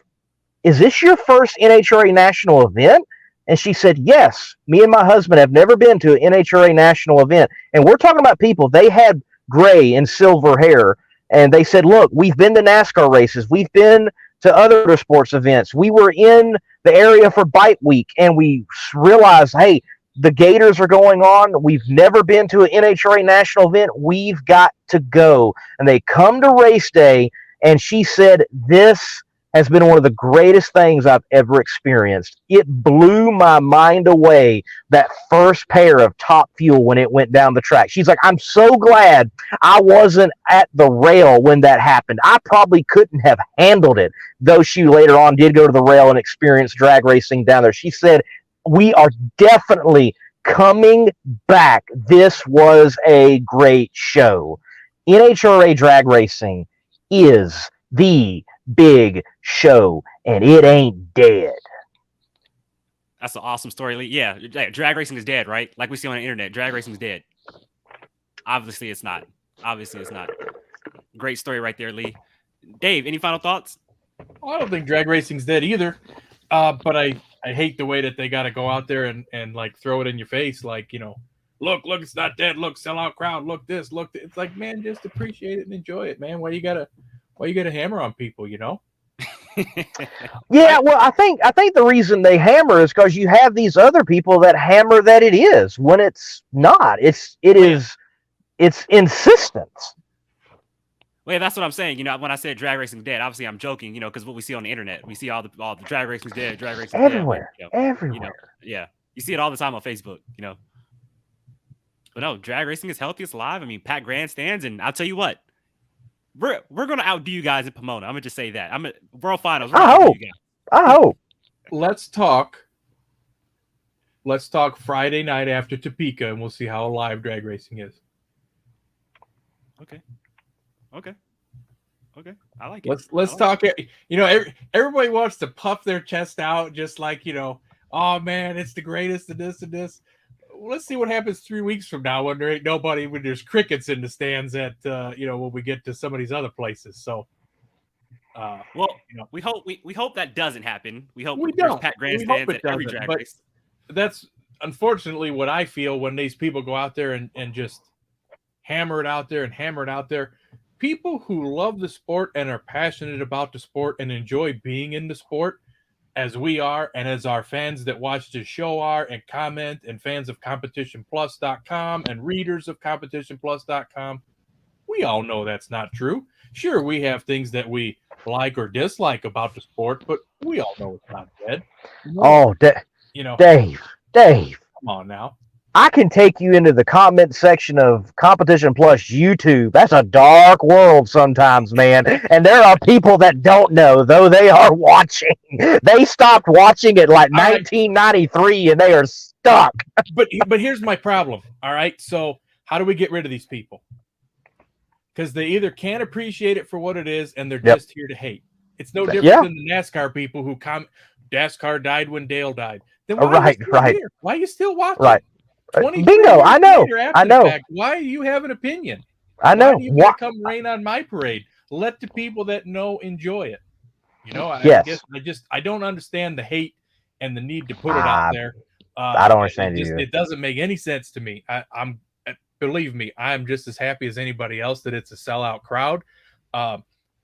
is this your first NHRA national event? And she said, yes, me and my husband have never been to an NHRA national event. And we're talking about people, they had gray and silver hair. And they said, look, we've been to NASCAR races. We've been to other sports events. We were in the area for Bike Week, and we realized, hey, the Gators are going on. We've never been to an NHRA national event. We've got to go. And they come to race day, and she said, this has been one of the greatest things I've ever experienced. It blew my mind away, that first pair of Top Fuel when it went down the track. She's like, I'm so glad I wasn't at the rail when that happened. I probably couldn't have handled it, though she later on did go to the rail and experience drag racing down there. She said, we are definitely coming back. This was a great show. NHRA drag racing is the big show, and it ain't dead. That's an awesome story, Lee. Yeah, drag racing is dead, right? Like we see on the internet, drag racing is dead. Obviously, it's not. Great story right there, Lee. Dave, any final thoughts? Well, I don't think drag racing's dead either. But I hate the way that they got to go out there and like throw it in your face, like, you know, look, it's not dead. Look, sellout crowd. Look this, look. It's like, man, just appreciate it and enjoy it, man. Why you gotta hammer on people, you know? Yeah, well, I think the reason they hammer is because you have these other people that hammer that it is when it's not. It's insistence. Well, yeah, that's what I'm saying. You know, when I said drag racing dead, obviously I'm joking. You know, because what we see on the internet, we see all the drag racing's dead, drag racing's everywhere, dead. But, everywhere. You know, yeah, you see it all the time on Facebook. You know, but no, drag racing is healthy. It's alive. I mean, packed grandstands, and I'll tell you what. We're gonna outdo you guys in Pomona. I'm gonna just say that. I'm at World Finals. I hope. Let's talk Friday night after Topeka, and we'll see how alive drag racing is. Okay. I like it. Let's talk. You know, everybody wants to puff their chest out, just like, you know, oh man, it's the greatest of this and this. Let's see what happens 3 weeks from now when there ain't nobody, when there's crickets in the stands at you know, when we get to some of these other places. So well, you know, we hope that doesn't happen. We hope there's packed grandstands at every drag race. That's unfortunately what I feel when these people go out there and just hammer it out there. People who love the sport and are passionate about the sport and enjoy being in the sport, as we are, and as our fans that watch the show are and comment, and fans of CompetitionPlus.com and readers of CompetitionPlus.com, we all know that's not true. Sure, we have things that we like or dislike about the sport, but we all know it's not dead. Oh, you know, Dave, come on now. I can take you into the comment section of Competition Plus YouTube. That's a dark world sometimes, man. And there are people that don't know, though they are watching. They stopped watching it like 1993, and they are stuck. But here's my problem. All right, so how do we get rid of these people? because they either can't appreciate it for what it is and they're Yep. just here to hate. It's no different Yeah. than the NASCAR people who NASCAR died when Dale died. Then why Right, are you still right. here? Why are you still watching? Right. 23 Bingo. years I know. later after I the know. fact, why do you have an opinion? I know. Why do you Why- gotta come rain on my parade? Let the people that know enjoy it. You know, I Yes. guess I don't understand the hate and the need to put it out there. I don't understand it either. It doesn't make any sense to me. I'm believe me, I'm just as happy as anybody else that it's a sellout crowd.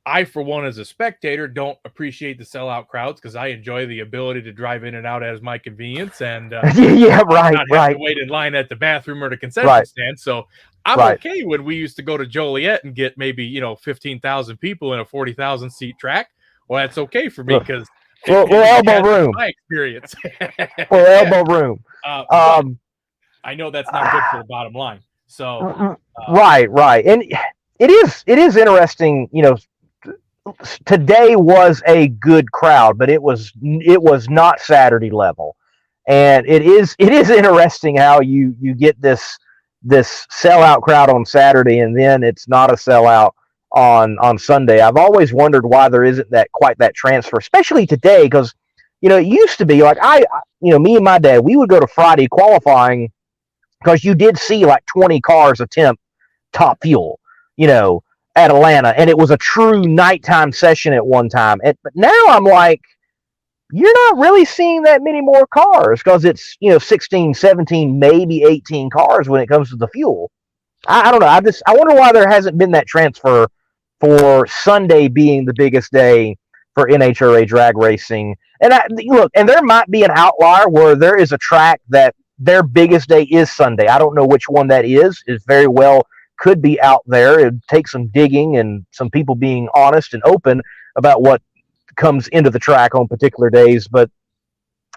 I, for one, as a spectator, don't appreciate the sellout crowds because I enjoy the ability to drive in and out as my convenience and yeah, right, not have to wait in line at the bathroom or the concession stand. So I'm okay when we used to go to Joliet and get maybe 15,000 people in a 40,000 seat track. Well, that's okay for me because elbow room. My experience. Elbow room. I know that's not good for the bottom line. So right, and it is interesting. Today was a good crowd, but it was not Saturday level, and it is interesting how you get this sellout crowd on Saturday, and then it's not a sellout on Sunday. I've always wondered why there isn't quite that transfer, especially today, because it used to be like me and my dad, we would go to Friday qualifying because you did see like 20 cars attempt top fuel, at Atlanta, and it was a true nighttime session at one time. But now I'm like, you're not really seeing that many more cars because it's 16, 17, maybe 18 cars when it comes to the fuel. I don't know. I wonder why there hasn't been that transfer for Sunday being the biggest day for NHRA drag racing. And and there might be an outlier where there is a track that their biggest day is Sunday. I don't know which one that is. It's very well could be out there. It takes some digging and some people being honest and open about what comes into the track on particular days. But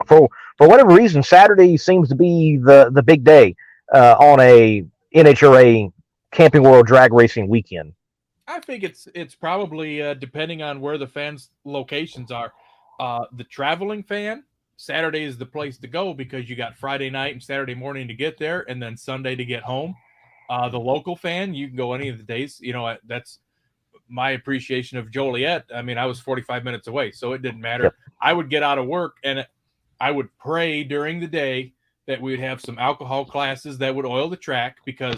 for whatever reason, Saturday seems to be the big day on a NHRA Camping World drag racing weekend. I think it's probably depending on where the fans' locations are. The traveling fan, Saturday is the place to go because you got Friday night and Saturday morning to get there and then Sunday to get home. The local fan, you can go any of the days. That's my appreciation of Joliet. I mean, I was 45 minutes away, so it didn't matter. Yep. I would get out of work and I would pray during the day that we would have some alcohol classes that would oil the track because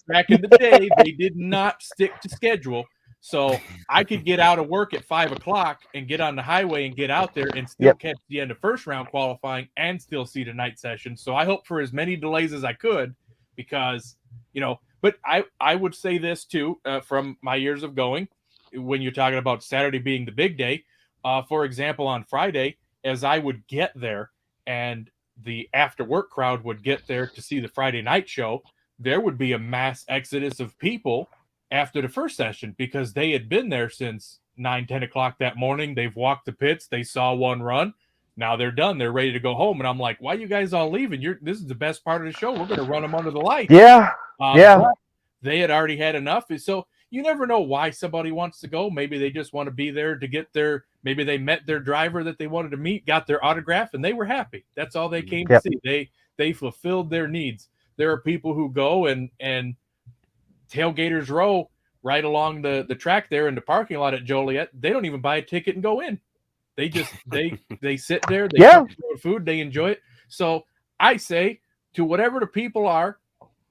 back in the day, they did not stick to schedule. So I could get out of work at 5 o'clock and get on the highway and get out there and still catch the end of first round qualifying and still see the night session. So I hope for as many delays as I could because but I would say this too, from my years of going, when you're talking about Saturday being the big day, for example, on Friday, as I would get there and the after work crowd would get there to see the Friday night show, there would be a mass exodus of people after the first session because they had been there since 9, 10 o'clock that morning. They've walked the pits. They saw one run. Now they're done. They're ready to go home. And I'm like, why are you guys all leaving? This is the best part of the show. We're going to run them under the lights. Yeah. But they had already had enough. So you never know why somebody wants to go. Maybe they just want to be there to get maybe they met their driver that they wanted to meet, got their autograph, and they were happy. That's all they came to see. They fulfilled their needs. There are people who go and tailgaters row right along the track there in the parking lot at Joliet. They don't even buy a ticket and go in. They just they sit there, they eat food, they enjoy it. So I say to whatever the people are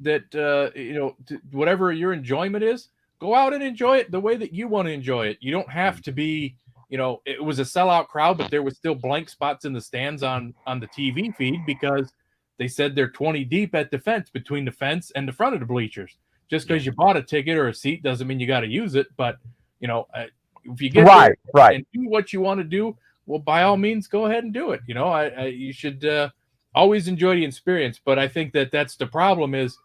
that whatever your enjoyment is, go out and enjoy it the way that you want to enjoy it. You don't have to be, it was a sellout crowd, but there was still blank spots in the stands on the TV feed because they said they're 20 deep at the fence, between the fence and the front of the bleachers. Just because you bought a ticket or a seat doesn't mean you got to use it. But if you get there and do what you want to do, well, by all means, go ahead and do it. You should always enjoy the experience. But I think that's the problem is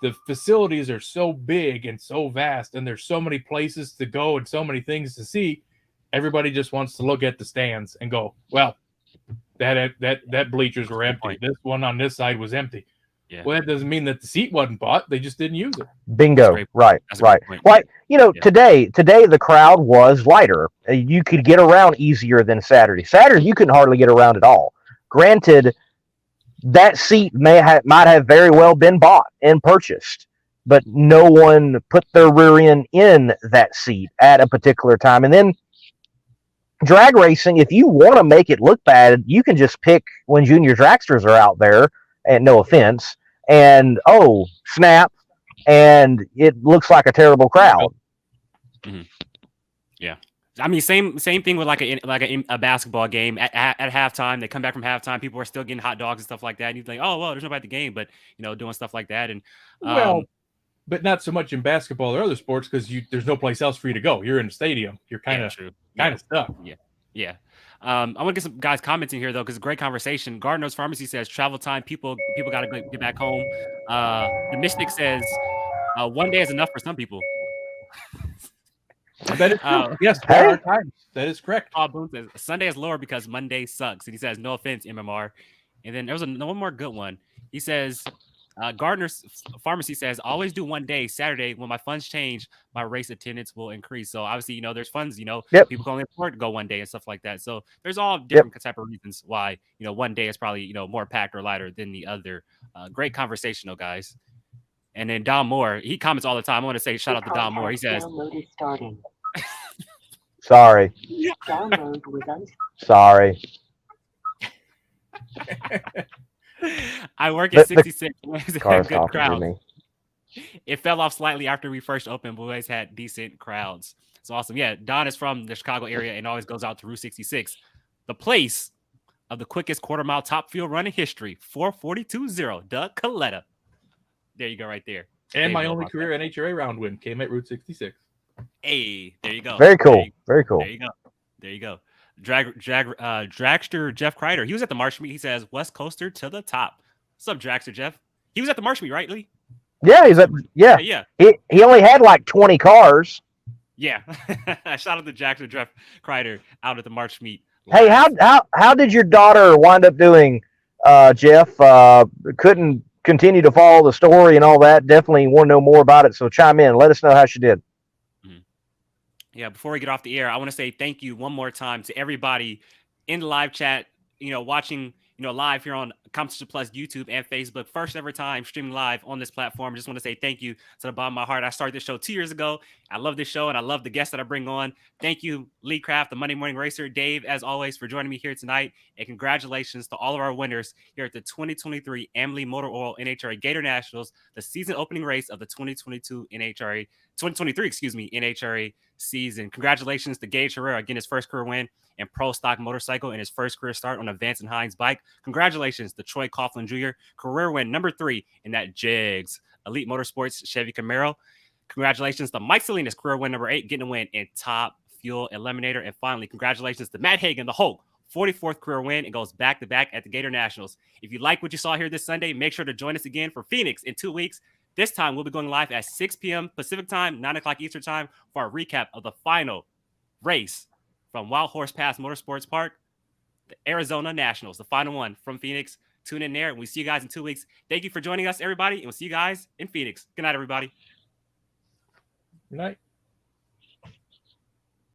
the facilities are so big and so vast, and there's so many places to go and so many things to see. Everybody just wants to look at the stands and go, well, that bleachers were empty. This one on this side was empty. Yeah. Well, that doesn't mean that the seat wasn't bought. They just didn't use it. Bingo. Right. Like, today the crowd was lighter. You could get around easier than Saturday. Saturday, you couldn't hardly get around at all. Granted, that seat might have very well been bought and purchased. but no one put their rear end in that seat at a particular time. And then drag racing, if you want to make it look bad, you can just pick when junior dragsters are out there, and no offense, and oh, snap, and it looks like a terrible crowd. Mm-hmm. Yeah. I mean, same thing with like a basketball game at halftime. They come back from halftime. People are still getting hot dogs and stuff like that. And you think, oh, well, there's nobody at the game, but doing stuff like that. And but not so much in basketball or other sports because there's no place else for you to go. You're in the stadium. You're kind of stuck. Yeah. I want to get some guys commenting here though, because great conversation. Gardner's Pharmacy says travel time. People got to get back home. The Mystic says 1 day is enough for some people. That is true. Yes, there are times. That is correct. Paul Boone says Sunday is lower because Monday sucks. And he says, no offense, MMR. And then there was one more good one. He says, Gardner's Pharmacy says, always do 1 day, Saturday. When my funds change, my race attendance will increase. So obviously, there's funds, people can only afford to go 1 day and stuff like that. So there's all different type of reasons why, 1 day is probably, more packed or lighter than the other. Great conversation though, guys. And then Don Moore, he comments all the time. I want to say shout out to Don Moore. He says, sorry. Sorry. I work at 66. Car's good crowd. Me. It fell off slightly after we first opened, but we always had decent crowds. It's awesome. Yeah, Don is from the Chicago area and always goes out to Route 66, the place of the quickest quarter-mile top field run in history, 4:42.0, Doug Coletta. There you go, right there. And my only career NHRA round win came at Route 66. Hey, there you go. Very cool. Very cool. There you go. Dragster Jeff Kreider. He was at the March meet. He says West Coaster to the top. What's up, Dragster Jeff? He was at the March meet, right, Lee? Yeah, he's at Yeah. He only had like 20 cars. Yeah. Shout out to Dragster Jeff Kreider out at the March meet. Hey, how did your daughter wind up doing, Jeff? Couldn't continue to follow the story and all that. Definitely want to know more about it. So chime in. Let us know how she did. Yeah, before we get off the air, I want to say thank you one more time to everybody in the live chat, watching, live here on Competition Plus YouTube and Facebook. First ever time streaming live on this platform. I just want to say thank you to the bottom of my heart. I started this show 2 years ago. I love this show and I love the guests that I bring on. Thank you, Lee Craft, the Monday Morning Racer, Dave, as always, for joining me here tonight. And congratulations to all of our winners here at the 2023 Amalie Motor Oil NHRA Gatornationals, the season opening race of the 2023 NHRA season. Congratulations to Gage Herrera, again, his first career win in pro stock motorcycle and his first career start on a Vance and Hines bike. Congratulations to Troy Coughlin Jr., career win number 3 in that JEGS Elite Motorsports Chevy Camaro. Congratulations to Mike Salinas, career win number 8, getting a win in Top Fuel Eliminator. And finally, congratulations to Matt Hagan, the Hulk, 44th career win. It goes back-to-back at the Gatornationals. If you like what you saw here this Sunday, make sure to join us again for Phoenix in 2 weeks. This time, we'll be going live at 6 p.m. Pacific time, 9 o'clock Eastern time for our recap of the final race from Wild Horse Pass Motorsports Park, the Arizona Nationals, the final one from Phoenix. Tune in there, and we'll see you guys in 2 weeks. Thank you for joining us, everybody, and we'll see you guys in Phoenix. Good night, everybody. Good night.